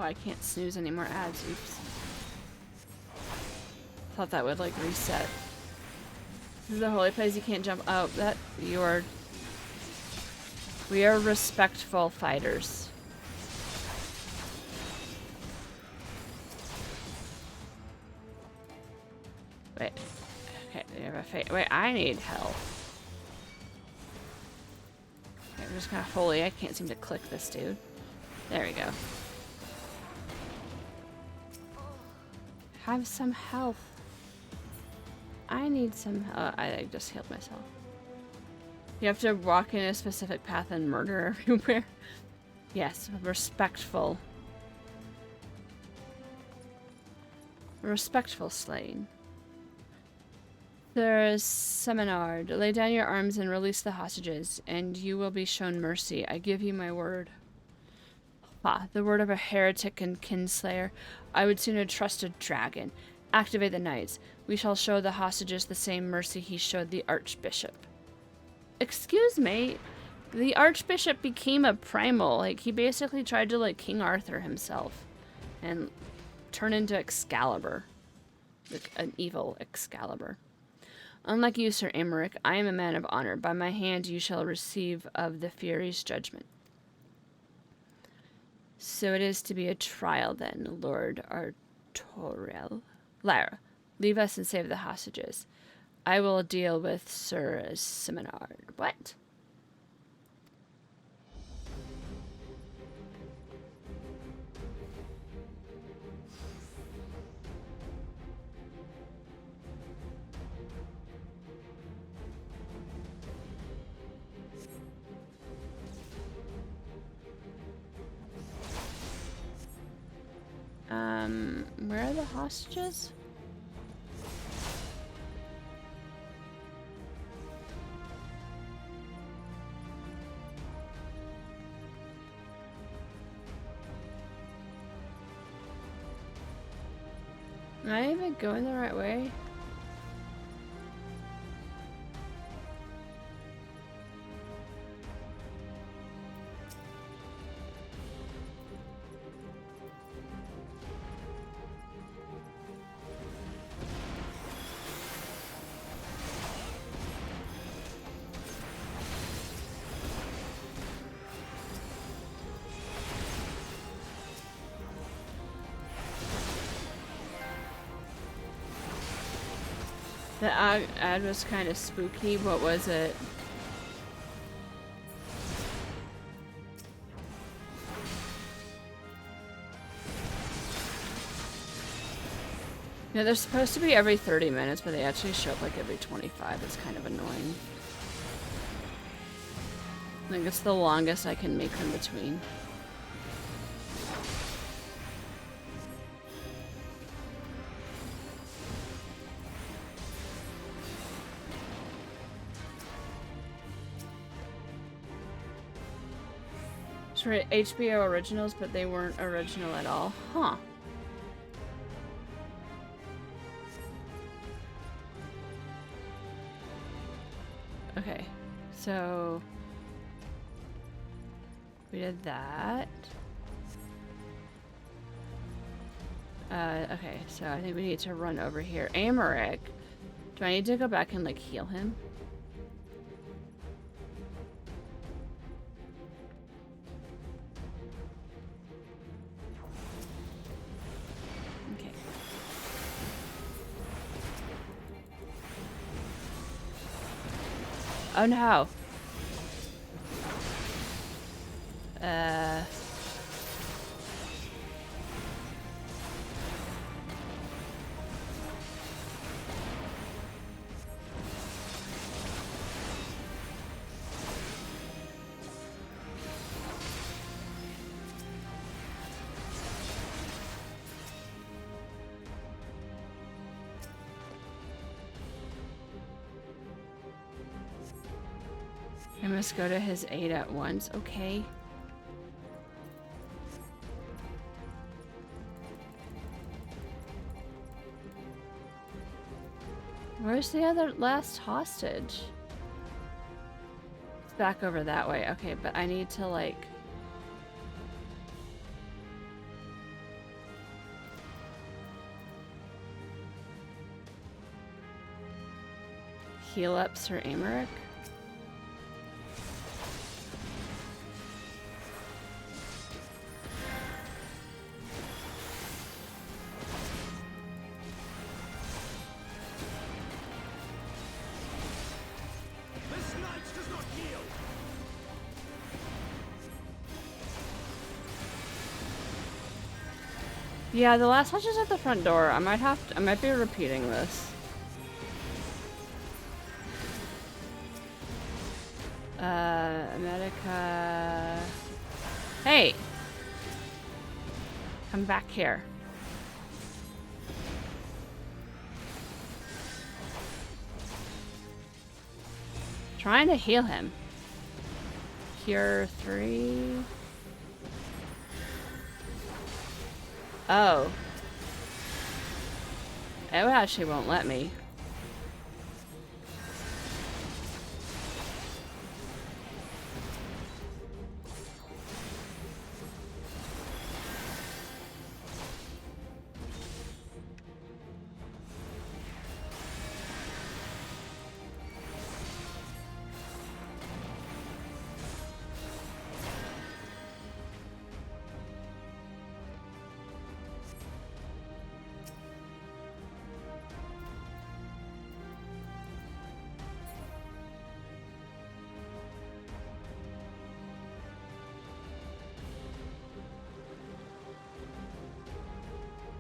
I can't snooze any more ads. Oops. Thought that would like reset. This is the holy place, you can't jump. Oh, that you are. We are respectful fighters. Wait. Okay, you have a fate. Wait, I need help. Okay, I'm just kind of holy. I can't seem to click this dude. There we go. Have some health. I need some. I just healed myself. You have to walk in a specific path and murder everywhere. Yes, respectful. Respectful slaying. There is Seminard. Lay down your arms and release the hostages, and you will be shown mercy. I give you my word. Ah, the word of a heretic and kinslayer. I would sooner trust a dragon. Activate the knights. We shall show the hostages the same mercy he showed the archbishop. Excuse me? The archbishop became a primal. Like, he basically tried to, like, King Arthur himself. And turn into Excalibur. Like, an evil Excalibur. Unlike you, Sir Aymeric, I am a man of honor. By my hand you shall receive of the Fury's judgment. So it is to be a trial then, Lord Artoriel. Lyra, leave us and save the hostages. I will deal with Sir Seminard. What? Where are the hostages? Am I even going the right way? The ad was kind of spooky. What was it? Yeah, they're supposed to be every 30 minutes, but they actually show up like every 25. It's kind of annoying. I think it's the longest I can make them between. HBO originals, but they weren't original at all. Huh. Okay, so we did that. Okay, so I think we need to run over here. Aymeric, do I need to go back and like heal him? Oh no. I must go to his aid at once. Okay. Where's the other last hostage? It's back over that way. Okay, but I need to like... heal up Sir Amaric? This knight does not yield. Yeah, the last watch is at the front door. I might be repeating this. America. Hey! Come back here. Trying to heal him. Cure 3. Oh. It actually won't let me.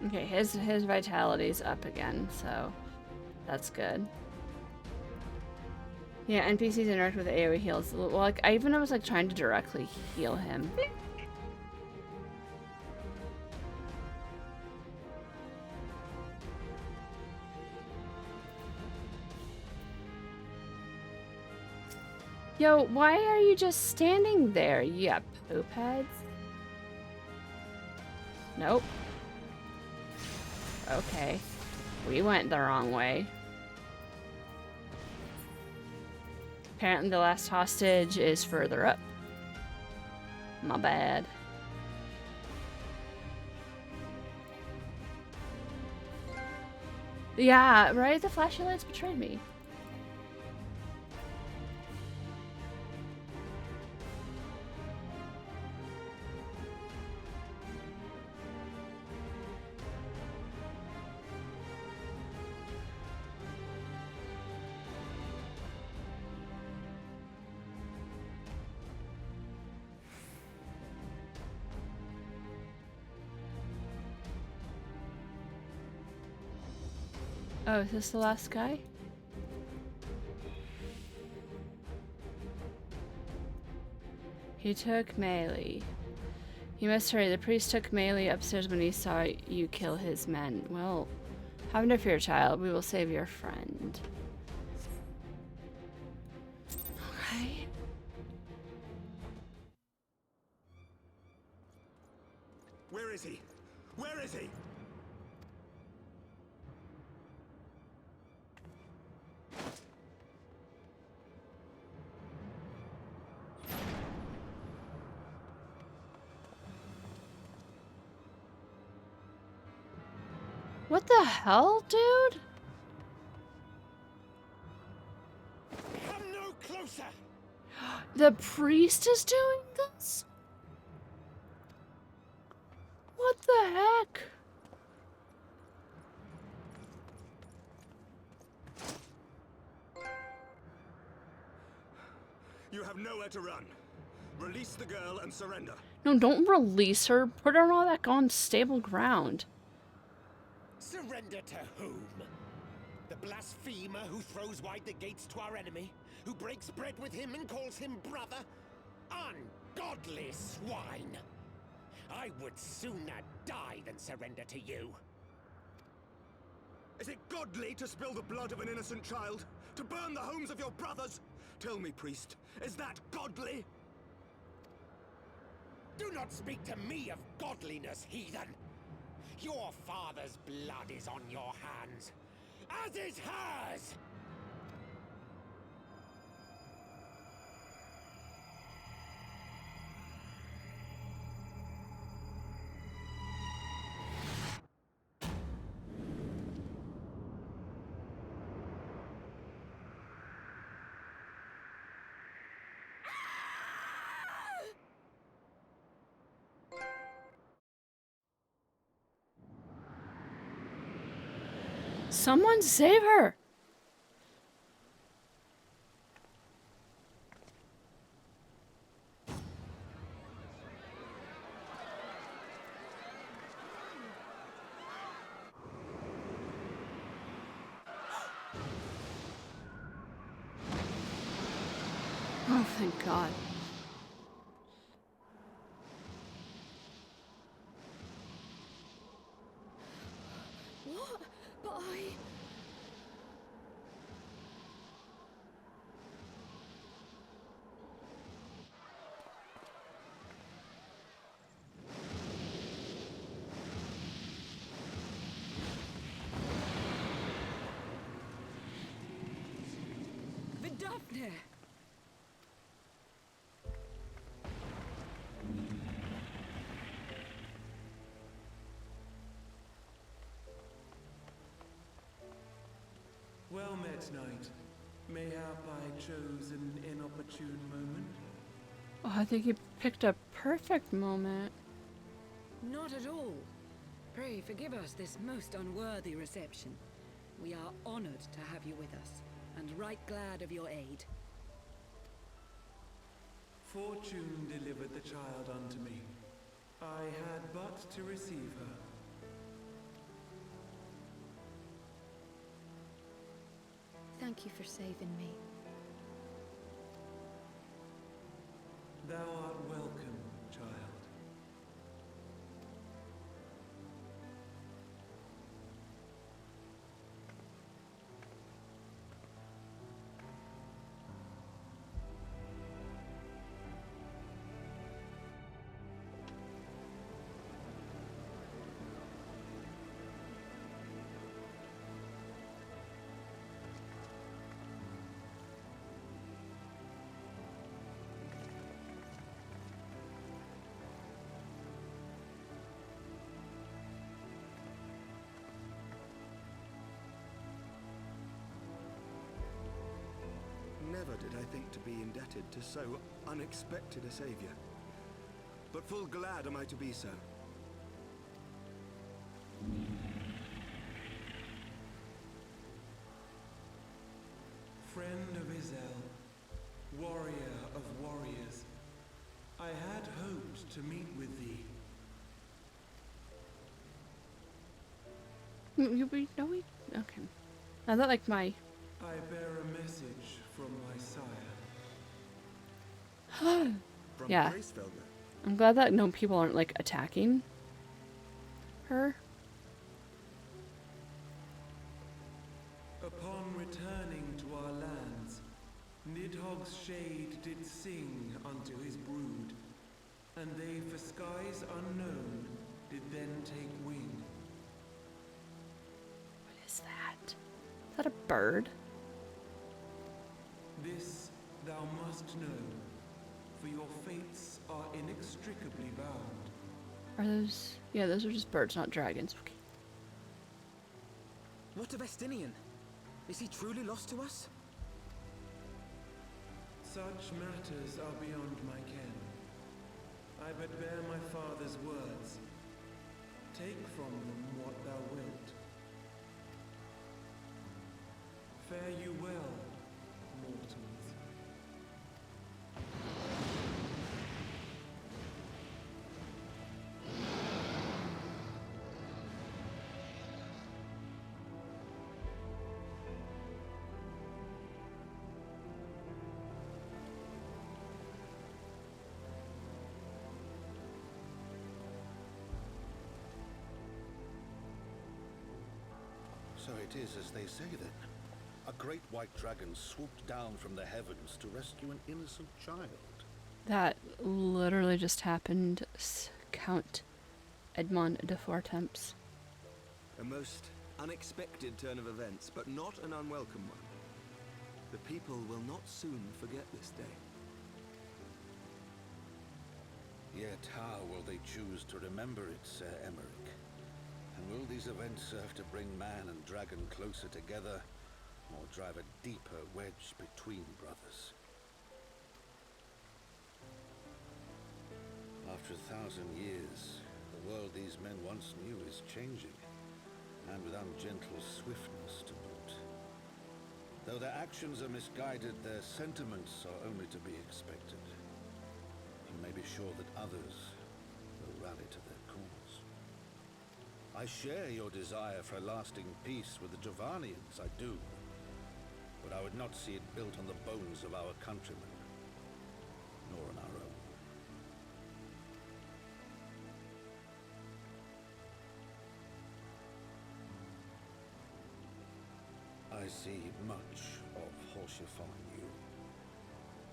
Okay, his vitality's up again, so that's good. Yeah, NPCs interact with AoE heals. Well, like I was like trying to directly heal him. Yo, why are you just standing there? Yeah, poop heads. Nope. Okay. We went the wrong way. Apparently the last hostage is further up. My bad. Yeah, right? The flashing lights betrayed me. Oh, is this the last guy? He took melee. You must hurry. The priest took melee upstairs when he saw you kill his men. Well, have no fear, child. We will save your friend. Okay. Where is he? Where is he? What the hell, dude? Come no closer. The priest is doing this? What the heck? You have nowhere to run. Release the girl and surrender. No, don't release her. Put her all back on stable ground. Surrender to whom? The blasphemer who throws wide the gates to our enemy? Who breaks bread with him and calls him brother? Ungodly swine! I would sooner die than surrender to you. Is it godly to spill the blood of an innocent child? To burn the homes of your brothers? Tell me, priest, is that godly? Do not speak to me of godliness, heathen! Your father's blood is on your hands, as is hers! Someone save her! Oh, thank God. What? But I... Vidafne! Well met, knight. Mayhap I chose an inopportune moment. Oh, I think you picked a perfect moment. Not at all. Pray forgive us this most unworthy reception. We are honored to have you with us, and right glad of your aid. Fortune delivered the child unto me. I had but to receive her. Thank you for saving me. Thou art welcome, child. Never did I think to be indebted to so unexpected a savior. But full glad am I to be so. Friend of Izel, warrior of warriors, I had hoped to meet with thee. Okay. I thought like my... I bear a message from my sire. From Yeah. Gracefelder. I'm glad that no people aren't like attacking her. Upon returning to our lands, Nidhogg's shade did sing unto his brood, and they for skies unknown did then take wing. What is that? Is that a bird? This thou must know, for your fates are inextricably bound. Are those... Yeah, those are just birds, not dragons. Okay. What of Estinian? Is he truly lost to us? Such matters are beyond my ken. I but bear my father's words. Take from them what thou wilt. Fare you well, mortals. So it is as they say then. A great white dragon swooped down from the heavens to rescue an innocent child. That literally just happened. Count Edmond de Fortemps. A most unexpected turn of events, but not an unwelcome one. The people will not soon forget this day. Yet how will they choose to remember it, Sir Emmerich? And will these events serve to bring man and dragon closer together, or drive a deeper wedge between brothers? After 1,000 years, the world these men once knew is changing. and with ungentle swiftness to boot. Though their actions are misguided, their sentiments are only to be expected. You may be sure that others will rally to their cause. I share your desire for a lasting peace with the Jovanians, I do. But I would not see it built on the bones of our countrymen, nor on our own. I see much of Holshifon you,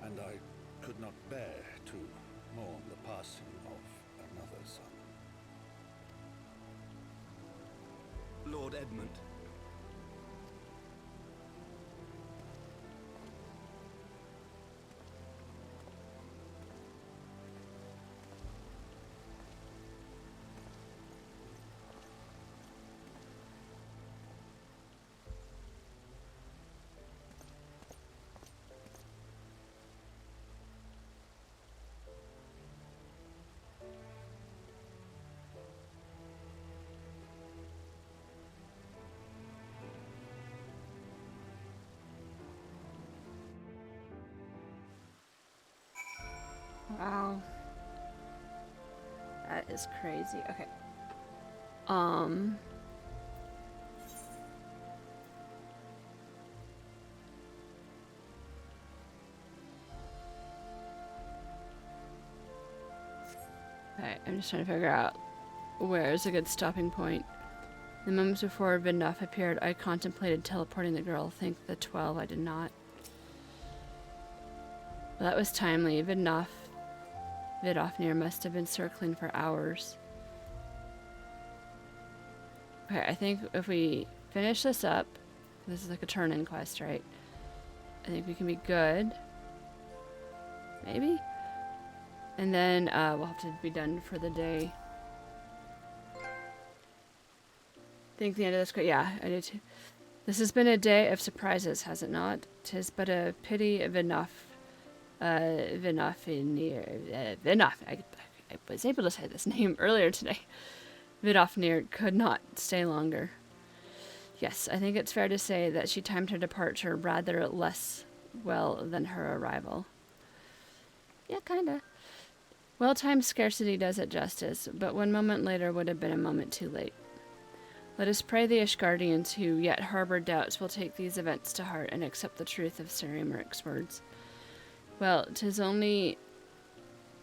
and I could not bear to mourn the passing of another son. Lord Edmund. Wow. That is crazy. Okay. Alright, I'm just trying to figure out where is a good stopping point. The moments before Vidnoff appeared, I contemplated teleporting the girl. Thank the 12, I did not. Well, that was timely. Vidofnir must have been circling for hours. Okay, I think if we finish this up, this is like a turn-in quest, right? I think we can be good. Maybe? And then we'll have to be done for the day. I think the end of this quest, yeah, I do too. This has been a day of surprises, has it not? 'Tis but a pity Vidnoff, I was able to say this name earlier today. Vidofnir could not stay longer. Yes, I think it's fair to say that she timed her departure rather less well than her arrival. Yeah, kinda. Well-timed scarcity does it justice, but 1 moment later would have been a moment too late. Let us pray the Ishgardians who yet harbor doubts will take these events to heart and accept the truth of Sir Emeric's words. Well, 'tis only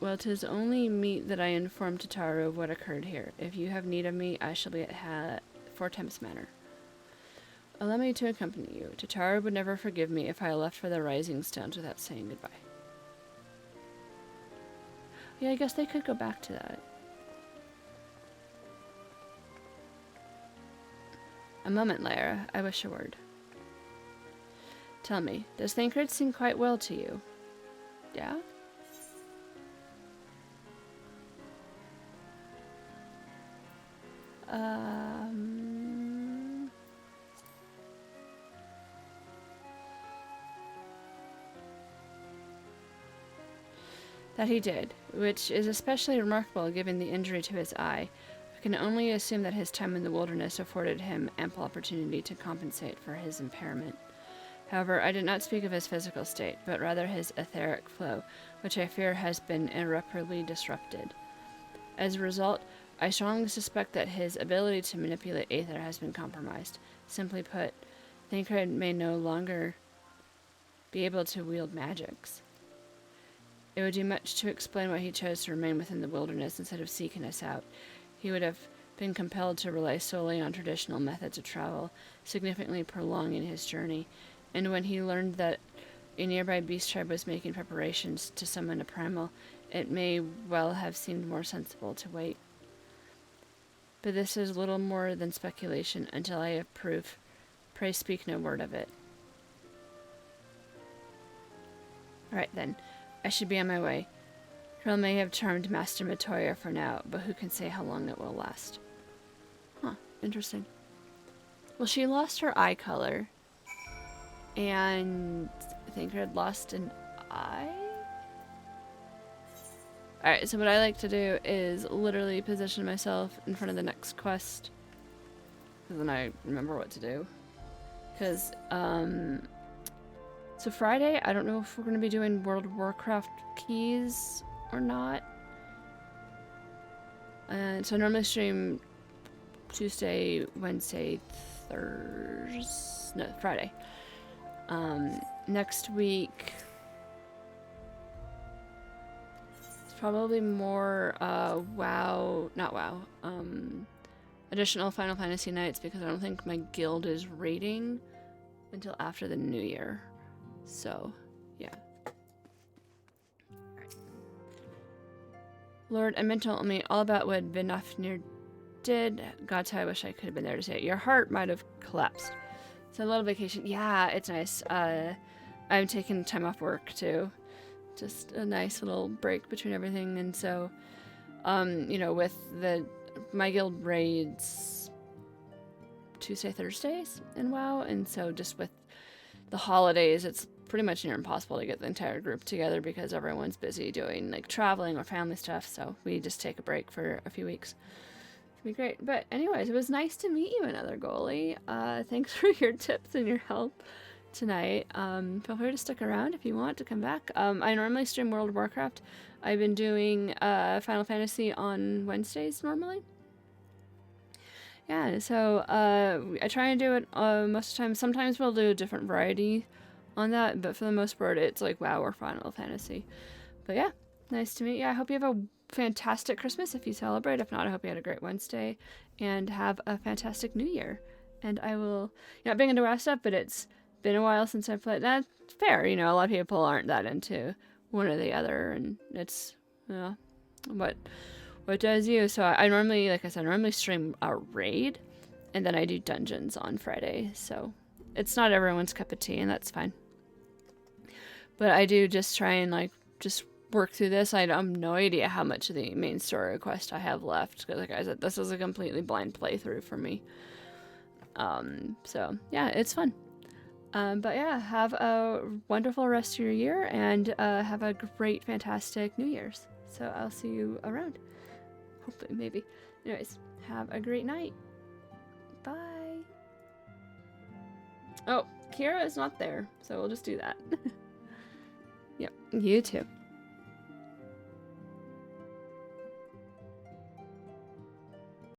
meet that I inform Tataru of what occurred here. If you have need of me, I shall be at Fort Temps Manor. Allow me to accompany you. Tataru would never forgive me if I left for the Rising Stones without saying goodbye. Yeah, I guess they could go back to that. A moment, Lyra. I wish a word. Tell me, does Thancred seem quite well to you? Yeah? That he did, which is especially remarkable given the injury to his eye. I can only assume that his time in the wilderness afforded him ample opportunity to compensate for his impairment. However, I did not speak of his physical state, but rather his etheric flow, which I fear has been irreparably disrupted. As a result, I strongly suspect that his ability to manipulate aether has been compromised. Simply put, Thancred may no longer be able to wield magics. It would do much to explain why he chose to remain within the wilderness instead of seeking us out. He would have been compelled to rely solely on traditional methods of travel, significantly prolonging his journey. And when he learned that a nearby beast tribe was making preparations to summon a primal, it may well have seemed more sensible to wait. But this is little more than speculation until I have proof. Pray speak no word of it. Alright then. I should be on my way. Krill may have charmed Master Matoya for now, but who can say how long it will last? Huh, interesting. Well, she lost her eye color, and I think her had lost an eye? Alright, so what I like to do is literally position myself in front of the next quest. because then I remember what to do. Because, so Friday, I don't know if we're going to be doing World of Warcraft keys or not. And so I normally stream Tuesday, Wednesday, Friday. Next week, it's probably more, additional Final Fantasy nights, because I don't think my guild is raiding until after the new year. So, yeah. Right. Lord, I meant to tell me all about what Vinafnir did. God, I wish I could have been there to say it. Your heart might have collapsed. So a little vacation. Yeah, it's nice. I'm taking time off work too. Just a nice little break between everything. And so, you know, with my guild raids Tuesday, Thursdays in WoW. And so just with the holidays, it's pretty much near impossible to get the entire group together because everyone's busy doing like traveling or family stuff. So we just take a break for a few weeks. It'll be great. But anyways, it was nice to meet you, another goalie. Thanks for your tips and your help tonight. Feel free to stick around if you want to come back. I normally stream World of Warcraft. I've been doing Final Fantasy on Wednesdays normally. Yeah, so I try and do it most of the time. Sometimes we'll do a different variety on that, but for the most part, it's like WoW or Final Fantasy. But yeah, nice to meet you. I hope you have a fantastic Christmas if you celebrate. If not, I hope you had a great Wednesday and have a fantastic New Year. And I will, not being into WoW stuff, but it's been a while since I played. That's fair, you know, a lot of people aren't that into one or the other, and it's, you know, what does you. So I normally, like I said, stream a raid, and then I do dungeons on Friday. So it's not everyone's cup of tea, and that's fine. But I do just try and like just work through this. I have no idea how much of the main story quest I have left, because like I said, this is a completely blind playthrough for me. So yeah, it's fun. But yeah, have a wonderful rest of your year, and have a great, fantastic New Year's. So I'll see you around. Hopefully, maybe. Anyways, have a great night. Bye. Oh, Kira is not there, so we'll just do that. Yep, you too.